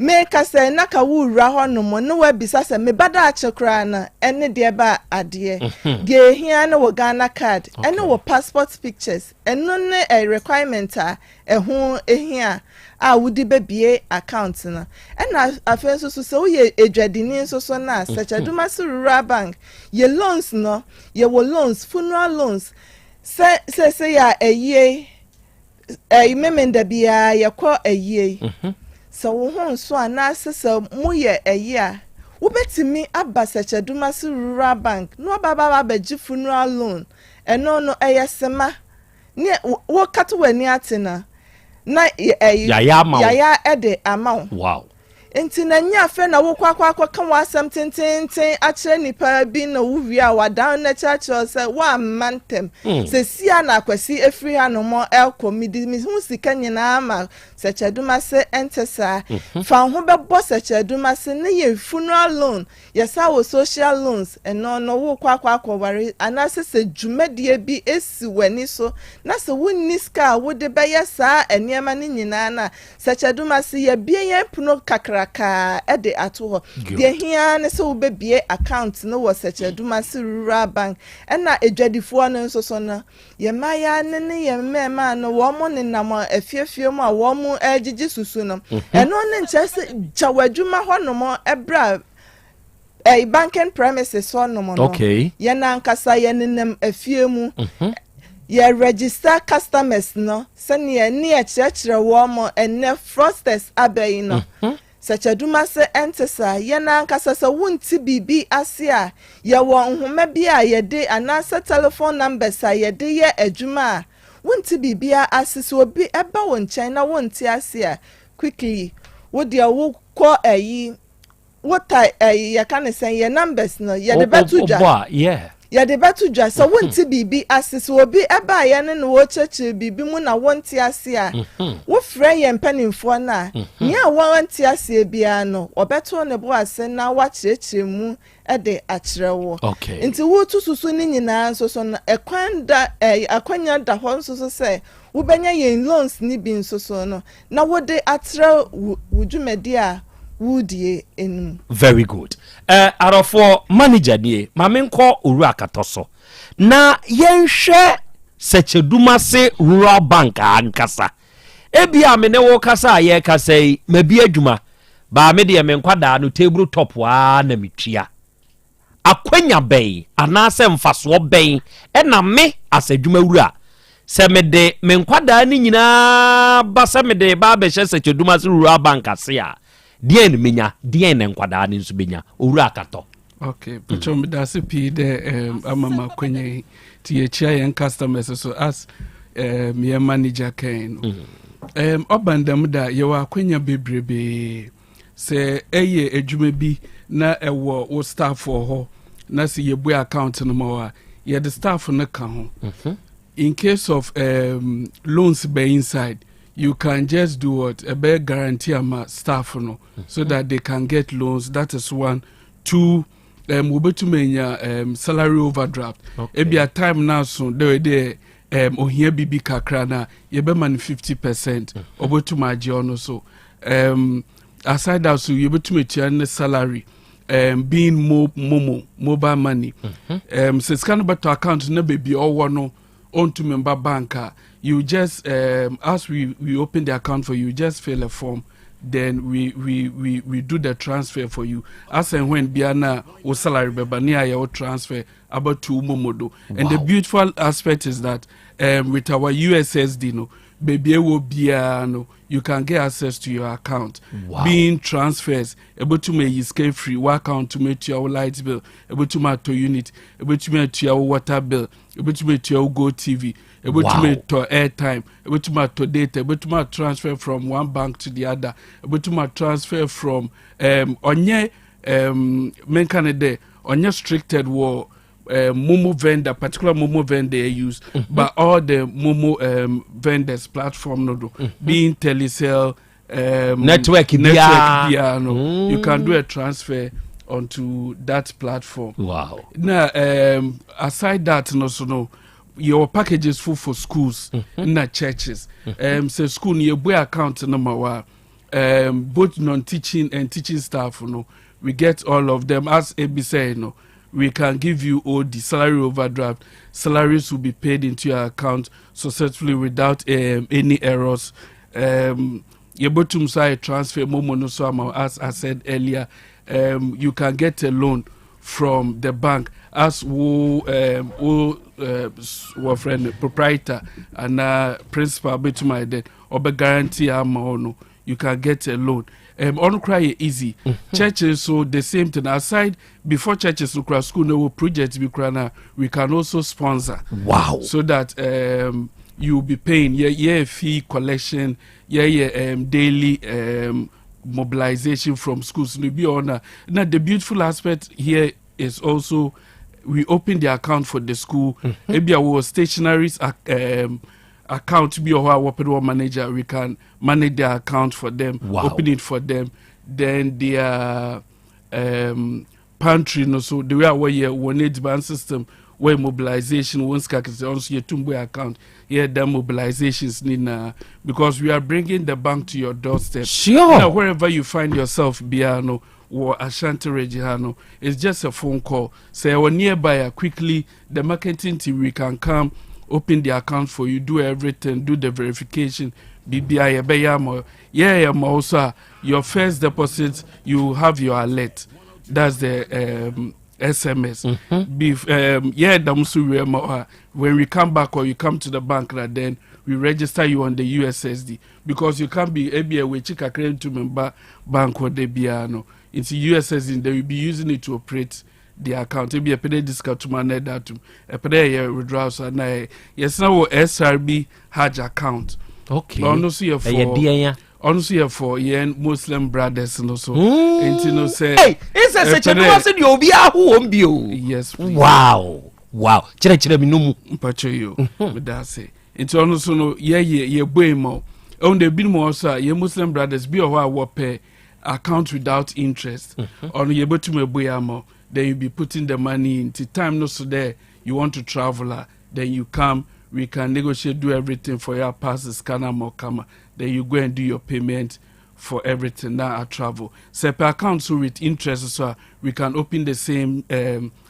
make us say naka wura honom no wa bisa se me badache kra na ene de ba ade ge hia na wo Ghana card ene wo passport pictures eno ne a requirement a ho ehia wudi bebie account na ena afen so so ye edwadini so na Sekeduma se rural bank ye loans no ye wo loans funeral loans se ya eye memenda bia ye kwa eye so wo ho so anasese mu ye eye wo betimi aba Sekeduma se rural bank no baba beji funeral loan eno no eyesema ne wo kato wani atina na yaya ede amount wow enti na nya fe na wo kwakwa kan wasam tenten akire nipa bi na wo wi a wadan na chacho se wa mantem se sia na akwasi efri anomo el comedy mi hu sika nyina ma se cheduma se entesa fa ho bebo se cheduma se ne ye funeral loan yesa wo social loans eno no wo kwakwa ware anase se dwumadie bi esi wani so na se wonni ska wo de beye saa eniema ne nyina na se cheduma se ye bie ye puno kakra ka ede ato ho de hia ne so be bie account no wo search duma se rural bank na edwadifo no nso so na ye maya ne ye mema no wo mo ne nam afiefie mu a wo mo agigi susu no eno ne nche se chawadwuma ho no mo ebra banking premises ho no mo no ye na nkasa ye nenem afie mu ye register customers no se ne e chechere wo mo ene frosters abai no sechaduma se entesa ye na nkasa se wunti bibi ase a ye wo nhoma bi a ye de anasa telephone numbers a ye de ye adwuma wunti bibi a ase so obi eba won chen na wunti ase a quickly wo de wo ko ayi what ye kan say ye numbers no ye de betudwa ya de betudwa so wunti bibi ase so obi eba ye ne no wo cheche bibi mu na wonti ase a wo frɛ ye mpanimfo na nya wonti ase bia no obeto ne bo ase na wa kyerɛkyerɛ mu de akyerɛwo nti wo tususu ni nyina nso so na ekwanda akwanya da ho nso so sɛ wo benya ye loans ni bi nso so no na wo de akyerɛ wudwumadi a wudie enum. Very good. Arofo manager nie mamenko oru akatoso na yenhwe secheduma se rural bank ankasa ebia me ne wo kasa ye kasa yi mabi adwuma ba me de me nkwada no table top wa na metua akwanya bɛn anase mfaso bɛn na me asadwuma wura se me de me nkwada ni nyina ba se me de ba be hye secheduma se rural bank ase a dien menya dien nkwada ni nso benya owura akato. Okay, but me da se pi de amama kwenye ti echia yen customers so as me manager kan obandam da ye wa kwenya bebrebe se eye adwuma bi na ewo wo staff ho na se ye bu account no ma ye the staff no kan ho in case of loans by inside you can just do what a better guarantee ama staff no so that they can get loans. That is one. Two, we salary overdraft. Ebi a time now so there ohia bibi kakra na ye be man 50% obetuma agye so aside that so you betuma salary being mobile money so scan about to account na baby or no on to member banker. You just as we open the account for you, just fill a form, then we do the transfer for you. As and when biana o salary bebania your transfer about to momodo. And the beautiful aspect is that with our USSD no baby will be you can get access to your account. Being transfers able to make escape free account to make your light bill, able to make to unit, able to make your water bill, able to make your Go TV, able to make to airtime, able to make to data, able to make transfer from one bank to the other, able to make transfer from onye menkanede onye restricted war Momo vendor, particular Momo vendor use, but all the Momo vendors platform no being Telecel network no, you can do a transfer onto that platform. Wow. Now aside that no your packages full for schools na churches. So school near boy account number one both non-teaching and teaching staff no we get all of them as AB say no. We can give you all the salary overdraft. Salaries will be paid into your account successfully without any errors. Your bottom side transfer momo so as I said earlier. You can get a loan from the bank as friend proprietor and principal bit my debt or be guarantee no. You can get a loan. On cry easy. Churches so the same thing. Aside before churches to cry school no projects we can also sponsor. Wow. So that you'll be paying fee collection, daily mobilization from schools. Now the beautiful aspect here is also we open the account for the school. Maybe our stationaries account be our manager. We can manage their account for them, open it for them. Then their pantry, so the way we one age band system where mobilization once is also your Tumbo account. Yeah, the mobilizations need because we are bringing the bank to your doorstep. Sure. Now, wherever you find yourself, Biano or Asante Regihano, it's just a phone call. Say or nearby, quickly the marketing team we can come, open the account for you, do everything, do the verification. BBI, also your first deposit, you have your alert. That's the SMS. When we come back or you come to the bank, then we register you on the USSD because you can't be able to check to member bank or the biano. It's USSD, they will be using it to operate the account. It be a pay discount to manage that a pay withdrawal. Yes, now SRB Hajj account. Okay. Honestly, for Muslim brothers and also, and you know, say, hey, it's a such a person you'll be a who won't be. Yes, please. Wow. Chile, no, Pacho, you, but that's it. It's also no, boy more. On the bin more, sir, your Muslim brothers be a while pay account without interest. On your able to me boy more, then you be putting the money into time, no, so there you want to travel, then you come. We can negotiate, do everything for your pass the scanner more comma. Then you go and do your payment for everything. Now I travel. Separate account so with interest, so we can open the same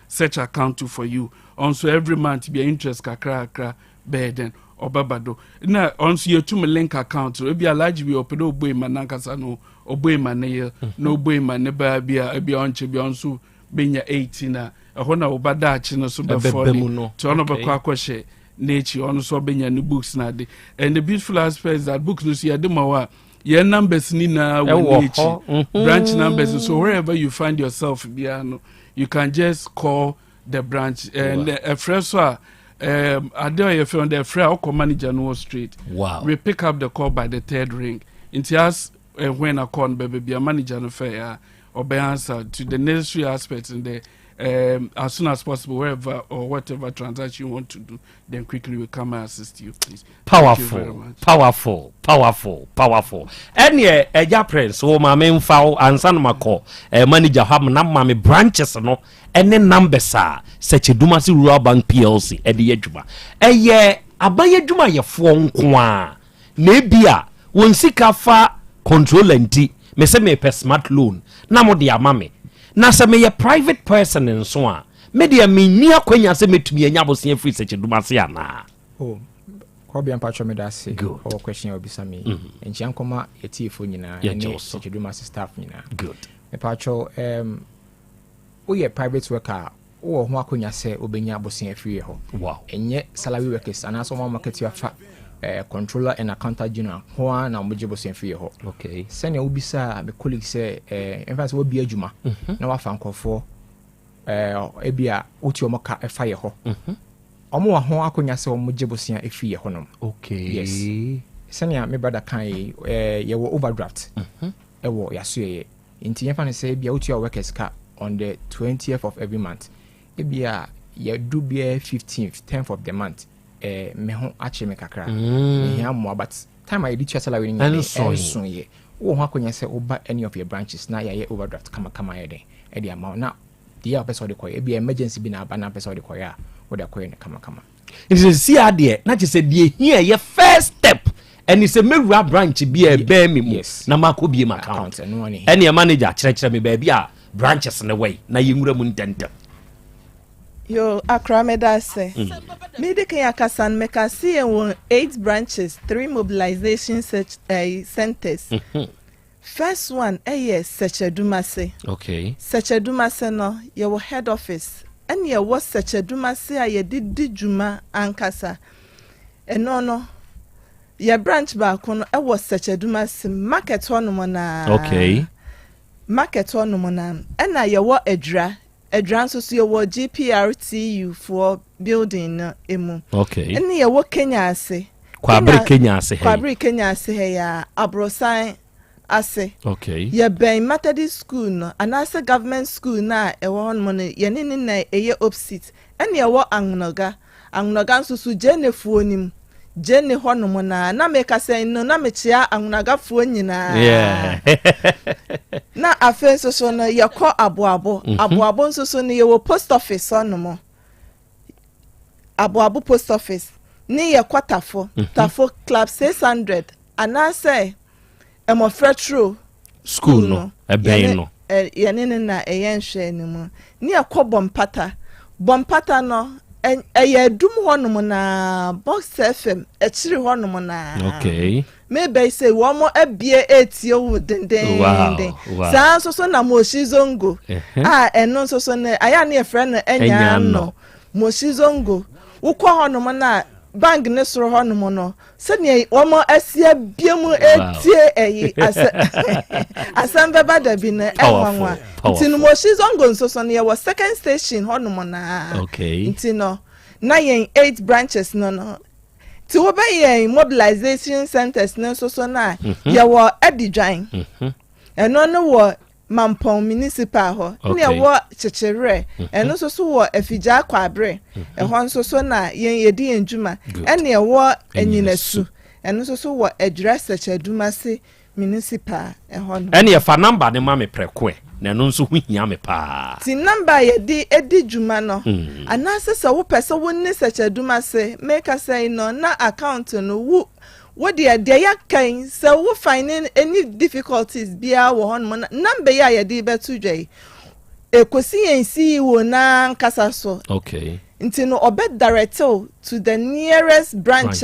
search account too for you. Also every month be interest kakra burden or babado. Now also your 2 link account. So be a large we open no boy manankasa no boy manayer no boy maneba be on be also being 18 a hona obada chino so before to on kwakwa nature on so benya new books na de and the beautiful aspect is that books no see ademawa your numbers ni na branch numbers so wherever you find yourself biano you can just call the branch and a fresh adeo you found the fresh manager no straight. Wow. We pick up the call by the 3rd ring into us when I call baby be a manager no fair or be answer to the necessary aspects in the as soon as possible, wherever or whatever transaction you want to do, then quickly we come and assist you, please. Powerful. And yeah, prince, oh, my main foul and son mako, manager have my branches no, and then numbers are such a Dumasi Rural Bank PLC at the Ejuma. Abaya Juma your phone kwa nebia won sika fa control enti me se me per smart loan na mo dia mame. Na se me ye private person in so a me de me ni akwanya se metumi anya bosen free search dumase ana. Oh, Krobea mpacho me da se or question obisa me enchi ankoma etifo nyina ne search dumase staff nyina. Good. Me pacho wo ye private worker wo ho akwanya se obenya bosen free ho. Wow. Enye salary workers ana so market you afa controller and accountant general ho na mo bosen free ho. Okay. Sene obisa me colleague say in fact wo bi adwuma na wa fa nkofo ebia oti omoka efa ye ho omo wa ho akonya se omo bosen efi ye ho no. Okay. Yes. Sene me brother kan ye wo overdraft wo yaso ye inti ye fa ne say ebia oti workers ka on the 20th of every month ebia ye do be 15th 10th of the month me ho ache me kakra me mo but time I did salary ni so ye wo ho akonya se oba any of your branches na ye overdraft kama ye den e dey amount na the year person dey call e be emergency bi na aba na person dey call ya wo dey call kama it is see ade na je say dey here ye first step and it's a mewura branch bi e be me mu na mako bi my account and your manager kire me ba bia branches na way na ye nwura mu ntenta. Yo, Accra Medase. Medical Yakasan Mekasi and 8 branches, 3 mobilization centers. First one, Seche Dumase. Okay. Seche Dumase no, your head office. And ye was Seche Dumase, ye did Juma Ankasa. And no, your branch back on, I was Seche Dumase, market one mona. Okay. Market one mona. And I ye wa edra. Advance so your GPRTU for building emu. Okay. And ye wo Kenya ase. Kwabere Kenya ase he. Kwabere Kenya ase he ya Abrosan ase. Okay. Ye ben Methodist school no anase government school na ewo hon mo ne ye ne na eye opposite. Ene ewo Angnoga nsusu jene fuonim. Jene hono na meka say no na mechia Angnoga fuo nyina. Yeah. Na afen so no ye ko aboabo. Aboabo nsusu ne ye wo post office hono mo. Aboabo post office. Ni ye kwatafo. Tafo club 600. Anase emo fretro school no ebe no ye ne na eyen hwe ni mu ni akọ bompata no eye dum honom na box fm echiri honom na okay maybe say wo mo abie etie wo denden sa so na moshi zongo eno so na aya na friend na enya no moshi zongo wo kọ honom na bang ne soro honom no sene womo asia biemu etie eyi Asem Beba Dabi na enwanwa ntinu moshi zongo nsoso ne ye second station honom na okay ntino na yen 8 branches no ti wo be yen mobilization centers na nsoso na ye wo Adidwan eno no wo Mampong municipal ho ne wo chechire eno soso wo afija kwabre ho nsoso na yen yedi enjuma ene wo enyinasu eno soso wo address chadumase municipal ho no ene ye fa number ne ma me prekwe na no nso hu hia me pa ti number ye edi juma no anase se wo pese wo ni chadumase make say no na account no what they are kind so we finding any difficulties bia wo hon number ya ye di betu dwai ekosi yen si wo na nkasa so okay nti no obe direct to the nearest branch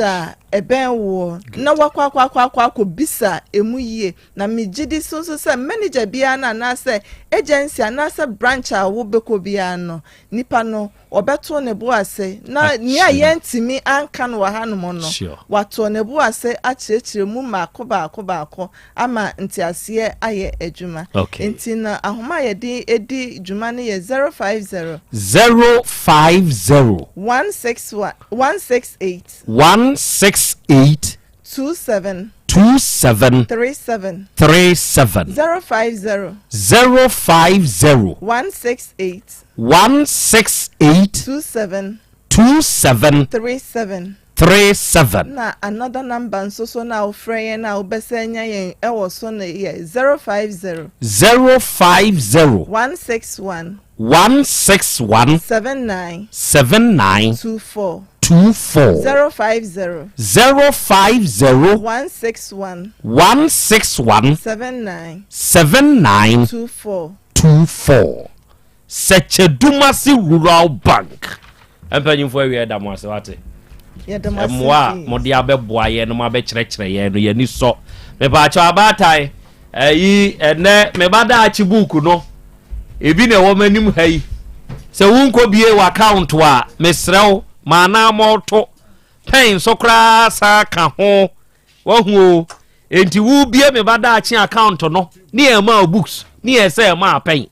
eben wo na wakwa ko bisa emu yie na mejidi so se manager bia na say agency na say branch wo beko bia no nipa no obeto ne bo ase na nia yentimi anka no hanom no wato ne bo ase achirechire mu maako ama ntiase aye adwuma nti na ahoma ye di edi dwuma ne ye 050 168 27 37 050 168 27 37 na another number so na ofrey na obesanya yen e wo so na ye 050 161 79 24 050 161 79 24 Sechedumasi Rural Bank empanyimfo awie da mo ase wate emwa modi abeboa ye no abekyerekyere ye no ye ni so me ba cha abatai yi ene me bada achi book no ebi na wo manim hai se wunko bie wa account wa mesrew mana moto pen so kra sa ka ho wo hu enti wu bie me bada achi account no ni e ma books ni e se ma pen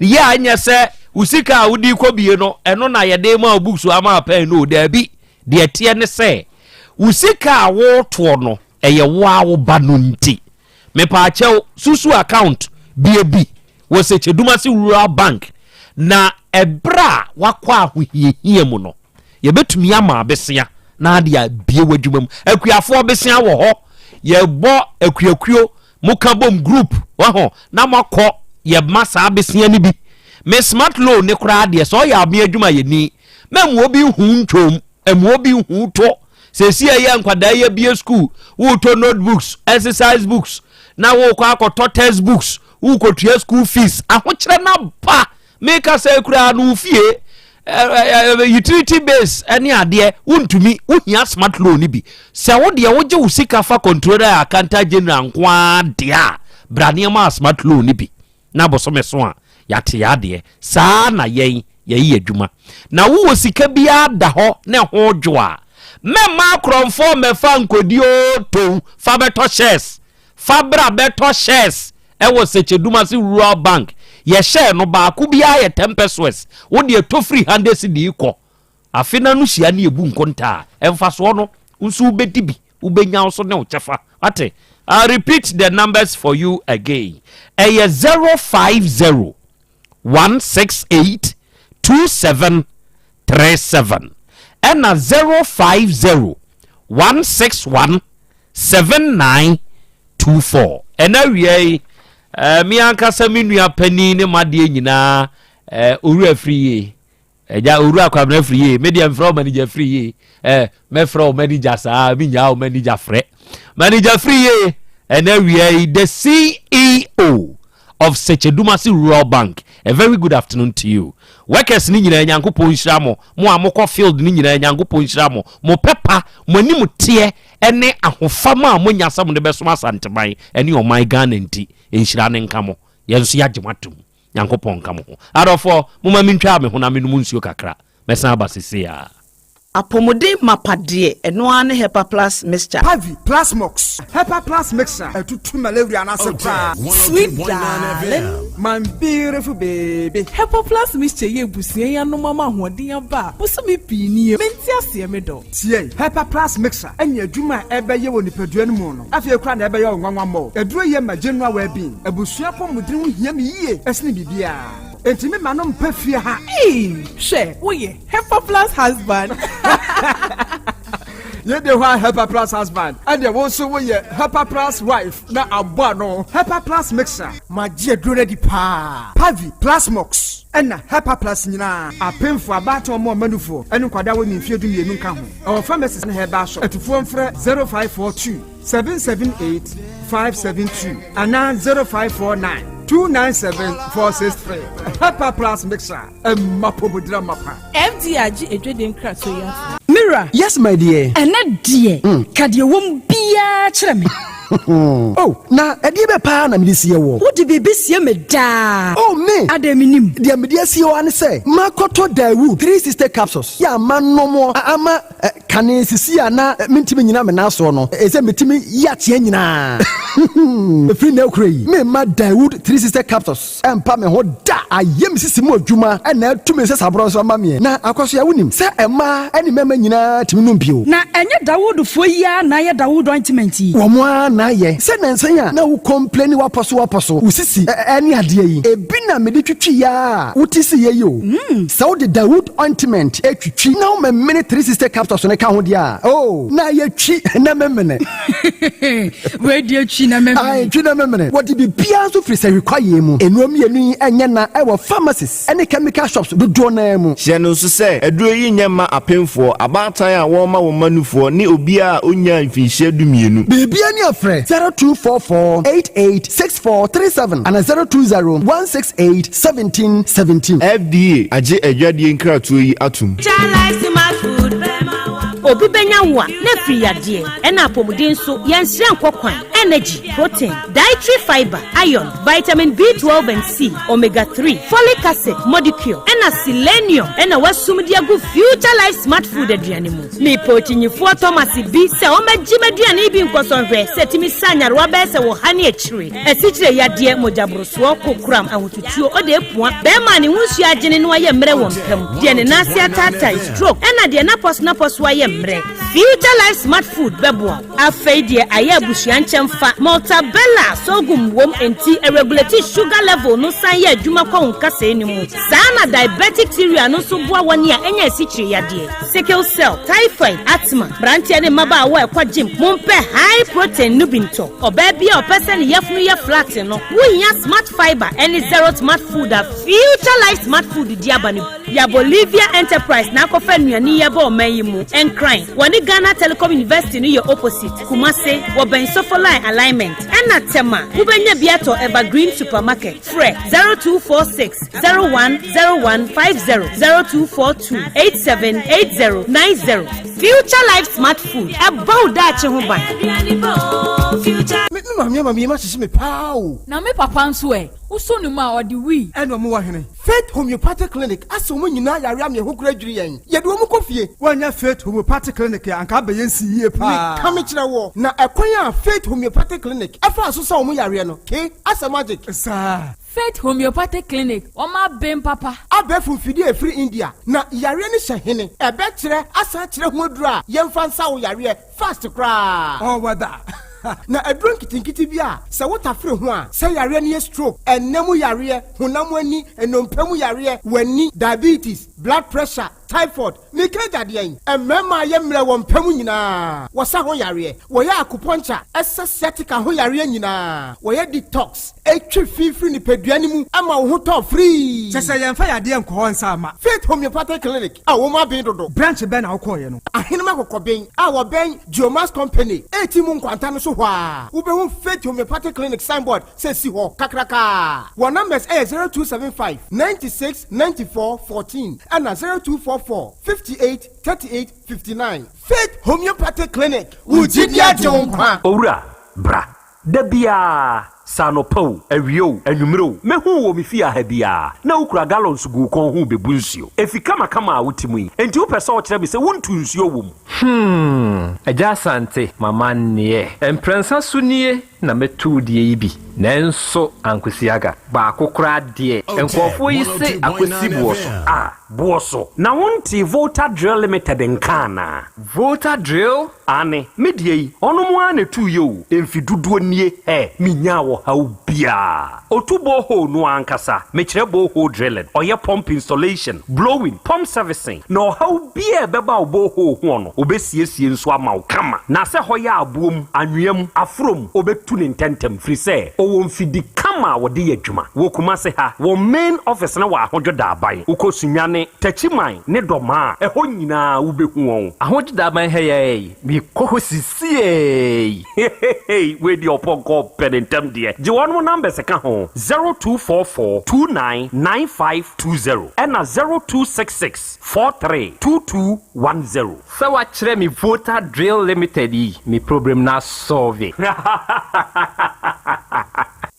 ya anya se usika udi kwobie no eno na ye de ma books ama pen no da bi de tie ne se usika wo to no eye wo ba no nti me pa chew susu account bi wo se Chedumasi Rural Bank na ebra wakwa ahohiehie mu no ye betumi ama abesia na de bie wadwuma mu akuafo besia wo ho ye bo akuakuo muka bom group wa ho na makọ ye masa abesia ni bi me smart loan ne kura de so ya abia adwuma ye ni mem obi hu ntwom obi hu to se si ye nkwada ye bie school wo to notebooks exercise books na wo kwa akọ textbooks wo ko tua school fees ahokyere na ba make say kura no fie utility base any ade untumi uhia smart loan ni bi se wo de wo je usika fa controller account general nkwa de a brane ma smart loan ni bi na bosome so a yate ade saa na yen yeyi adwuma na wo sika bia da ho na ho dwo a mema kromfo mefa nkodi o to fa beto shares fa bra beto shares e wo se Chedumasi Rural Bank ye share no ba ku bia ye 10 pesos wo de to free 100 cedi ko afina no hia na ebu nkonta emfa so no unsu bedibi ubenya also ne uchefa ate. I repeat the numbers for you again. 050 168 2737 and 050 161 7924. And now we mi ankasa mi nua pani ne made nyina oru free eja oru akwabna free media from manager free me from manager sa mi nya o manager free and now we the CEO of Sechedumasi Rural Bank. A very good afternoon to you. Workers ni nyina Nyankopon hyiramo mo amokọ field ni nyina Nyankopon hyiramo mo pepa mo ni mutie ene ahofama a mo nyasam de beso asanteman ene o my Ghana nti enhyira ne nkamo yenso yagematum Nyankopon nkamo ho adofo mo ma mentwa me ho na menum nsuo kakra mesan abasese ya apomode mapade eno ane Hepa Plus mixture Pavi Plus Mox Hepa Plus mixture etutu malaria na sepa sweet darling my beautiful baby Hepa Plus mixture ye busie ya no mama hoden aba busumi pini menti ase me do tie Hepa Plus mixture enya adwuma ebeye wo nipadua no mu no afie kra na ebeye onwanwa mo eduro ye ma general well being ebusua pomudin ho hia me yie esne bibia Entimi manom pefia ha. She, oye, Hepa Plus husband. Ye de wa Hepa Plus husband. And there also we Hepa Plus wife. Na abwa no. Hepa Plus mixer. Ma je drone di pa. Pavi Plus Mox. Ena Hepa Plus nyina. Apemfo abato mo manufo. Enu kwada wo ni fie du mienu nka ho. Our pharmacist na Hepa shop. Etufo mfre 0542 778 572 ana 0549 297-463. Hepa Plus mixer. Mapobudra mapa. FDRG edwedem kraso ya. Mira. Yes, my dear. Ena dear. Kadie wom bia kyerɛ me. Oh, na edie be pa na me sie wo. Wo de bebe sie me da. Oh, me. Ademinim. Dia me dia sie wo ane say. Makoto Dawood 3 sister capsules. Ya manomo ama kane sisi ana mentimi nyina me na so no. Ese metimi ya tie nyina. Free na ukrai. Me ma Dawood 3 sister capsules. Empa me ho da. Ayem sisi mo adwuma na tumi se sabro so ma me. Na akoso ya wonim. Se ema eni mema nyina timi no mpio. Na enye Dawood fo ya na ye Dawood ointment yi. Wo mo na ye. Se nansan na wo complain waposo. Usisi eni ade yi. Ebi na me de twitwi ya. Utisi ye yo. Se wo de Dawood ointment etwitwi na wo me 3 sister capsules ne ka ho dia. Oh, na ye twi na memene. We de twi na memene. Ai twi na memene. What be bia so free se require mu. Enuom yenu enye na ewo pharmacies any chemical shops do na mu. Hye no so se aduro yi nyema apemfo abatan a wo ma wo manufo ni obi a onya mfinhye dumienu. Bibia ni afre 0244886437 and 0201681717. FDA age adwadie nkratoyi atum. Obi benya wa na free yade ena apomuden so yenhire nkokwan energy protein dietary fiber iron vitamin B12 and C omega 3 folic acid molecule ena selenium ena wasum dia go future life smart food aduane mu me potinyifo Thomas bi se o magime aduane bi nkosonhwe setimi sanyare wa be se wo hane akire esikyire yade mojabroso kokram ahotutuo ode epua be ma ne hunsu agene no aye mre wo mpam de ne nase atata stroke ena de na pos wa ye Future Life Smart Food bebo afeidie aya busuan chemfa Maltabella sogum wom enti irregular sugar level no san ya adwuma kwa nkasa enimu sana diabetic theory no so boa wani a enya esikyire yade sickle cell typhoid asthma brantia ne maba wa ekwa gym mompe high protein nubinto oba bia opese ne yafunu ya flat no wunya smart fiber any zero smart food a Future Life Smart Food diabani ya Bolivia Enterprise na kofa nuani ya ba omayimu crying. Wani Ghana Telecom University ni your opposite. Kumase, waben sofoline alignment. Ena tema, ubenya biato Evergreen Supermarket. Fre 0246 010150 0242 878090. Future Life Smart Food. About that huban. Me ma sisi me pao. Na me papa nso uso ni ma odi wi. Eno mo wa hene. Faith Homeopathic Clinic aso mo nyina yare am ye hokura dwiri yen. Ye de mo kofie. Wanya Faith Homeopathic Clinic ya anka be yensi yie pa. Ka me kire wo. Na ekwan ya Faith Homeopathic Clinic afa aso sa mo yare no. Ke asa magic. Sa Faith Homeopathic Clinic Oma Ben Papa Abefu fidi free India na yare ni shehene ebetre asankyere ho dura yemfansa wo yare fast kra oh wada na adron kitinkiti bia se wotafre ho a se yare ni stroke enemu yare honam ani enompemu yare wani diabetes blood pressure typhoid mikeja de emema yemre wo mpemu nyina wosa ho yare wo ya akuponcha esesetika ho yare nyina wo ya detox etwi fifiri ni peduani mu ama wo ho to free sese yemfa yade enko nsa ama Faith Homeopathic Clinic a wo ma ben dodo branch ben na ukoye no ahenema kokoben a wo ben Geomas Company etimu nkwanta no so hwa wo be wo Faith Homeopathic Clinic signboard se si ho kakraka wo numbers 0275 96 94 14 and 0244 58 38 59 Faith Homeopathic Clinic Ujidia Jonkwa Owura bra Debia Sanopo Awio Anumero mehu wo mefia ha bia na ukura gallons gu kon hu bebu nsuo efika makama a wotimu enti wo pese o kire bi se wontu nsuo wom Yaw Asante mama ne emprensa sunie na metu die yi bi nanso ankwesiaga ba kokora de enkofo yi se akwesi boso boso na wonti Volta Drill Limited nkana Volta Drill ane medie yi ono mu ane tu yo emfiduduo nie minya wo haubia otubo ho no ankasa mekire bo ho drilling oye pump installation blowing pump servicing no haubia beba obo ho no obesiesie nso ama kama na se hoya abuom anwem afrom obetu ne ntentem free say owo mfidi kama wode yadwuma wo kuma se ha wo main office na wa ahojoda aban ukosunyane tachiman ne doma eho nyina wo behu won ahojoda aban he bi kohosisie we di oponko penentem de je won number se ka ho 0244299520 and 0266432210 so wa kire mi Volta Drill Limited mi problem na solve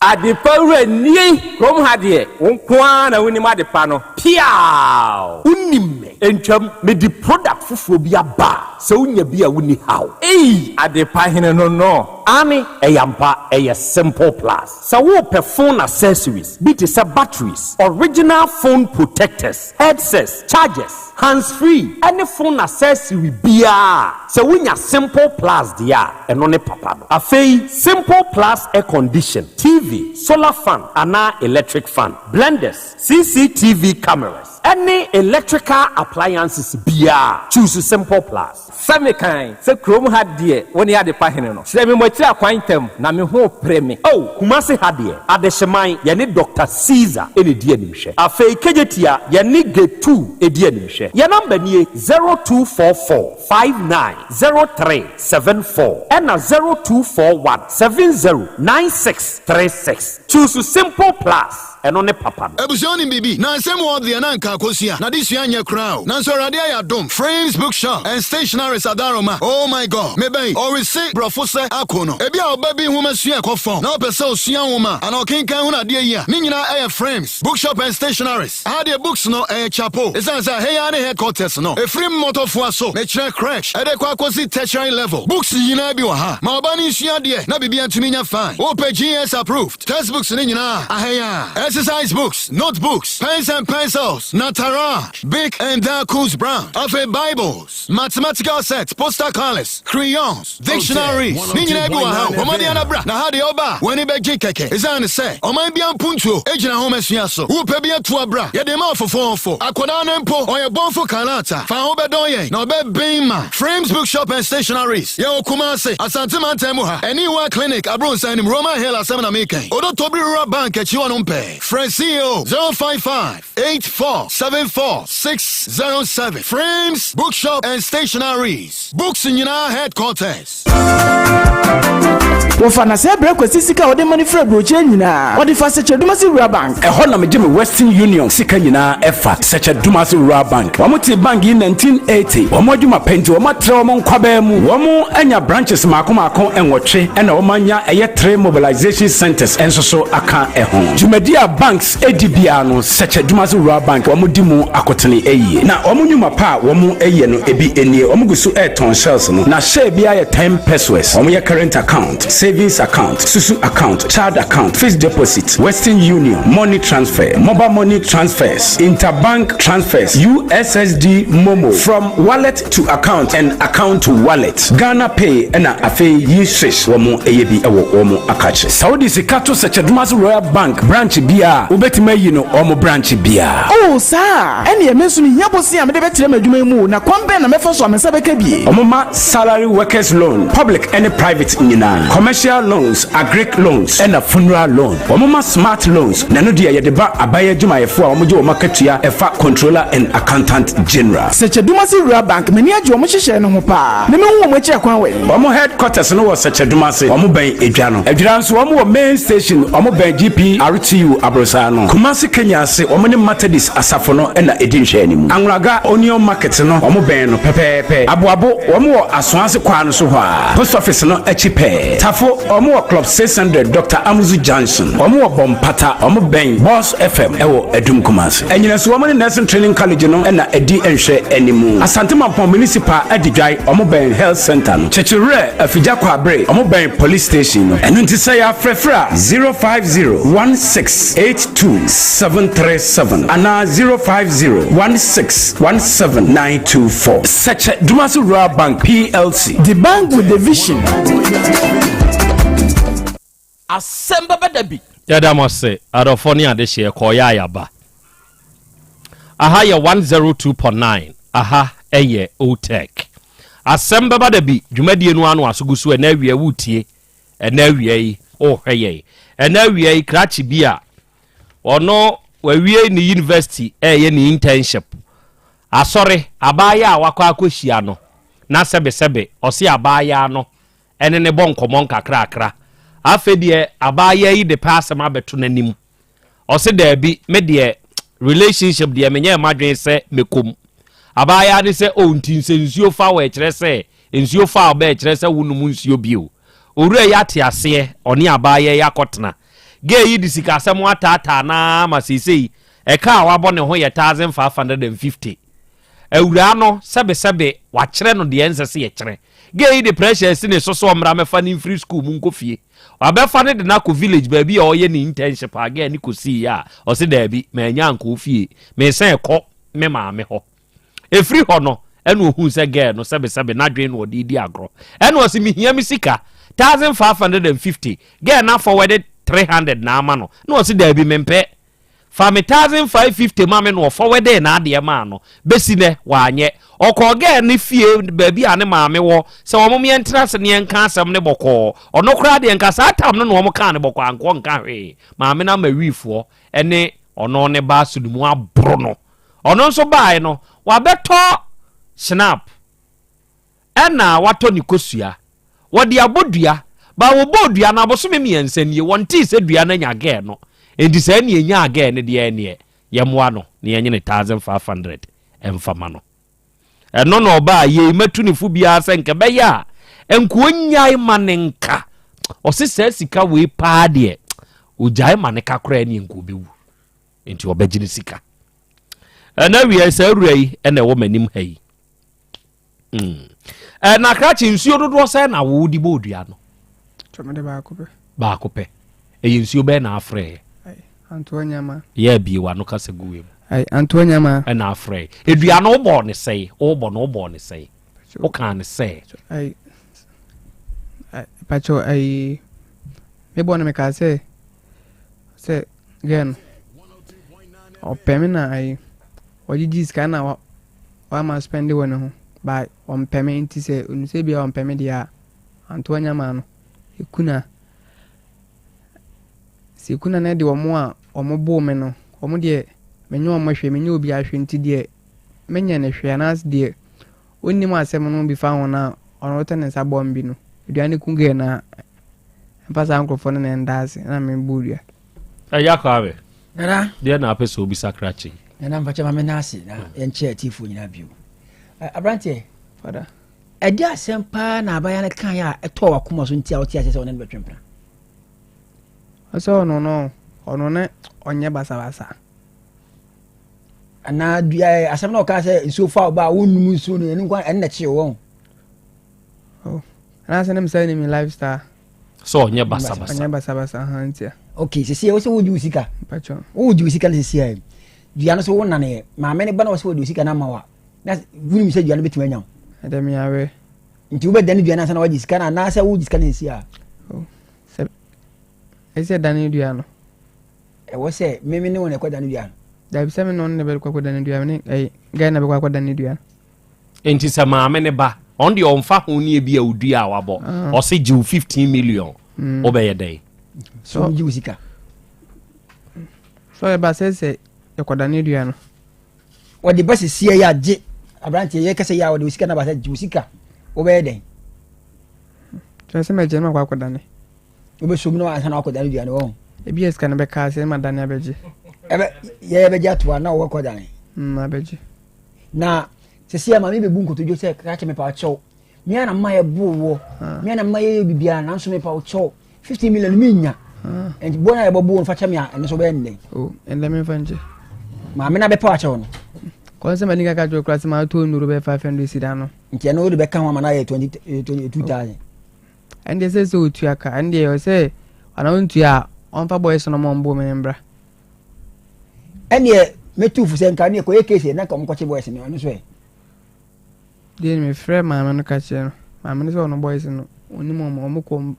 Adipaure ni rom hadie wonkwa na woni madepa no piao unimme entwam me di product fufuo bi aba se unya bi a woni haw adepa hene no ami eyampa simple plus so wo phone accessories be to say batteries original phone protectors headsets chargers hands free any phone accessory bia so unya simple plus dia eno ne papa no afei simple plus air condition TV solar fan ana electric fan blenders CCTV cameras any electrical appliances bia choose simple plus Samikan se krom hadie woni ade pa hene no se me mochi akwantem na me ho preme kumase hadie adehyeman ye ne Dr. Caesar ene die animhwe afei kejetia ye ne G2 edi animhwe ye number nie 0244590374 and 0241709636 choose simple plus eno ne papa ebusioni bibi na nsem wo de na nka kosia na disua nya crowd na so rade ya dom frames bookshop and stationery sadaroma oh my god meben or receipt brofo se akono ebi a obabi huma sua ekofon na opese osua huma ana okenkan hu na de yi a ni nyina frames bookshop and stationeries had books no chapo esansa hey ya ne headquarters no efrim motofo aso me kire crash ede kwa kosi tertiary level books yina bi wa ha ma obani sua de na bibia tumi nya fine OPGS approved textbooks ni nyina ahaya exercise books, notebooks, pens and pencils, Natara, Big and Darkus Brown, Alpha Bibles, mathematical sets, poster colors, crayons, dictionaries. Nina Buaha, Omadiana Bra, Nahadi Oba, when he begged Keke, is on the say, O my Bian Punto, Agent Homes Yaso, who pebia to a bra, yet the mouth for 4 Aquadan Empo, or your bon for Kalata, Faobedoye, no bed Bema, Frames Bookshop and Stationaries, Yaw Kumase, Asante Temuha, Anywhere Clinic, Abron Sanim, Roma Hill, Asana Mike, Odo Tobi Bank at you on pay. Franceo 055-8474-607. Frames, bookshop and stationaries. Books in your headquarters. Wofana se breakfast sika ode money free broche nyina ode fa seche dumasi rural bank ho na me Western Union sika nyina efa seche dumasi rural bank wamuti bank in 1980 wamoduma penti wamatre wamo nkwaba mu wamo anya branches makoma enwotwe ena wamanya eye 3 mobilization centers ensoso aka eho jumedia banks edibia no seche dumasi rural bank wamodi mu akotene eyi na wamunyuma pa wamo eye no ebi enie wamugusu airton shells no na share bia ye 10 pesos wamo ye current account savings account, susu account, child account, fixed deposit, Western Union, money transfer, mobile money transfers, interbank transfers, USSD Momo, from wallet to account and account to wallet, Ghana Pay, and Afe Yishish, Womo AAB, Womo Akache. Saudi Sikato Sechedmas Royal Bank, branch Bia, Ubetime, Omo branch Bia. Oh, sir, and you mentioned Yabosi and the Betlem, na kwambe na mefo am sabekebie. Omoma salary workers loan, public and private nyina, commercial loans, agric loans, and a funeral loan. Omoma smart loans, nano dia yedeba abaye juma efo a omoje omaketua efa controller and accountant general. Sechedumasi Rural Bank meni ajo omo hihye no ho pa. Ne me hu omo echi akwan we. Omo headquarters no was Sechedumasi, omo ben edwa no. Edwa nso omo main station, omo ben GP RTU Abrosa no. Kumasi Kenya se omo ne Methodist asafo no na edinhwe animu. Anraga onion market no omo ben no pepepe. Aboabo omo asonse kwa so hwa. Post office no echipe. Tafo omo club 600 Dr. Amuzu Johnson. Omo bompata omo ben Boss FM ewo Edum Kumasi. Enyina so omo ne nursing training college no na edi enhwe animu. Asante Mampon municipal edidwai omo ben health center no. Chechire afija kwa bre omo ben police station no. Enu nti say afrefra 05016827737 ana 05016179224. Such Dumasu Rural Bank PLC, the bank with the vision. Asem Beba Dabi. Yada mo say adofoni ade hye koya yaba. Aha ye 102.9. Aha eye Otec. Asem Beba Dabi dwumadie no anu asogusu na awie wutie na awie yi hweye. Na awie yi krachi bia ono wawie ni university ye ni internship. Asore abaya wakwa akohia no na sebe osi abaya no ene ne bonkomo nkakrakra afedie abaya yi de pass ma beto nanim osi da bi me de relationship de menye madwen se mekom abaya de se ontinse nsuo fa wa ekire se nsuo fa ba ekire se wonum nsuo bio owura ya te ase oni abaya ya kotena ge yi de sikasem atata na masisi eka awabo ne ho ye 1550 ewura no sebe wachire no de ensese ye kire ge the pressure sine so omra mefa ni free school mu nkofie abefa ne de na ko village ba bi oye ni internship aga ni ko si ya o se da bi ma nya nkofie me se ko me ma me ho e free ho no ene ohun se ge no sebe na dwen no di agro ene o se mi hia mi sika 1550 ge na forwarded 300 na ama no na o se da bi mempe fa me 1550 ma me no forwarded na ade ma no besi ne wanye okoge ne fie baabi ane ma me wo se wo mo yentra se ne nka asem ne boko ono kra de nka sa tam no no mo ka ne boko anko nka hwe ma me na ma wifo ene ono ne ba sudumu abro no ono nso bae no wa beto snap ena wato ni kosua wodi abodua ba wo bodua na aboso me miensanie wonti se dua na nya ge no enti se ne nya ge ne de ene yemwa no ne yenye ne 1500 emfama no eno no ba ye matu ne fu bia se nke be ya enko nyai manenka o se sika we pa de ojai maneka kra ne enko bewu enti obegine sika na wi se ruai ene wo manim hai na krachi nsuo dodo se na wo di bodua no chomede ba kope nsuo be na afre Antoanyama ye bi wa no kase guwe ai Antoanyama na afre edua no bo ne sei obo ne sei o kan ne sei ai pacho ai me bona me ka se gen o pemina ai ojiji skana wa ma spend wona ho ba on payment se unse bia on payment dia Antoanyama no ikuna sikuna na de omo a omo bo me no omo de menyo omo hwe menyo obi ahwe nti de menya ne hwe anas de onni ma asem no bi fa hona ono tene sa bombi no eduane kunge na mpasa ankrofo ne ndase na me buria ayakawe nana de na apeso obi sakrachi nana mfacha ma menase na enche atifu nyina bio abrante fada edi asem pa na abaya ne kan ya eto wakoma so ntia oti ase se onen betwempra aso no ne onye basa ana dua asem na o ka se nso fa ba wonum nso no eni kwa en na chi wo oh ana se nem say ni lifestyle so onye basa hantia okay sisi wo se wo di sika pacho wo di sika sisi ai dua no so wo nane ma me ne ba na wo se wo di sika na ma wa na wuni se dua no betima nya adam yawe nti wo be dane dua na sa na wo di sika na sa wo di sika na sisi a se ese dane dua no e wo se me ne wona kwa dane dua no da bi se me no ne be kwa dane dua ne ai ga na be kwa dane dua enti se ma me ne ba on the on fa ho ne bia odua wabo o se jiu 15 million obeye dey so jiu sika so e ba se yakodane dua no wodi ba se sie ya je abrantie ye kese ya wodi sika na ba se jiu sika obeye dey so se me je ma kwa kodane obe so no ansa na kodane dua no e bi eska na be ka se ma dane abeje ebe ye be jatwa na wo kodane abeje na sisi ma mi be bu nkoto jo se ka che me pa cho mi ana ma ye bu wo mi ana ma ye bibia na nso me pa cho 50 million mi nya and bona ye bobu fa che me a so be nne and let me fanje ma me na be pa cho no ko se mani ka jo class ma to nuru be 500 sida no nke no be kan wa ma na ye 22000 and they say so tu aka and they say ana untu ya on fa boys no mo mbo me mbra ene metu fu se nka ne ko ye case na ko che boys ne ono so e de me frère mama no ka che no mama no so no boys no oni mo ko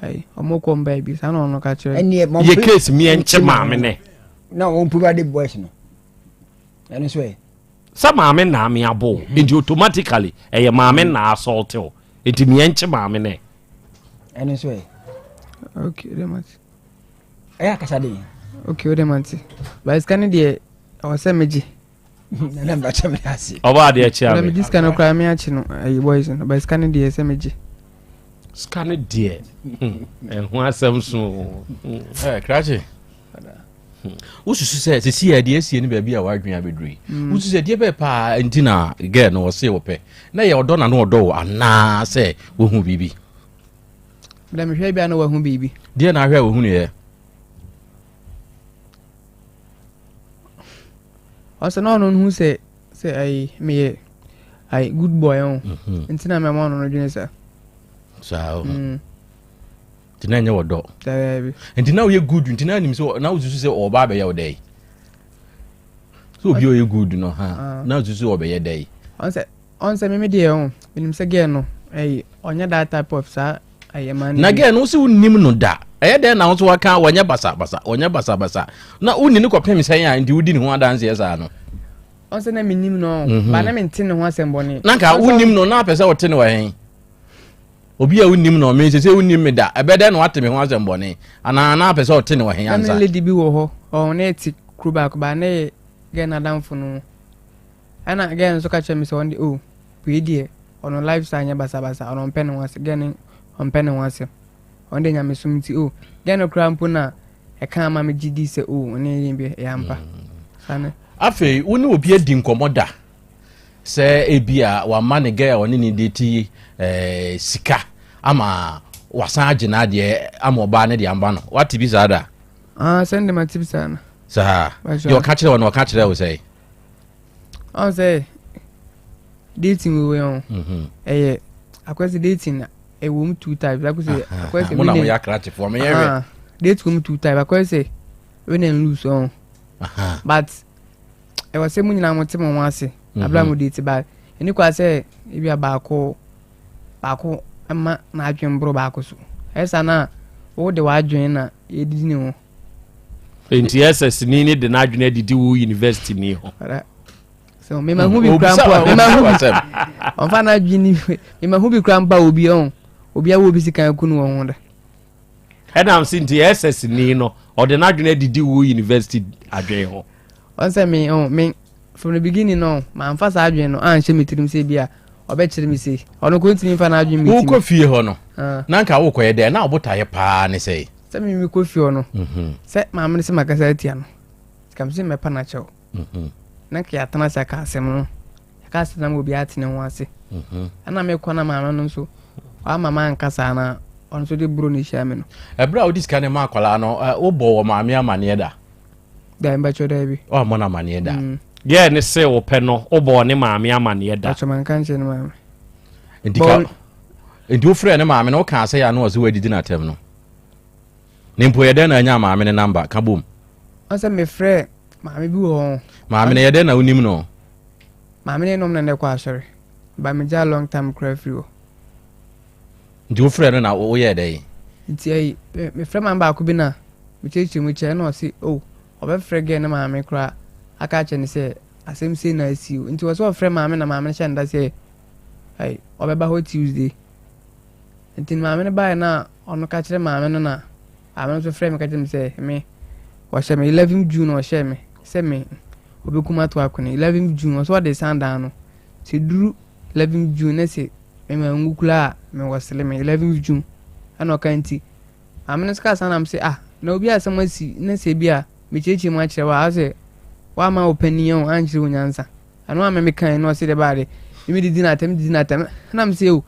ai omo ko baby sa no ka che ye case mi enche mama ne na on provide boys no ono so e sa mama na me abo and automatically e mama na assault o enti mi enche mama ne ono so e okay de mat aya ka sade okay de mat ba scan de o se meji na mba chame asi oba de achi ame na meji scan okra me achi no ai boys no ba scan de se meji scan de ho asem so krache ususu se sisi ya de asie ni ba bi a wadwen abedui ususu se de be pa ntina girl no se wo pe na ye odo na no odo ana se wo hu bibi da me hwe bia no wo hu bibi de na hwe wo hu ne ye also no hu se ai me ai good boy on ntina me mo no dwene sa sao tina nya wodo tabi ntina wo ye good ntina nim so na ususu se oba be ye odai so obi o ye good no ha na ususu oba ye dai on se me de on nim se ge no ai onya that type of sa ai man na ge no se unim no da eye de na so waka wonya basa na uni ni kopem sen ya ndi udi ni ho adanse yesa no on se na minim no ba na mentin ho asemboni na ka unim no na pese wote ne wahen obi a unim no me se unim me da ebede na wate me ho asemboni ana na pese wote ne wahen anza na lady bi wo ho o na eti Krobea ko ba na ge na damfo no ana ge nso ka che me se wonde o we die ono lifestyle nya basa ono mpene ho ase ge ni mpene ho ase onde nya mesumti o geno krampo na e kan ma me gidi se o oni yimbe e ampa sane afi uni obi edi nkomoda se ebia wa mane ga oni ni deti sika ama wasan agina de ama oba ne de amba no wati bi sada send my tips sana sa yo catch the one or catch there we say on say dating we on akwesi dating e wo 2 types akwesi akwesi mo na mo ya crate for me here date wo 2 types akwesi we na lose on but e was say mo nyina mo te mo wase abla mo date ba eni kwa say e bia baako ama na adwen bro baako so esa na wo de wa adwen na e didi ne ho enti SS ni de na adwen adidi wo university ni ho so me ma hu bi krampa me ma hu on fa na adwen ni me ma hu bi krampa obi on obi a wo bi sika kunu wo ho da am sinti SS ni no o de na adwen adidi wo university adwen ho on say me from the beginning no ma fa sa adwen no an she metirim se bia obe kire mi se ono ko ntini fa na adwen mi wo ko fie ho no na nka wo ko ye de na obotaye pa ne sei se mi ko fie ho no se ma me se makasa atia no kam se me pa na chew na ka ya tana sa ka asem no ka asem na mo bi atine ho ase ana me ko na ma no so wa mama nkasa na on so de bro ni sha me no ebra odis kan ma akwala no wo bo wo ma me amane da da mba cho da bi o mo na amane da ye ne se wo pe no wo bo ne maame amane da acho man kan che ne maame ndika Nti wo frɛ ne maame no ka sɛ ya no ɔse wadidi na tem no. Ne mpo yɛdɛ na anya maame ne number ka bom. Ɔsɛ me frɛ maame bi wɔ. Maame ne yɛdɛ na wonim no. Maame ne nom na ne kwa asɔre. Ba me ja long time cry free. Nti wo frɛ no na wo yɛ dɛ. Nti ai me frɛ maame ba ko bi na me chechi mu che na ɔse oh ɔbɛfrɛ gɛ ne maame kra aka che ne sɛ asɛm sei na asi o. Nti wɔ sɛ ɔfrɛ maame na maame hyɛ nda sɛ ai ɔbɛba hɔ Tuesday. Nti maame ne bae na ɔno ka kyerɛ maame no na maame no so frɛ me ka kyerɛ me sɛ me wɔhyɛ me 11 June ɔhyɛ me sɛ me obɛkuma to akone 11 June ɔso ɔde sandan no sɛ duru 11 June na sɛ me ma ngukula me wɔsele me 11 June ana ɔka nti maame no ska sanam sɛ ah na obi asɛm asi na sɛ bi a me kyekye mu akyerɛ wa sɛ wa ma opanion ankyerɛ onyansa ano ama me kan no ɔse de baade me didi na atem na me sɛ o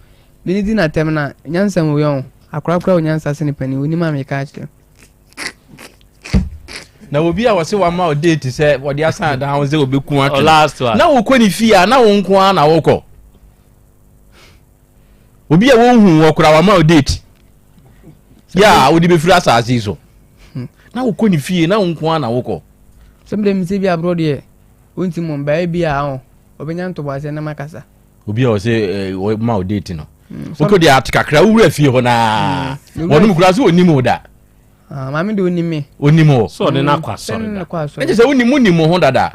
me didi na atem na nyansa mu yɔn akora onyansa se ne pani oni ma me ka akyerɛ na obi a wɔse wa ma o date sɛ wɔde asan dan ho sɛ obeku atwe last one na wo kɔ ni fie a na wo nko a na wo kɔ obi a wo hu wo kora wa ma o date ya wo di be firi asase so na wo kɔ ni fie na wo nko a na wo kɔ semble mi se bi abro de wonti mo mba bi a ho obenya nto bwase na makasa obi a wɔse wo ma o date no wo kɔ di atkakra wo wura fie ho na wɔnum kura so onim wo da maame de onime onimo so de na kwasɔre da eje sɛ wonimu ho dada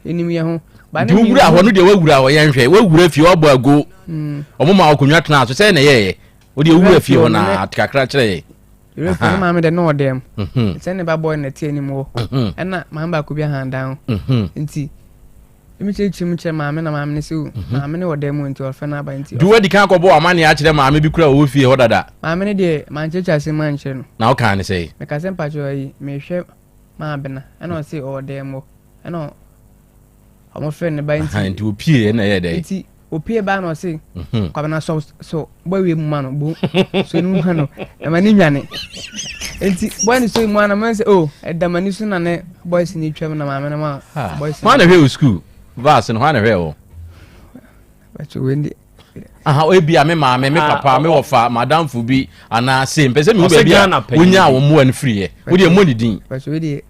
enim ye ho ba ne wura ho no de wawura wo yɛnhwɛ wawura fie ɔbɔ ago ɔmo ma okonwa tena so sɛ na yɛyɛ wo de wura fie ho na atkakra kyerɛ yɛ refa maame de no odem sɛ ne ba boy na tie anim wo ɛna maame ba ko bi handan nti emi chechim kyerɛ maame na maame ne se maame ne odem nti ɔfɛ na ba nti du wadi kan kɔbɔ amane a kyerɛ maame bi kura wo fie hɔ dada maame ne de manchecha ase manche no na wo kan ne sɛ me ka sempa cho yi me hwɛ maabena ɛna ɔse odem wo ɛna ɔmo fɛ ne ba nti opie na yɛ dɛ nti opie ba na ɔse kwabena so boy we mu ma no bo so nu ha no ɛma ne nwane nti boy ne so mu ana man sɛ oh ɛdamani so na ne boys ni twam na maame na ma boys ma na hwɛ school vas no ha na hwɛ wo bacho wendi ebi a me maame me papa me wofa madam fu bi ana se mpese me wo bia wonya wo mo an free ye wo de mo ni din bacho we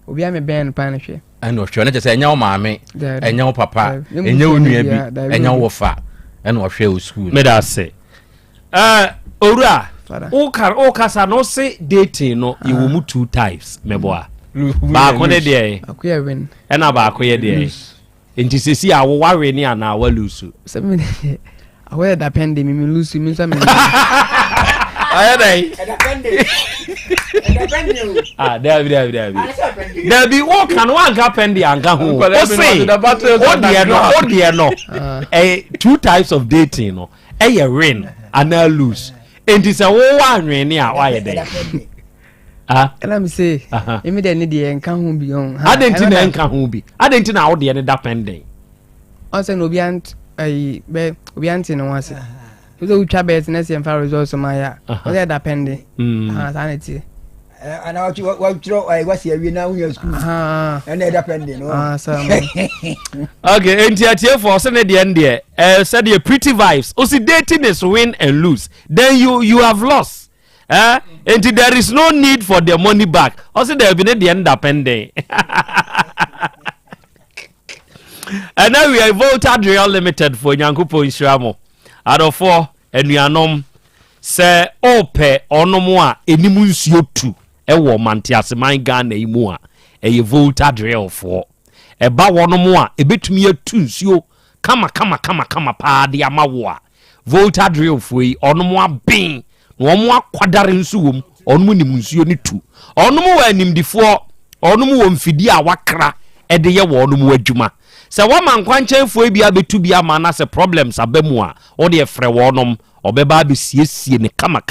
obi a me ben pa na hwɛ ɛna ɔhwɛ ne kyɛ sɛ ɛnya wo maame ɛnya wo papa ɛnya wo nua bi ɛnya wo wofa ɛna ɔhwɛ wo school me da se owura o kasa no se dating no you will move 2 times meboa ba ko ne de akoya win ɛna ba ko ye de enti sesi a wo ware ni ana wa lusu se me awe da pende mi lusu mi so me aye dai Dabi wo kan wa ga pendi anga ho o say o de no 2 types of dating no win and lose enti se wo wa anwen ni a wa ye dey and me say emi de ne de nka ho bi on adenti na nka ho bi adenti na wo de ne da pending on say no bi ant obi anti no wase so we try bet na see far results ma ya o de da pending sanity and what throw I was here now in your school and they depending okay enti atie for say the end there said the pretty vibes o see dating is win and lose then you have lost enti there is no need for the money back o say there be the end pending and now we are Volta Real Limited for Nyankupo Insuramo out of 4 enuanom se ope onomo a enimu nsuo tu ewo mantiaseman Ghana imu a eye Volta Real for eba wonomo a ebetumi atu nsuo kama pa de amawo a Volta Real for yi onomo abin no omo akwadare nsuo mu onomo nim nsuo ni tu onomo wa animdifo onomo wo mfidi a wakra ede ye wo onomo adwuma se wo man kwanchenfo bia betu bia ma na se problems abamu a wo de frɛ wonom obeba be siesie ne kama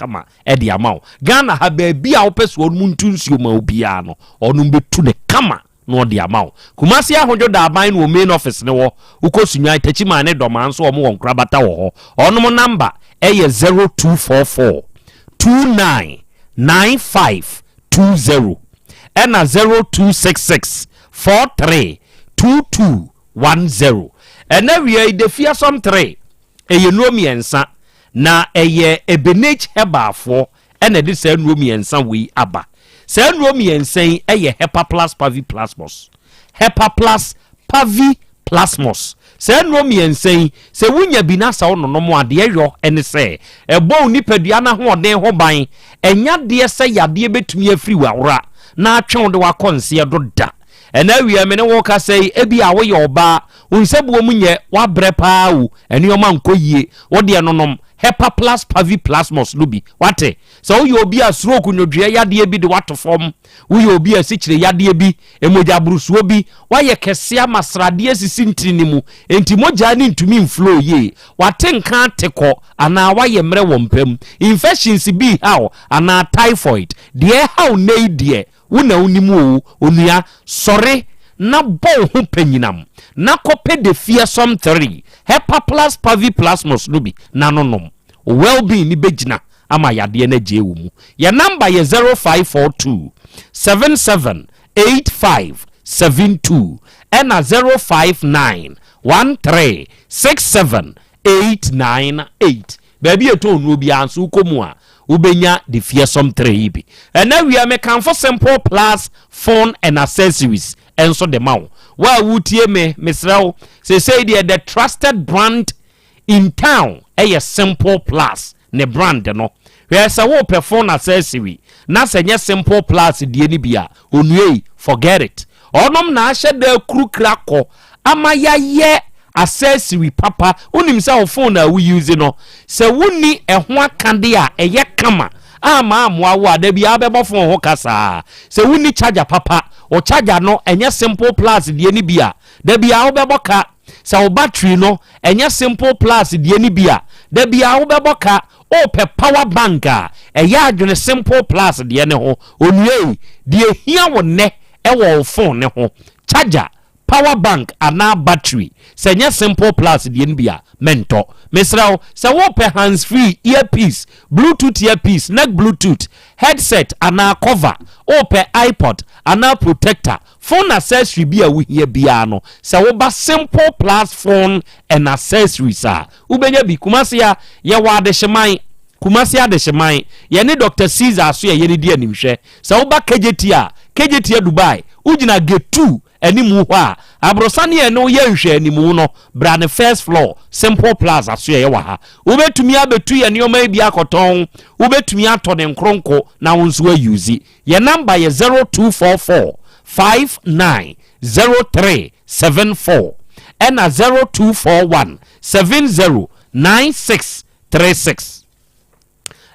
e de amawo Ghana ha ba bia wo pese onom ntunsuo ma obia no onom betu ne kama no de amawo Kumasi ahodwo da aban no main office ne wo ukosunwan tachima ne doma nso omo won krabata wo ho onom number eye 0244 299520 ena 0266 432210 ena we dey fear some 3 eye no miensa na ɛyɛ ebenage herbafo ɛna de saa nnuro mmiɛnsa wei aba saa nnuro mmiɛnsa yi ɛyɛ Hepaplus paviplasmos saa nnuro mmiɛnsa yi sɛ wonya bi na sa wononom adeɛ yɔ ɛne sɛ ɛbɔ nipadua na hoɔden ho ban ɛnya deɛ sɛ yadeɛ betumi afiri wawora na atwe de wakɔ nseɛ do da ɛna awie me ne wo ka sɛ ebi a woyɛ ɔbaa unsebuo mu nyɛ wabrɛ paa wo ɛniɔma nkɔ yie wode ɛnonom Hepaplus paviplasmos no bi wate sɛ woyɛ obi a stroke nyodua yadeɛ bi de wato fam woyɛ obi a sikyire yadeɛ bi emogya brusuo bi wayɛ kɛse amasradeɛ sisi ntiri ne mu enti mogya ne ntumi mflow ye wate nka tekɔ anaa wayɛ mmerɛ wɔ mpam infections bi how anaa typhoid deɛ how nei deɛ wona wonimu onua sɔre na bɔ ho panyinam na kɔpɛ de fearsome 3 Hepaplus paviplasmos no bi na nonom well-being ni begyina ama yadeɛ na gye wo mu ya number yɛ 0542 778572 ɛna 059 136798 baabi eto no bi anso komu a ubenya the fearsome 3 bi ɛna wia me kanfo simple plus phone and accessories enso de mawo wa wutie me mesrawo say the trusted brand in town simple plus ne brand no where say wo pe phone accessory na say simple plus die ni bia onue forget it onom na ahye da kru krako amaya ye accessory papa unim say wo phone na we use no say woni eho akande a eye kama ama amwa wa da bia abebo phone ho kasa say woni charger papa o charger no enye simple plus die ni bia da bia obebo ka sa o battery no enye simple plus die ni bia da bia obebo ka o pe power bank a eya adwene simple plus die ne ho onue die hia wo ne e wo phone ne ho charger power bank ana battery se enye simple plus die ni bia mento mesrawo se wo pe hands free earpiece bluetooth earpiece neck bluetooth headset ana cover o pe iPod ana protector phone accessory bi a wo hia bia no se wo ba simple plus phone and accessories a ubenya bi kumase ya ye wa de hyeman kumase ade hyeman ye ne Dr. Caesar so ye ne di animhwe se wo ba KJT Dubai ugina gate 2 animu ho a abrosane ye no ye nhwe animu no bra ne first floor simple plaza so ye wa ha ubetumi abetu ye neoma bi akoton ubetumi ato ne nkronko na wonso ayuzi ye number ye 0244 590374 and 0241 709636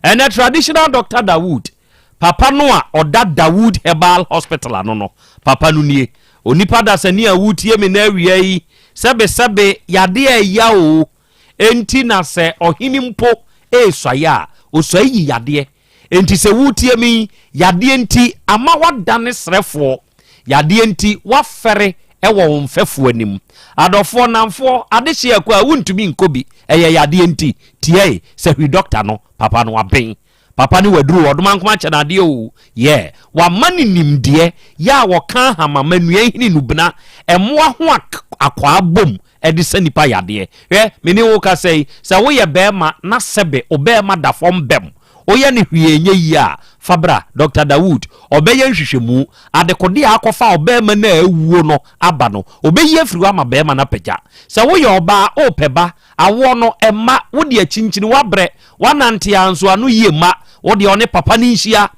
and a traditional Dr. Dawood papa no oda Dawood Herbal Hospital no papa no nie onipa da sani awutie me na awia yi sebe yade ya o enti na se ohini mpo eswaya oswayi yade enti se wutie mi yade enti ama wadane srefo yade enti wafere ewo mfefo anim adofo namfo adehye akwa wuntumi nkobi eye yade enti tie se hwi doctor no papa no aben papa ni waduru odoma nkoma kyanade o ye wa mani nimde ya woka hama manua hini nubna emoa ho akwa bom edise nipa yade meni wo ka sei se wo ye bema na sebe obema da fom bem oye ne hwienye yi a fabra Dr. Dawood obeye nhwehwemu adekode akofa obema na awuo no aba no obeye afiri ama bema na pagya se wo ye oba opeba awo no ema wo de akyinkyini wabre wanante anso anu yie ma wo de one papa ni nhia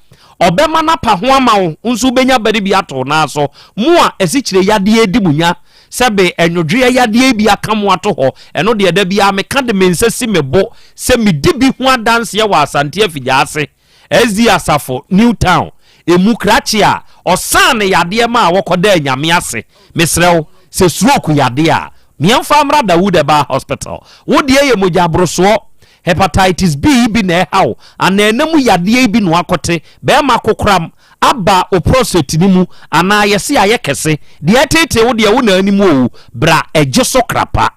obema na pa ho ama wo nso benya bari bi ato na so mu a esikyire yade edi munya sebe enwodwe yade bi akamo ato ho eno de da bia me ka de mensasi mebo se midibi ho adanse ya wa Asante afigya ase ezi asafo New Town emu krachi a osane yade ma wokoda anyame ase mesrew se stroke yade a miamfa amra Dawood Herbal Hospital wo de ye mogya broso hepatitis B bi na hawo ananamu yade bi no akote be ma kokram aba o prostate ni mu ana yesi ayekese de tete wo de wo na animu o bra ejeso krapa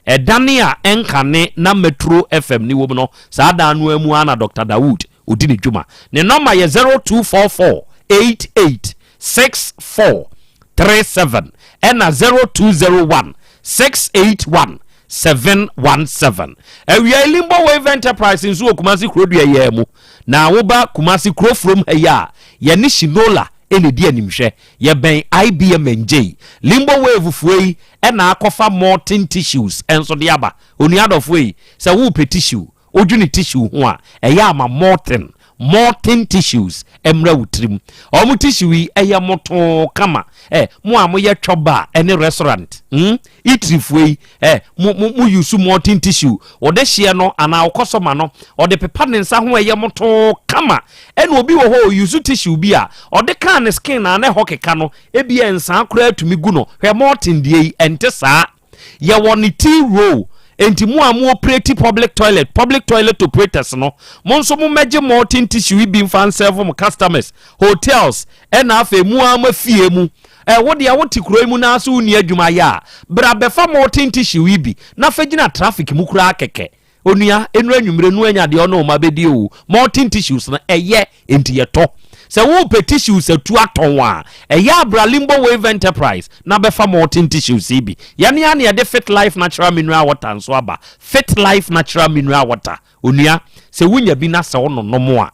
edane a enkane na Metro FM ni wo no saa da anu amu ana Dr. Dawood odini dwuma ne number ye 0244886437 and 0201681366 717 awia Limbo Wave Enterprise nso Kumasi Krodua yemu na woba Kumasi Kro from ya ni Shinola ene di animhwe ye ben IBM NJ Limbo Wave fuei na akofa Morton tissues enso de aba onu adofui se wo pe tissue odwuni tissue ho a eya ama Morton tissues emra wutrim omu tissue yi eye moto kama mo a mo ye twoba any restaurant itrifui mo use Morton tissue ode hye no ana okosoma no ode pepa ne nsa ho eye moto kama ene obi wo ho use tissue bi a ode kan ne skin na ne hokeka no ebi ensa akora atumi gu no hwe Morton die ente saa ye woni T-roll enti mu amu operate public toilet operators no monso mu meje Morton tissue bi mfan serve mu customers hotels ena afa mu ama fie mu wode ya woti kuro mu na so uni adwuma ya bra befa Morton tissue bi na fagina traffic mu kura keke onua enu anwumre nu anya de ono ma bedi o Morton tissues na eye enti yeto se wo pe tissues atu aton a eya bra Limbo Wave Enterprise na befa Morton tissues bi yane ya na de Fit Life Natural Mineral Water nso aba Fit Life Natural Mineral Water onua se wunya bi na se wono nomo a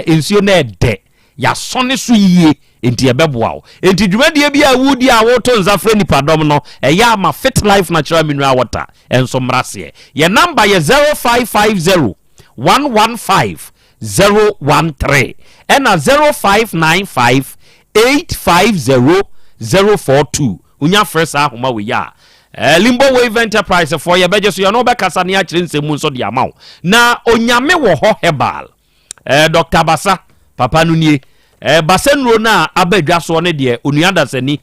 ensuo na ede ya sone so yie enti ebeboa o enti dwumadie bi a wudi a woto nzafre nipadom no eya ma Fit Life Natural Mineral Water enso mrase ye number ye 0550 115 013 and 0595 850 042 unya first ahoma we ya Limbo Wave Enterprise for ye beje so ye no be kasa ne a kire nsemu nso de amaw na onyame wo ho herbal Dr. Basa papa no nie basenro na abadwa so ne de onuada sani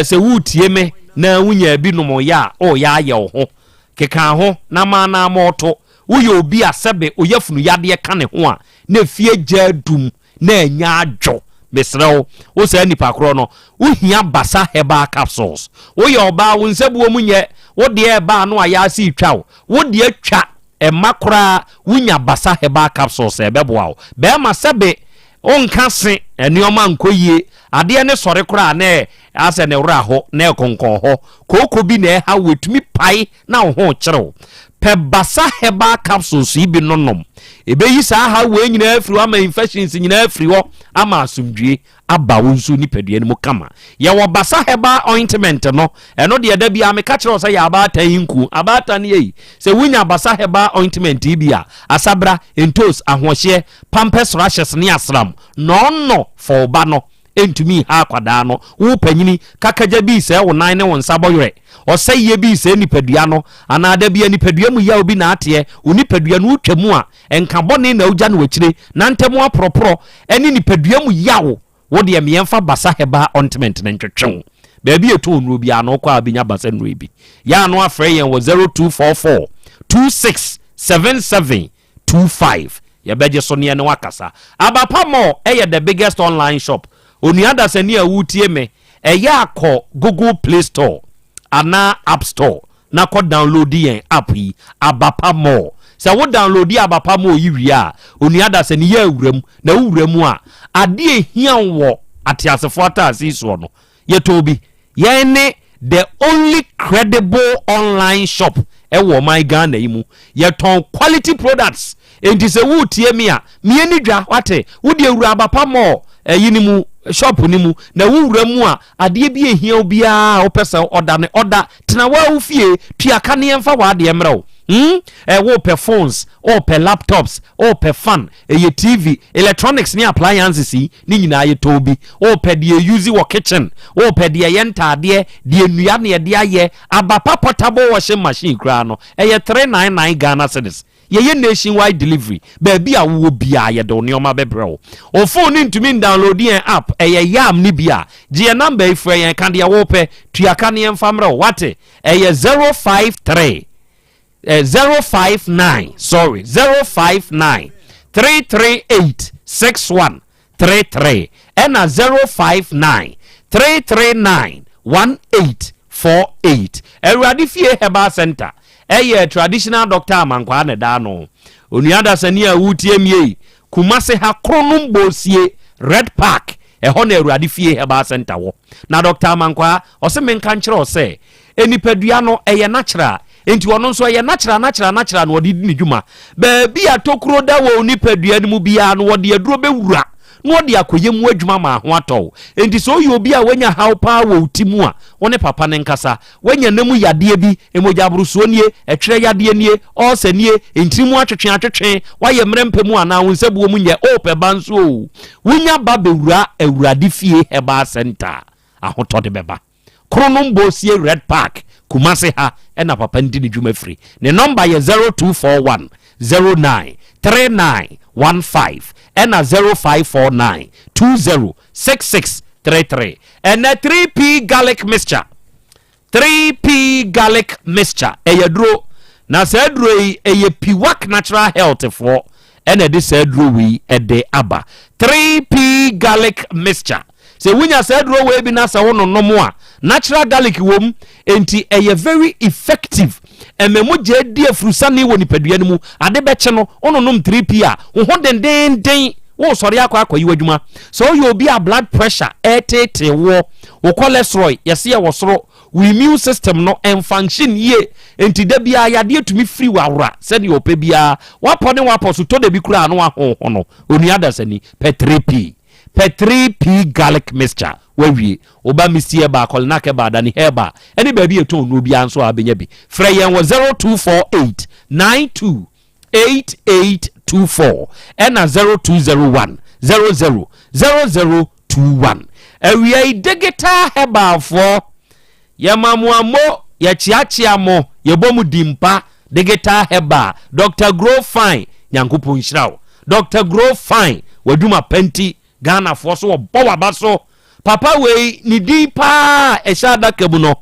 se wutie me na wunya bi no mo ya o ya ye ho keka ho na ma na moto uye obi asebe oyafunu yade ka ne ho a na fie jadum na anya adwo mesrew wo se nipa kro no uhia Basa herbal capsules uye oba wo nsebuo munye wo de eba no aya si twa wo de atwa emakra wunya Basa herbal capsules ebeboa wo be ma sebe onka se enioma nkoyie ade ne sore kra na ase ne wra ho na ekonkon ho koko bi na ha wetumi pai na ho kyerew pe Basa herbal capsules ibi nonom ebeyi sa ha we nyina afiri ama infections nyina afiri ho ama asumdwie aba wonsu nipadua ne mu kama ye wo Basa herbal ointment no eno de da bia me ka kyerew sa ya aba atan yinku aba atan yi se wunya Basa herbal ointment bia asabra entos ahohye pampers rashes ne asram no for ba no entumi ha kwada no wo panyini kakaja bi se wo nan ne wo nsa boyre o se ye bi se nipadua no ana da bia nipadua mu ya obi na ate unipadua no utwamu a enka bone na ugya no wakire na ntemu apropro eni nipadua mu yawo wo de emfa Basa herbal ointment na ntwetwe baabi eto onu obi ano kwa abinya Basa nro bi ya no afre yen wo 0244 267725 ya beje so ne ne wakasa abapa mo the biggest online shop onuada sani a wutie me eya akọ Google Play Store ana App Store na ko download yen app yi abapa mo se wo download abapa mo yi wi a onuada sani ya awuram na wuram a ade ehia wo atiasefo atase so no yetobi yen ne the only credible online shop ewo my Ghana imu yeton quality products enti se wutie me a me ni dwa wate wo de awura abapa mo yinimu shop ni mu na wuwura mu a ade bi ehia obi a opesa order ne order tena wa ufie tuaka ne emfa wa ade emrew wo pe phones o pe laptops o pe fan ye TV electronics ni appliances ni nyina ye tobi o pe de use wo kitchen o pe de ye ntade de nua ne de aye abapa portable washing machine kra no ye 399 Ghana cedis ye nationwide delivery baby a wo bia ye de onioma bebreo o phone ntumi download yen app yam ni bia je number ifre yen kan de wo pe tuaka ne emfamre wate 059 338 6133 and 059 339 1848 Eradi Fie Herbal Center traditional doctor amankwa ne da no onuada sani a wutie mie Kumase ha kronum bosie Red Park ho na Eradi Fie Herbal Center wo na doctor amankwa o se menka nkire o se enipadua no natural enti ono nso ye natural no wodi di ne dwuma baabi atokuro da wo nipadua ne mu bia no wodi aduro bewura no wodi akoye mu adwuma ma ho atɔ enti so yo bi a wanya how pa wo timu a wone papa ne nkasa wanya namu yade bi emoja brusuo nie etwere yade nie osanie enti mu atwetwe waye mrempemu ana wo nsabuo mu nye ope banso wunya ba bewura awurade fie heba center ahotɔ de beba kronom bosie red park kumase ha ena papa ndi ne dwuma free ne number ye 0241 09 3915 ena 0549 206633 and 3p garlic mixture 3p garlic mixture eyedro na sedro eye piwak natural health for ena de sedro wi ede aba 3p garlic mixture se wunya sedro we bi na sa wono nomo a natural garlic wom enti eye very effective ememu je di afrusane woni padua ne mu ade beche no ono nom 3p a wo den wo sori akwa yi wadwuma so you obi a blood pressure etete wo cholesterol yesi ye wo soro we immune system no en function ye enti da bia yade tumi free wawra se ne ope bia wapone waposo to da bi kura no ho no oni adasani pe 3p garlic mixture wawie oba misie ba kolna ke ba dani heba eni ba bi eton no bia nso abenya bi freyen wo 0248 92 8824 and 0201 000021 ewie digital heba for yamamuamo ya chiachiamo yebomu dimpa digital heba Dr. Grow Fine nyankopon nhyirawo Dr. Grow Fine waduma penti Ghana for so bowa baso papa we ni di pa eshada kebuno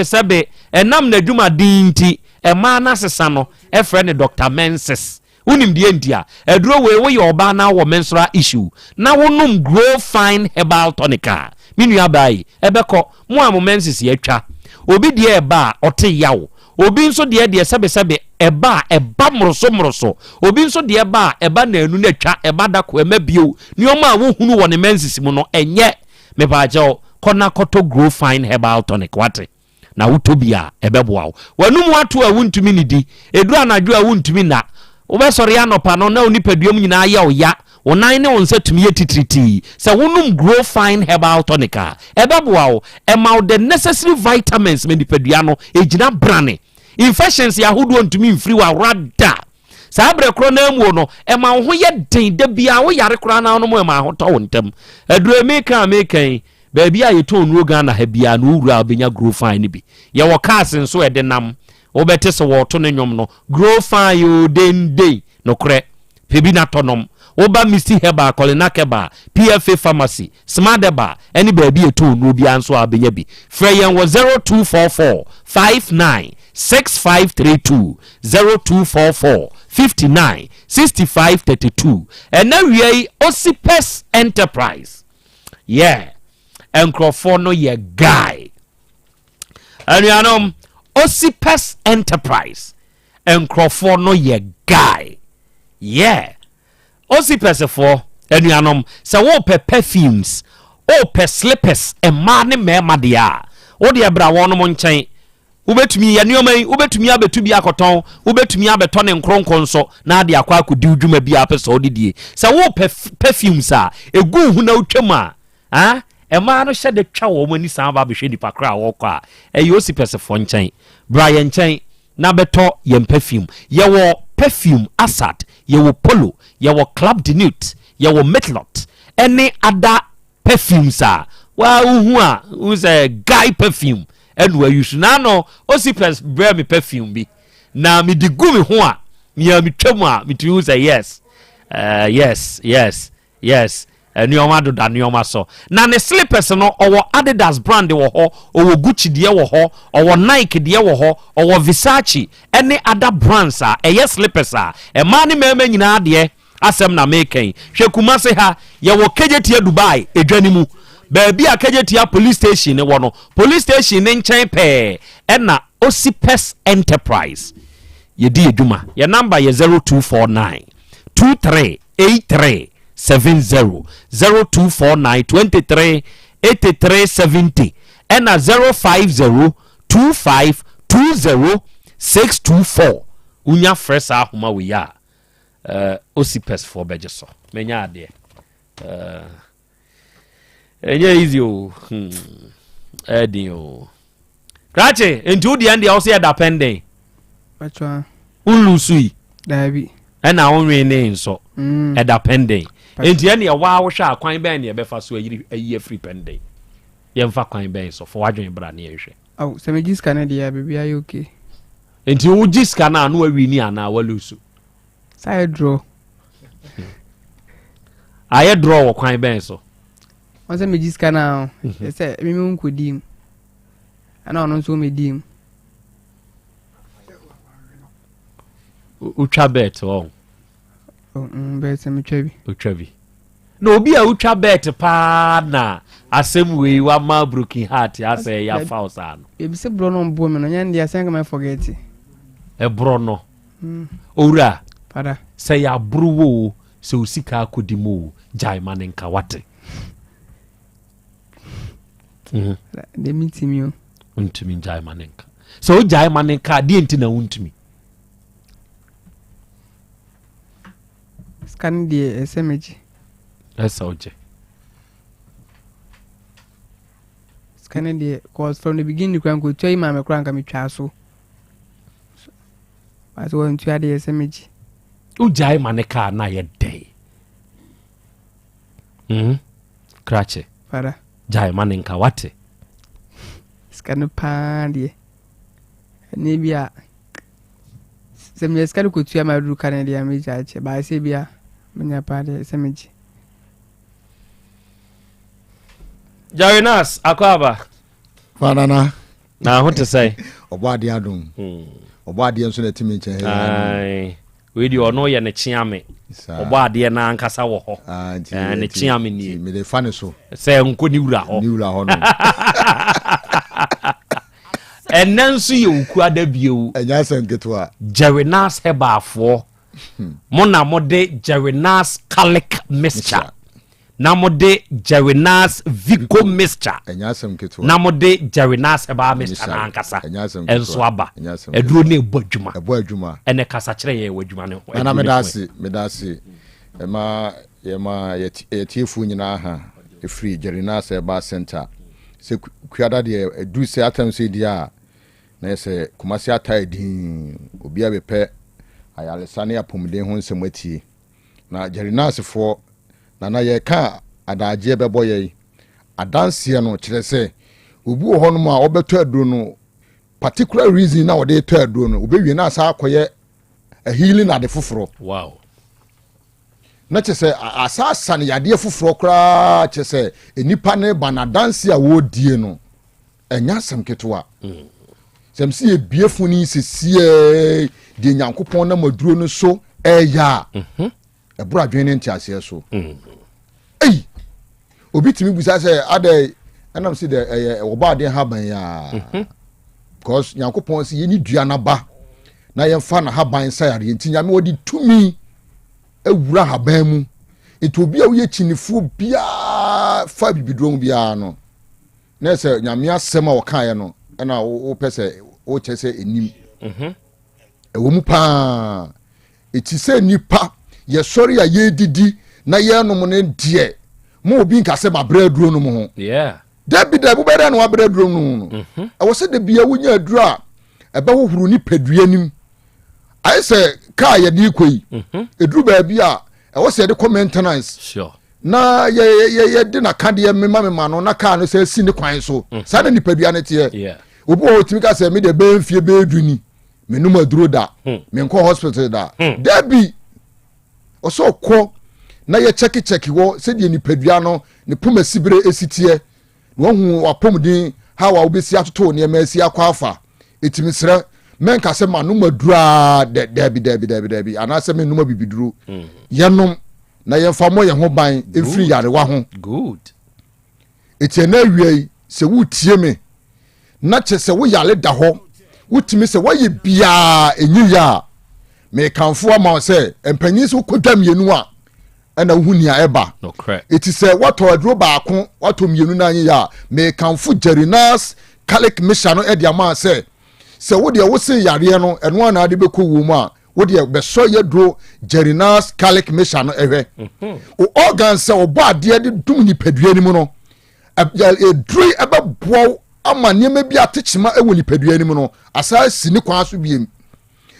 sebe enam na dwuma dinti ema na sesa no efre ne Dr. Menses unim die ntia eduro we ye oba na wo menstrual issue na wonum Grow Fine herbal tonica minu abai ebeko mo am menses ye twa obi die eba ote yawo obi nso de sebe eba mroso obi nso de eba na anu na twa eba da ko ema bio ni o ma wo hunu wo ne menses mu no enye me ba jaw kona koto Grow Fine herbal tonic wate na wutobia ebeboa wanum watu a wuntumi ni di edu anadwo a wuntumi na obesori anopa no na onipaduam nyina ya oya onan ne wonsa tumi yetitriti se wonum Grow Fine herbal tonica ebeboa e ma the necessary vitamins me nipadua no ejina brane infections ya hodo ntumi mfiri wa rada sabre kro na mu no e ma ho ye den da bia wo yare kro na no mo e ma ho to wontem edure mekan baabi a yeton no Ghana ha bia no wura obenya Grow Fine ni bi ye wo cars nso e de nam obete se wo to ne nwom no Grow Fine yo den no kre pebi na tonom oba Misty Heba Kolina Keba PFA Pharmacy Smadeba any baabi yeton no bia nso abenya bi freyen wo 0244 59 6532 0244 59 6532 and now we Osipes Enterprise yeah Encrophone no ye guy and Osipes Enterprise Encrophone no ye guy yeah Osipes for and so wo perfumes pe slippers and money me dia o de bra won mo nchen ubetumi ya niomai ubetumi abetu bi akoton ubetumi abeto ne nkronkon so na ade akwa akodi udwuma bi apesa odidie sa wo perfumes a egu hu na utwam a ema no hye de twa wo mani san ba behwe nipa kra wo kwa Osipes fo nchen Brian nchen na beto yem perfume ye wo perfume Asad ye wo Polo ye wo Club de Nuit ye wo Metlot any other perfumes a wa hu a who's a guy perfume and where you should now Osipes bring me perfume bi na me di gu me ho a me mi twam a me tu say yes nioma do da nioma so na ne slippers no owo Adidas brand wo ho owo Gucci de wo ho owo Nike de wo ho owo Versace any other brands a slippers a e ma ne mema nyina de asem na meken hwekumase ha ye wo kejetia Dubai edwani mu baabi a kejetia police station ne wo no police station ne nchen pe na Osipes Enterprise ye di eduma ye number ye 0249 2383 70 0249 23 83 70 and 050 25 20 624 unya fresh ahoma we ya osipes for beje so menya ade enye easy o edi o krache enti odi ande o se da pending patwa unlusui dabi ena onwe ne nso da pending enti ene wa wo hwa akwan ben ne be fa so ayi free pending yemfa kwan ben so for wadwen bra ne yehwe aw se me jiska na dia bebia yi okay enti wo jiska na no awi ni ana walusu sai draw aye draw wo kwan ben so wọ́n sẹ́ mi jiska na ẹsẹ̀ mímú nkò dim ẹ̀nà ọ̀nà nso mi dim utwa bet o bet se mi twa bi na obi a utwa bet pa na asem we wa ma broken heart ya say ya false an e bi se bro no mbo me no nya ndia sen ka me forget e bro no owura pada say ya bruwo se osika akodimu jai manenka wate de mitimi o untumi jai manenka so jai manenka di enti na untumi scan de SMG SOJ scan de cause from the beginning kwan ko twa ima me kwan ka me twa so as one twa de SMG ujai manenka na ye dey krache para jai manenka wate scan pa de ne bia se me scan ko twa ma ru kan de me jache ba se bia menya pa de SMG Jarinas akwaba Fanana na ho te sai obade adum obade enso na timi nche ai we di ono ye ne chiame obade na ankasa wo ho ne chiame ni me de fane so se nko ni wura ho no enanso ye uku adabiewu enya sanketo Jarinas hebafo mo na mo de Jarinas calic mixture na mo de Jarinas Vico mixture na mo de Jarinas heba mixture na ankasa enso aba eduro na ebo adwuma ene kasa kire ye wadwuma ne ho na medase ema yetiefu nyina ha free Jarinas heba center se kuada de edu se atam se dia na se kumasi atai din obi abepe ayalesane apomden ho nsemati na Jarinas fo na ye ka adaje bebo ye adanse no kire se obi wo hono ma obeto aduro no particular reason na wode to aduro no obewie na asa akoye a healing ade foforo wow na chese asa san yade foforo kra chese enipa ne bana danse a wo die no enya sam ketwa semsi e biefuni sesie de nyankopon na maduro no so eya ebura dwene ntiase so ei obi timi busa se ade enam si de oba de haban ya because nyankopon si yeni dua na ba na yemfa na haban sayare nti nyame wodi tumi ewura haban mu eto obi a wo ye chinifo bia fa bibidrom bia no na se nyame asema wo kan ye no na wo pese wo chese enim ewo mu pa eti se nipa ye sori ya ye didi na ye no mo ne die mo obi nka se ba braduro no mo ho yeah dabi bu bere na wa braduro no ewo se de bia wonya aduro a ebe hohuru ni padua nim ai se ka ye di koi eduru ba bia ewo se de maintenance sure na ye de na ka de mema no na ka no se si ne kwan so sa na ni padua ne tie yeah obi o timi ka se me de be mfie be eduni menum aduro da me nko hospital da dabi oso ko na ye check wo se de ni padua no ne poma sibire esitie wo hu apomdin ha wa obesi atoto ne ma esi akwa afa etimi sere menka se manum adura dabi ana se menum bibiduro yenom na ye famo ye ho ban efiri yare wa ho good etie na wiei se wutie me na chese wo yale da ho wutimi se wo ye bia enyi ya me kanfo ama se empanyi so kodwa mienu a ana hunia eba no correct eti se wato aduro baako wato mienu na anyi ya me kanfo Jarinas calic mission no e dia ma se sɛ wo deɛ wo se yareɛ no ɛno ana ade bɛkɔ wo mu a wo deɛ bɛsɔ yɛ duro Gerinas Calic Mission no ɛhwɛ o organ sɛ ɔbɔ adeɛ de dum nipadua no mu no ɛduro ɛbɛboa ama nneɛma bi atekyema ɛwɔ nipadua no mu no asa si ne kwan so biem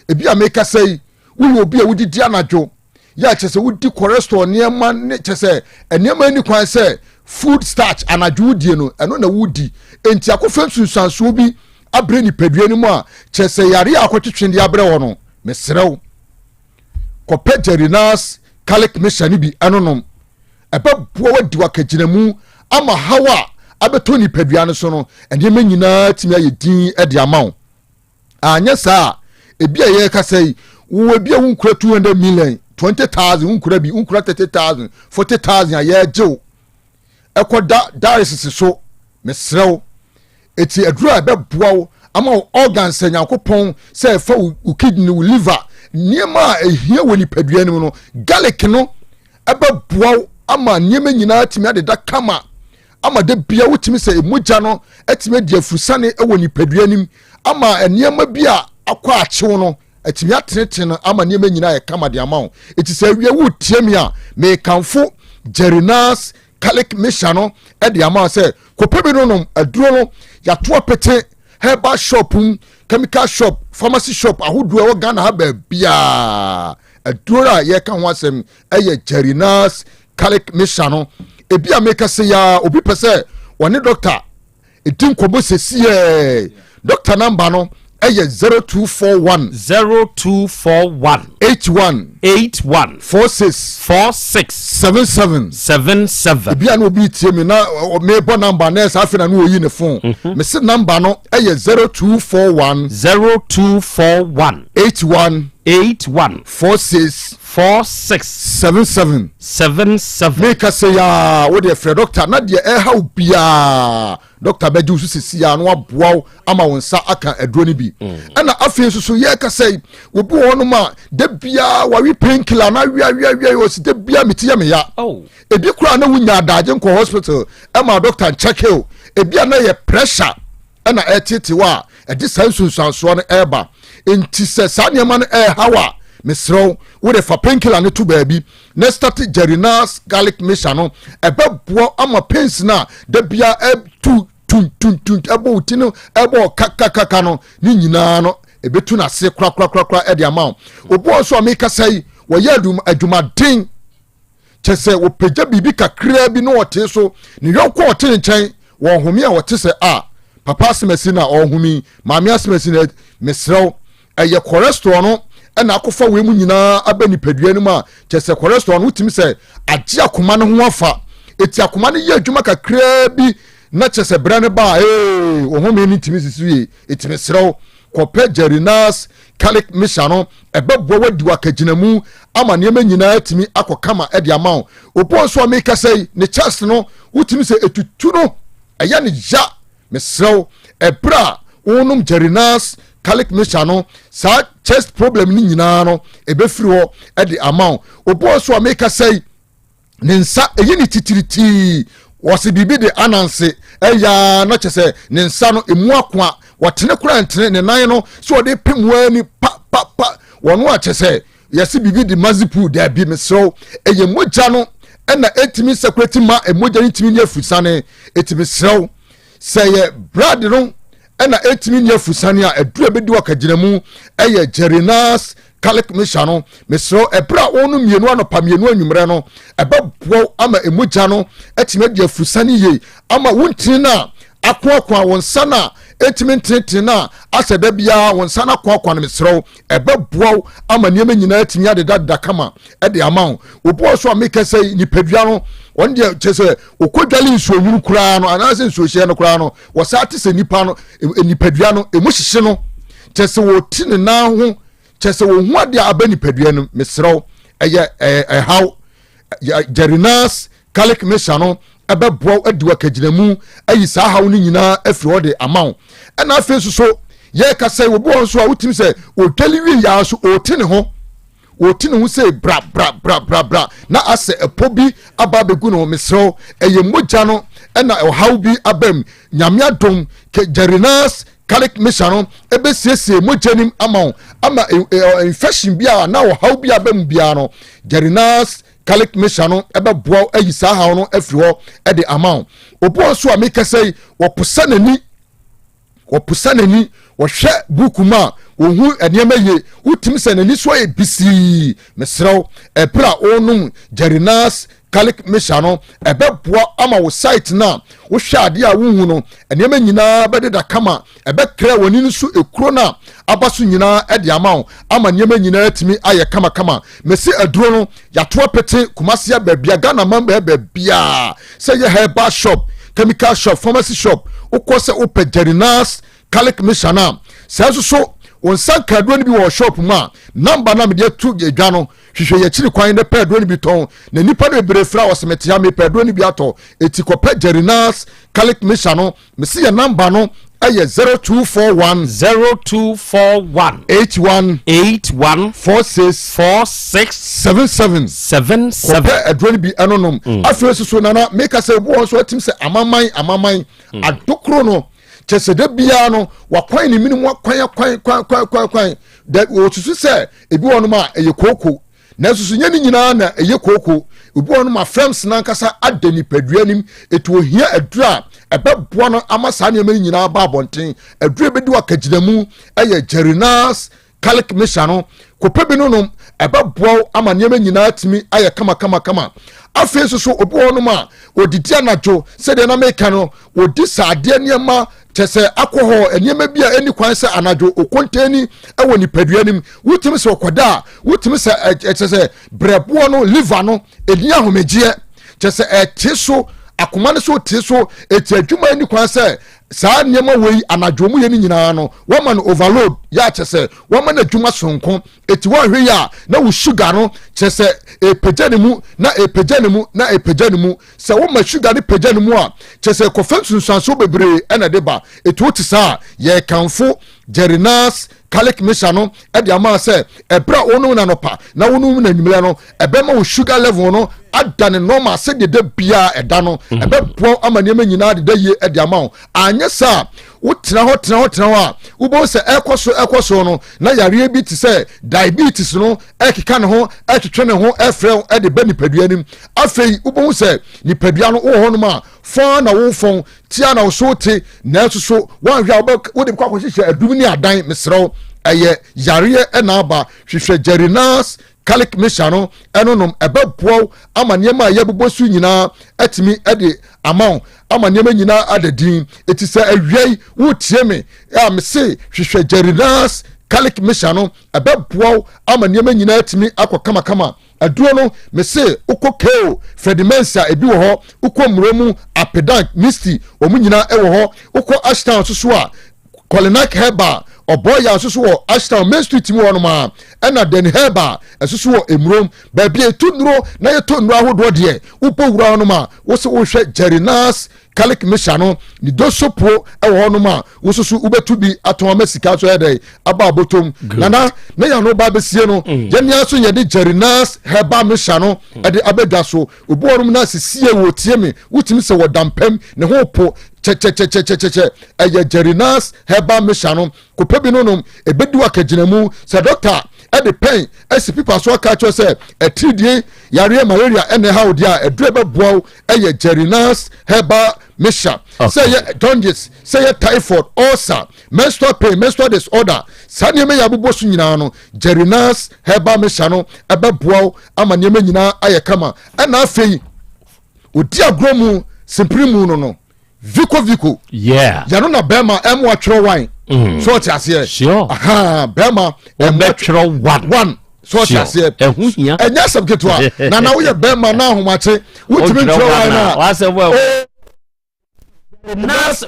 ebi a meka sɛ wo obi a wodidi anadwo ya kyɛ sɛ wodi cholesterol nneɛma ne kyɛ sɛ nneɛma ni kwan sɛ food starch anadwo wodie no ɛno na wodi enti akɔfa nsunsuanso bi abrɛ nipadua no mu a kyɛ sɛ yare akɔtwetwe de abrɛ wɔ no mesrɛw kɔpɛ Gerinas Calic Mission bi ɛnonom ɛbɛboa wadi wakagyinamu ama hawa abɛtɔ nipadua no so no nneɛma nyinaa tumi ayɛ din de ama wo anyɛ saa ebi a yɛka sɛ wo bi a wonkura 200 million 20,000 wonkura bi wonkura 30,000 40,000 a yɛgyew ɛkɔ dialysis so mesrɛw eti aduru a ɛbɛboa wo ama wo organ sɛ nyankopɔn sɛ ɛfa wo kidney wo liver nneɛma a ɛhia wɔ nipadua no mu no garlic no ɛbɛboa wo ama nneɛma nyinaa tumi adeda kama ama da bia wotumi sɛ emogya no atumi adi afurusane ɛwɔ nipadua nim ama nneɛma bi a akɔ akyew no atumi atenetene ama nneɛma nyinaa yɛ kama de ama wo eti sɛ awie wo tie me a mekamfo Gerinas Calic Mission no ɛde ama sɛ kɔpɛ bi no nom aduro no yɛato apete herbal shop chemical shop pharmacy shop ahodoɔ ɛwɔ Ghana ha baabia aduro a yɛka ho asɛm ɛyɛ Gerinas Calic Mission no ebi a meka sɛ ya obi pɛ sɛ wɔne doctor ɛdi nkɔmmɔ sɛsiɛ doctor number no ɛyɛ 0241 81 46 77 ebi a na obi tie me na mebɔ number na ɛsɛ afei na no oyi ne phone mese number no ɛyɛ 0241 81 46 77 meka sɛ ya wo de frɛ doctor na deɛ ɛha wo bia doctor bɛgye wo so sisi ya no aboa wo ama wo nsa aka aduro no bi ɛna afei nso so yɛka sɛ obi wɔ hɔnom a da bia wawe painkiller na wia ɔsi da bia mete yɛ me ya ebi koraa na wonya adagye nkɔ hospital ɛma doctor nkyɛke o ebi a na yɛ pressure ɛna ɛtete wo a ɛde saa nsunsuansoɔ no ɛreba enti sɛ saa nneɛma no ɛɛha wo a mesrɛw wode fa painkiller no to baabi na start Gerinas Calic Mission no ɛbɛboa ama pains no a da bia ɛtu ɛbɔ wo ti no ɛbɔ kakakaka no ne nyinaa no ɛbɛtu no ase korakorakora ɛde ama wo oboɔ nso a meka sɛ wɔyɛ adwumaden kyɛ sɛ wɔpagya biribi kakraa bi na wɔte so ne yɔnkɔ ɔte nkyɛn wɔ home a wɔte sɛ papa asɛmasi no a ɔhome maame asɛmasi no mesrɛw ɛyɛ cholesterol no ɛna akɔfa wei mu nyinaa aba nipadua no mu a kyɛ sɛ cholesterol no wotumi sɛ agye akoma no ho afa eti akoma no yɛ adwuma kakraa bi na kyɛ sɛ berɛ no ba ɔhome no ntumi sisi yie ɛtumi serɛw kɔpɛ Gerinas Calic Mission no ɛbɛboa wadi wakagyinamu ama nneɛma nyinaa atumi akɔ kama ɛde ama wo oboɔ nso a meka sɛ ne chest no wotumi sɛ ɛtutu no ɛyɛ ne ya mesrɛw ɛberɛ a wonom Gerinas Calic Mission no saa chest problem ni nyinaa no ɛbɛfiri hɔ ɛde ama wo oboɔ nso a meka sɛ ne nsa ɛyɛ ne titiritii wɔse biribi de ananse ɛyaa na kyɛ sɛ ne nsa no ɛmu ako a wɔtene kora ntene ne nan no so wɔde pem wani pa wɔno a kyɛ sɛ yɛse biribi de mazipu daabi mesrɛw ɛyɛ mogya no ɛna ɛtumi sɛkorati ma mogya no tumi ne afusane ɛtumi serɛw sɛ yɛ brad no ɛna ɛtumi ne afusane a ɛduru bɛdi wakagyinamu ɛyɛ Gerinas Calic Mission no mesrɛw ɛberɛ a wɔno mmienu anɔpa mmienu anwummerɛ no ɛbɛboa ama mogya no ɛtumi adi afusane yie ama wontini no a akoakoa wo nsa no a ɛtumi ntenetene no a asɛ da biara wo nsa no akoakoa no mesrɛw ɛbɛboa wo ama nneɛma nyinaa atumi adedadeda kama ɛde ama wo oboɔ so a meka sɛ nipadua no wɔn deɛ kyɛ sɛ ɔkɔdwale nsuonwunu koraa no anaasɛ nsuohyɛ no koraa no wɔsaa te sɛ nipadua no ɛmu hyehye no kyɛ sɛ wɔti ne nan ho kyɛ sɛ wɔhu adeɛ aba nipadua no mesrɛw ɛyɛ ɛhaw Gerinas Calic Mission no ɛbɛboa adi wakagyinamu ayi saa haw no nyinaa afiri hɔ de ama wo ɛna afei nso so yɛka sɛ wɔbi wɔ nso a wotumi sɛ ɔdwale wie yaa so ɔte ne ho sɛ bra na asɛ ɛpɔ bi aba bɛgu ne ho mesrɛw ɛyɛ mogya no ɛna ɔhaw bi abam nyame adom Gerinas calic mission no ebesiesie mojenim ama infection bia na wo how bia bam bia no Jerinas calic mission no ebeboa ayi saa hawo no afiri ho de ama obo so ameka sei wo posanani wɔhwɛ buku ma wohu nneɛma ye wotimi sɛ n'ani so yɛ bisi mesrɛw ɛpra onum Jerinas calic mission no ɛbɛboa ama wo site na wohwɛ ade a wohu no nneɛma nyinaa bɛdeda kama ɛbɛkra w'ani no so ekuro na aba so nyinaa ɛde ama wo ama nneɛma nyinaa timi ayɛ kama mesi aduro no yɛatoa pete kumasia baabia Ghana man baabia sɛ yɛ herbal shop chemical shop pharmacy shop wokɔ sɛ wopɛ Jerinas calic mission na sɛ so on san kadro ni bi wo shop ma number na me de tu edwa no hwehwe ye kiri kwan de pedro ni bi ton na nipa no bere fra wo semete ya me pedro ni bi ato eti ko pe Jerinas calic mission no me see your number no aye 0241 81 46 ko edro ni bi anonom afre so na make us say bo so atim say amaman adokro no chese de bia no wakwan ni minimum kwan da otusu se ebi wonu ma eye koko na susu nya ni nyina na eye koko obi wonu ma frames na nkasa adani paduanim etu ohia adura ebeboa no amasa ne mani nyina ba abonten adura bedi wakagiramu eye Jerinas calic mission no kopebi no no ebeboa ama ne mani nyina atimi aye kama afi so obi wonu ma odidi anajo se de na meka no odi saade ne ma chese alcohol eniyema bia eni kwan se anajo okonteni ewo ni paduanim wutimi se okoda wutimi se chese brebo no liver no eni ahomegie chese etiso akoma ne so tiso eti adwuma eni kwan se saa niyema wei anajo mu ye ni nyina no woman overload ya chese woman adwuma sonko eti wo hwe ya na wo sugar no chese epejanemu se wo ma sugar ne pejanemu a chese ko fansunsanso bebre ena deba eti wo tisa ye kanfo Jerinas calic mission no e de ama se ebra onu na nopa na wonu na nwumle no ebema wo sugar level no adane normal se de bia eda no ebebo amanema nyina de ye e de ama anya sa wo tena ho a wo bo se ekoso no na yare bi ti se diabetes no ekeka ne ho etwetwe ne ho efrɛ e de bani paduanim afei wo bo se ni padua no wo ho no ma fa na wo fon tia na wo so te na so wan hwa wo de kwa hyehyɛ adum ni adan mesrɛw eye yare e na aba hwehwɛ Jerinas calic mission no enonom ebeboa ama niema ye bobosu nyina atimi ede amount ama niema nyina adadin eti se awiei wotie me ya me se hwehwɛ Jerinas calic mission no ebeboa ama niema nyina atimi akɔ kama aduro no me se ukokeo fredimensia ebi wo ho ukomromu apedank misty omunyina ewo ho uko ashtown so a Colinac Herba oboya asusu wo Ashtown Main Street mu wono ma ena den Herba asusu wo emrom ba bia etunuro na yetonuro ahodo de upo wura wono ma wo se wo hwe Jerinas calic mission no ni dosopo e wo no ma wo susu ubetu bi aton masika so yede aba abotom nana na ya no ba besie no yeni aso yede Jerinas Herba mission no e de abeda so obo wono na sesie wo tie me wutimi se wo dampem ne ho po che eye Jerinas Herba mission no kopebi no no ebedi wakaginamu se doctor e de pain esi people so aka cho se etidie yare malaria ene ha odia edure beboa eye Jerinas Herba mission say jaundice say typhoid ulcer menstrual pain menstrual disorder sanye me yabubo so nyina no Jerinas Herba mission no ebeboa ama nyema nyina ayekama ena afei odi agromu simprimu no Vico yeah ya no na bema emu atwero wine so ti ase sure aha bema emu atwero one so ti ase ehu hia enya sabketo na wo ye bema na ahomache wutimi twero wine na wa se wo nas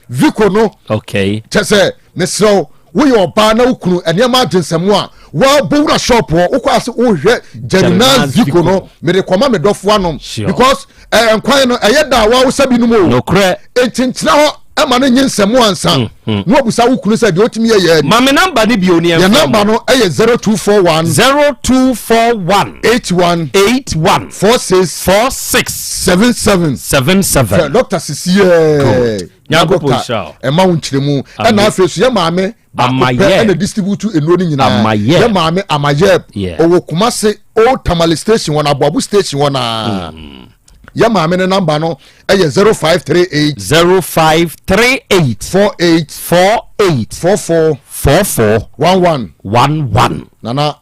Vico no okay chese mesro wo ye oba na ukunu enema adensemu a wa bowura shop wo kwase wo hwe Jerinas Vico no me rekoma me dofo anom because enkwan no eyeda wa wo sabi no mo no kre entintina ho ama no nye nsɛm ansa no abusa wo kunu sɛ de otimi yɛ ma me number ni bio ni ya number no ɛyɛ 0241 81 77 Dr. Sisiye Nyankopɔn show ɛma wo nkyeremu ɛna afei so yɛ maame Amaye ɛna distribute enuro ni nyina Amaye yɛ maame Amaye owo Kumase Old Tamale station wona Abuabu station wona yɛ maame ne number no ɛyɛ 0538 48 11 nana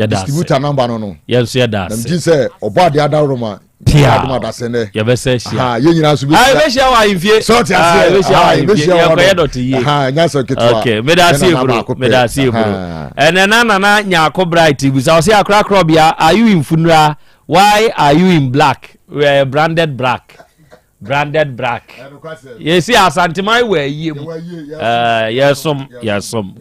distributor number no yes ya da nam say obo ade adaroma aduma da sene ye be say shi ha ye nyina so be be shi wa infie so ti ase be shi wa infie ya ko ye dot ye ha nya so ketwa okay me da see bro na nya ko bright bu sa o say akra Krobea, are you in funeral? Why are you in black? Branded black. Yes, Asante my way. Yes,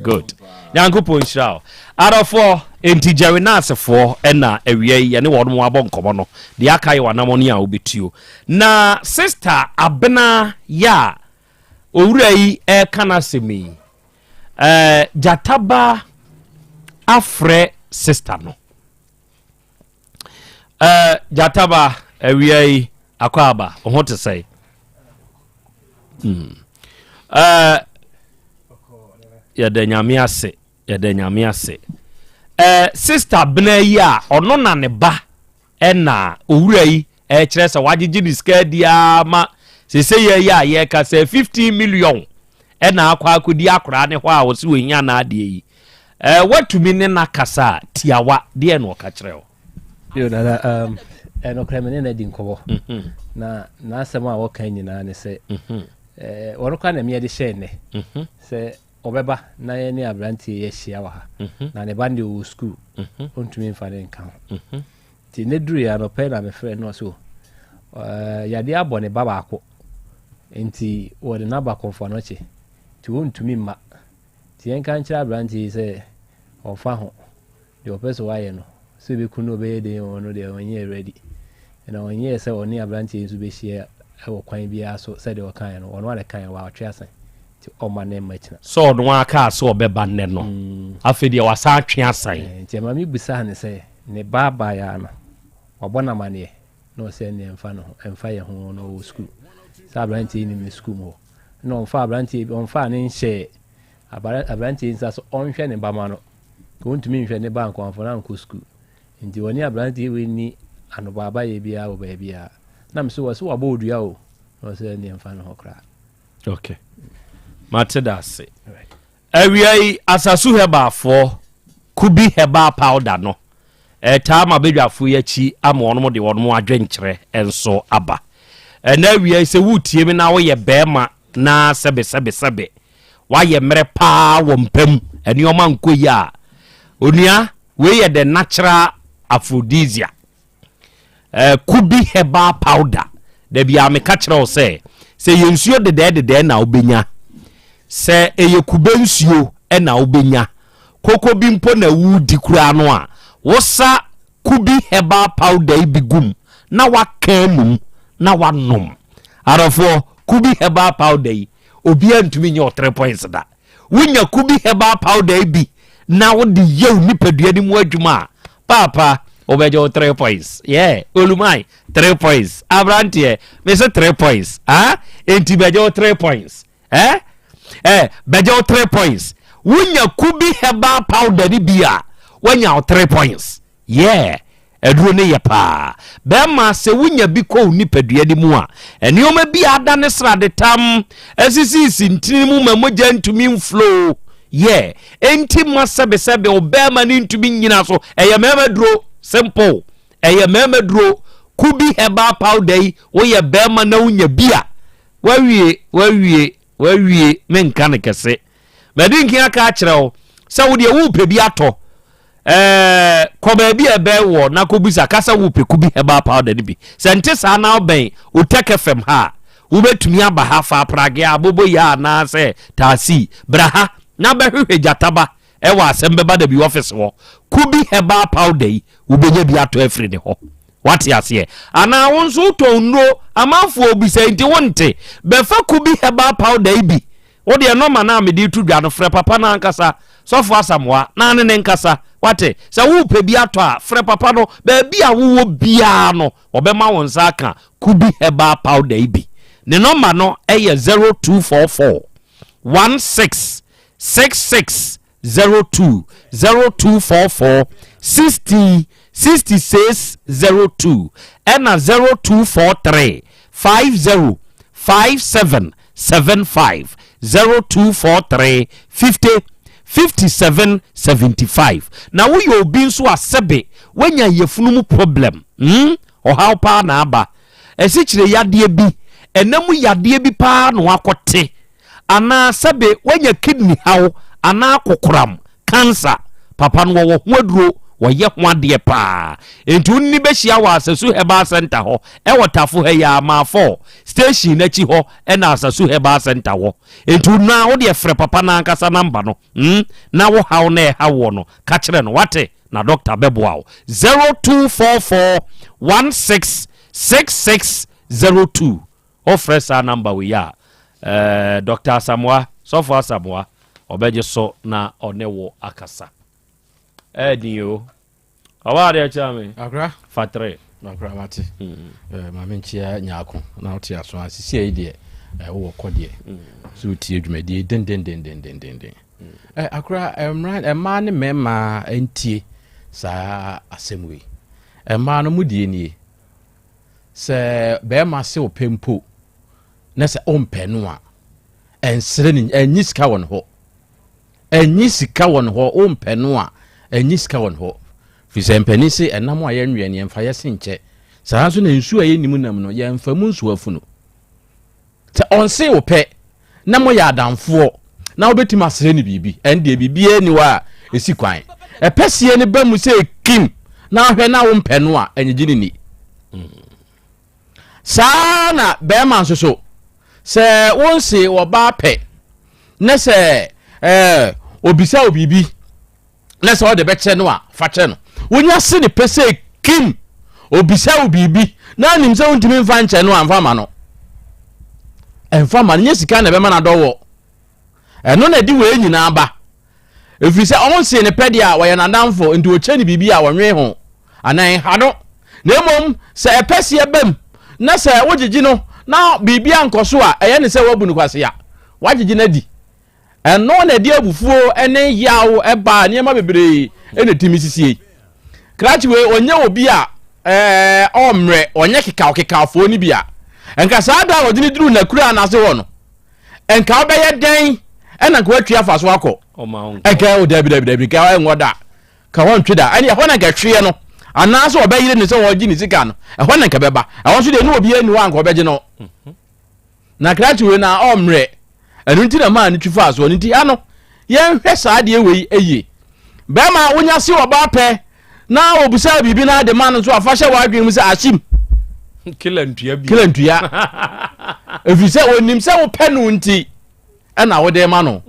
good. Nyankopɔn nhyira. Out of 4 enti Jerry Nase 4 ɛna awie ye ne wɔn mo abɔ nkɔmɔ no. De aka ye wanamoni a obetuo. Na sister Abena ya owura yi kana semi. Jataba afre sister no. Jataba awie akwaba oho te say ya de nyame ase sister bena yi a ono na ne ba na owura yi kire se wagigi diska dia ma sese ye ya ye ka se 50 million na akodi akora ne ho a wo se wo nya na ade yi watumi ne na kasa tiawa de no ka kire o yo na no kremene na di nkobo na asɛm a wɔka nyinaa ne sɛ wɔno kwa na miade hyɛ ne sɛ obeba na ye ne abrantie ye hia wa ha na ne bande wo school ontumi mfa ne nka ti ne duru ya no pe na me frɛ no so yade abɔ ne baba akɔ enti wo de na ba konfo no che ti ontumi ma ti en kan kira abrantie sɛ ɔfa ho de opeso wa ye no so be kunu be de ono de onye ready na onye sɛ oni abrantie nso be hia ɛwɔ kwan bia so sɛ de wɔkan no ɔno ale kan wa atwe asan ti ɔma ne machina so no aka so obeba ne no afedi e wasa atwe asan ti ma mi busa ne sɛ ne baba ya no ɔbɔna mane no sɛ ne mfa no mfa ye ho no school sa abrantie ni school mo no mfa abrantie mfa ne nhye abrantie nsa so ɔnhwɛ ne bama no ko ntumi nhwɛ ne bank amfo na nko school nti woni abrantie we ni ano baba ye bia wo ba bia na mso wo so waba odua o no se ne mfa no hokra okay matedase awiai asasu heba fo kubi heba powder no ta ma bedwafo yachi ama wono de wono adwenkyere enso aba na awiai se wutie mi na wo ye bema na sebe wa ye mere pa wo mpam eni o man koyi a onua we ye the natural aphrodisia kubi heba powder de bia me ka kire o se yensuo de na obenya se eye kube nsuo na obenya koko bi mpo na wudi kura no a wosa kubi heba powder bigum na wakamum na wanom arafo kubi heba powder obi antumi nye 3 points da wunya kubi heba powder bi na wodi yew nipadua ni mu adwuma papa obejo 3 points yeah olumai 3 points abrantie me say 3 points enti bejo 3 points bejo 3 points wunya kubi heba powder ni bia wanya 3 points yeah eduro ne yepa be ma se wunya bi ko nipadua ni mu a enioma bi ada ne srade tam asisi sintini mu mamogya ntumi mflow yeah enti ma sebe obema ni ntumi nyina so mema duro simple mema duro kubi heba powder wo ye bema na wunya bia wawie menka ne kese medinki aka kyerɛw sɛ wo de wo pe bi atɔ kɔba bi ebe wo na kobisa kasa wo pe kubi heba powder ni bi sente sa na oben Otec 1029Fm ha wo betumi aba ha fa prage abobo ya na sɛ taasi braha na behwehwe jataba ewa Asem Beba Dabi office ho kubi heba powder wo benya bi atɔ afri ne ho What aseɛ ana wo nso to nnuro amanfo obisa nti wonte befa kubi heba powder ibi wo de no ma na me di tu dwa no frɛ papa na ankasa sɔfo asamwa na ne nkasa wate sɛ wo pɛ bi atɔ a frɛ papa no ba bi a wo bia no obɛma wo nsa aka kubi heba powder ibi ne number no ɛyɛ 0244 166602 0244 60 6602 and 0243 50 5775 0243 50 5775 na wo yo bi nso asebe wenya yefunu problem o how pa na aba esichire yade bi enamu yade bi pa no akote ana sebe wenya kidney how ana kokoram cancer papa no wo hoduro woye ho ade pa enti unni be hia wa asasu heba center ho e wotafo he ya ma 4 station na chi ho e na asasu heba center ho enti na wo de frɛ papa na ankasa number no na wo haw na e hawo no ka kire no wate na doctor beboa 0244 166602 ofresa number we ya Dr. Samoa so for Samoa obeje so na onewo akasa Edio. Awade chame. Akra fatre. Akra mate. Ma menchia nyako na ote aso asisi e de wo kode. So tie dwumadi den. Akra emra ne mema entie sa asemwe. Emma no mudie nie. Se be ma se opempo. Na se ompenu a ensere ni enyiska won ho. Enyisika won ho ompenu a enyiska won ho fi se mpani se enam a yenwe ne emfa yese nche saa so na nsu a yenimu nam no ye emfa mu nsu afuno te onse ope na mo ya adamfo na obetima sere ni bibi ende bibi ani wa esi kwan epesie ne ba mu se kim na hwe na wo mpenu a enyigini ni saa na be man so se wonse wo ba pe na se obisa obibi na se o de beche no a fa che no wonya se ne pese kim obisa obibi na nim se wontimi mfa nche no amfa ma no emfa ma nye sika na be ma na dowo eno na di we nyina aba efi se on se ne pede a wo ye na damfo nti o che ne bibi a wonwe ho anan ha no na emom se epese ebam na se wogigi no na bibi ankoso a eye ne se wabunu kwase ya wagigi na di eno na di abufuo ene yaw eba niema bebre ene timi sisie krachiwe onye obi a omre onye keka fo ni bia enka saada odini duru na kura na se wo no enka obeye den ena ko atwa fa so akọ enka o dabi ka enwoda ka won tweda ani ehona ga twe no ana so obeyire ne se wo gi ni sika no ehona nka beba ehon so de ne obi ani wa nka obeje no na krachiwe na omre enu nti na ma ni twifa so nti ano ye hwe saade ewe eye be ma wonya si oba pe na obusa bibi na de man so afahye wadwen mu se ashim kilantua efise onim se wo pe no nti na wo de ma no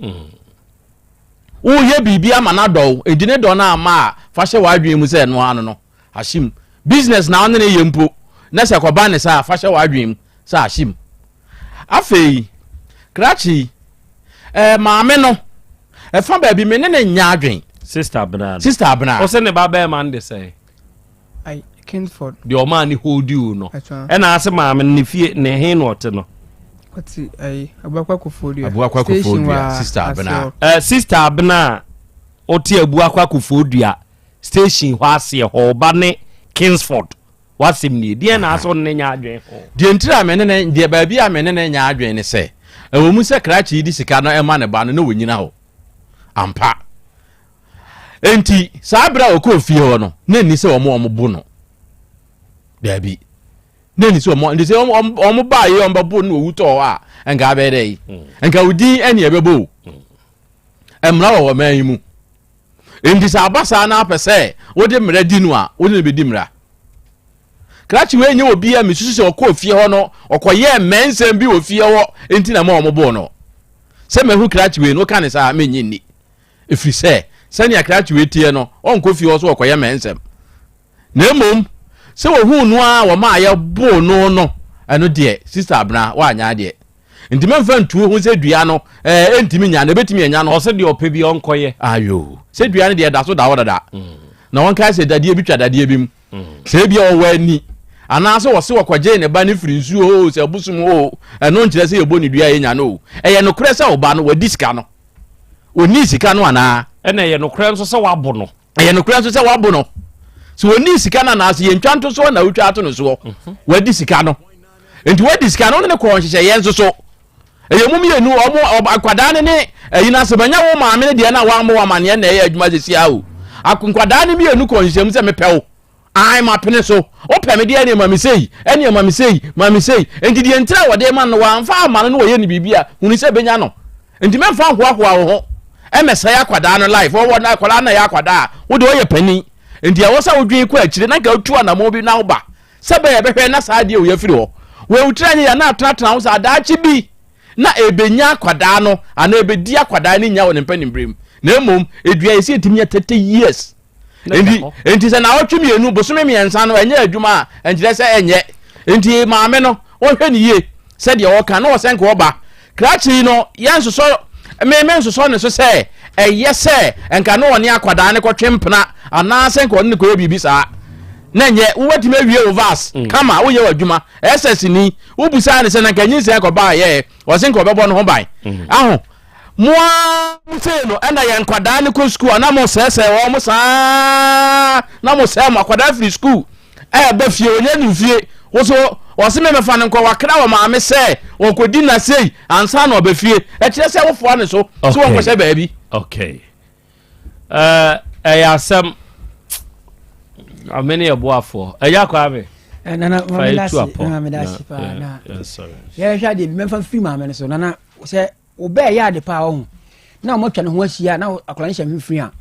wo ye bibi ama na do edine do na ama fahye wadwen mu se no ano no ashim business na one ne yempo na se koba ne sa fahye wadwen sa ashim afei krachi maame no fa ba bi menene nya adwen sister abna o se ne ba ba man de say ai Kingsford the o man hold you no e na ase maame ne fie ne he no ote no kwati ai abakwa kofodia sister abna oti abuakwa kofodia station ho ase ho ba ne Kingsford wasim ni die na aso ne nya adwen ho die ntira menene die ba bi a menene nya adwen ne se ewo mu se krachi di sika no ema ne ba no na wonyina ho ampa enti sabra okofie ho no na ni se omo bu no dabi na ni se omo ndi se omo ba ye omo bu no owuto a enga be dai enga udi eni ebebo emra wo man mu enti sabasa na apese wo de mra di no a wo de be di mra krachi we nye obi a mesusu se okofie ho no okoye mensem bi ofie ho enti na ma omo bu no se mehu krachi we no kan sa menyi ni efiri se sani akrachi we tie no onko fi ho so okoye mensem na emom sɛ wɔhu no a wɔma ayɛ boo no ɛno deɛ sister abena woanya deɛ nti memfa ntuo ho sɛ dua no ɛntimi nya no ɛbɛtumi anya no ɔsɛ deɛ ɔpɛ bi ɔnkɔyɛ ayo sɛ dua no deɛ da so da wo dada na wɔnkae sɛ dadeɛ bi twa dadeɛ bi mu sɛ bia ɔwɔ ani anaasɛ wɔse wɔkɔgye ne ba no firi nsuo sɛ abusum ɛno nkyerɛ sɛ yɛbɔ ne dua yɛnya no ɛyɛ nokorɛ sɛ wo ba no wadi sika no ɔni sika no anaa ɛna ɛyɛ nokorɛ nso sɛ wabo no ɛyɛ nokorɛ nso sɛ wabo no sɛ wɔni sika no anaasɛ yɛntwa nto soɔ na wotwa ato no soɔ wadi sika no enti wadi sika no ne kɔɔ nhyehyɛeɛ nso so ɛyɛ mu mmienu ɔmo akwadaa ne ɛyi no asɛ bɛnya wo maame ne deɛ na wammɔ wamanneɛ na ɛyɛ adwuma sɛsia o akwadaa ne mmienu kɔɔ nhyehyɛmu sɛ mepɛ wo ai mapene so wopɛ me deɛ ne mamisei ɛne mamisei enti deɛ ntira wɔde ma no wamfa ama no wɔyɛ ne biribi a hunu sɛ bɛnya no enti memfa nhoahoa wo ho ɛmɛsɛe akwadaa no life wɔwɔ na akwadaa na yɛ akwadaa wode wɔyɛ pani enti ɛwɔ sɛ wodwen kɔ akyire na nka wotu anamɔ bi na woba sɛ bɛyɛ bɛhwɛ na saa deɛ woyɛ firi hɔ wɔwutira ne yɛ na atenatena wo sɛ adaakye bi na ɛbɛnya akwadaa no anaa ɛbɛdi akwadaa no nya wɔ ne mpanimberɛm na mmom ɛdua yɛsɛ ɛtumi yɛ 30 years enti sɛ na wɔtwe mmienu bosome mmiɛnsa no ɛnyɛ adwuma a ɛnkyerɛ sɛ ɛnyɛ enti maame no wɔhwɛ ne yie sɛdeɛ wɔka na wɔsɛ nka wɔba krakye no yɛnsosɔ meme nsosɔ ne so sɛ ɛyɛ sɛ ɛnka na wɔne akwadaa ne kɔtwe mpena anaasɛ nka ɔne ne kɔyɛ biribi saa na nyɛ wobɛtumi awie wo vas kama woyɛ w'adwuma ɛsɛs ni wobusaa ne sɛ na nka nyinsɛ kɔbaa yɛ ɔse nka ɔbɛbɔ no ho ban aho moa musei no ɛna yɛ nkwadaa ne kɔ skul a na mo sɛsɛ wɔ mo saa na mo sɛ mo akwadaa firi skul ɛyɛba fie ɔnyɛ ne fie wo so ɔse memɛfa no nkɔ wakra wɔ maame sɛ wɔkɔdi na sei ansa na ɔbɛ fie ɛkyerɛ sɛ wofoa ne so sɛ wɔnkɔhyɛ baabi ɛyɛ asɛm amene yɛ boafoɔ ɛyɛ akɔ ame nana medase paa na yɛhwɛ adeɛ bi mɛmfa firi maame no so nana sɛ wobɛɛyɛ ade paa ɔho na ɔmɔtwa ne ho ahyia na akɔla no hyɛ mfiri a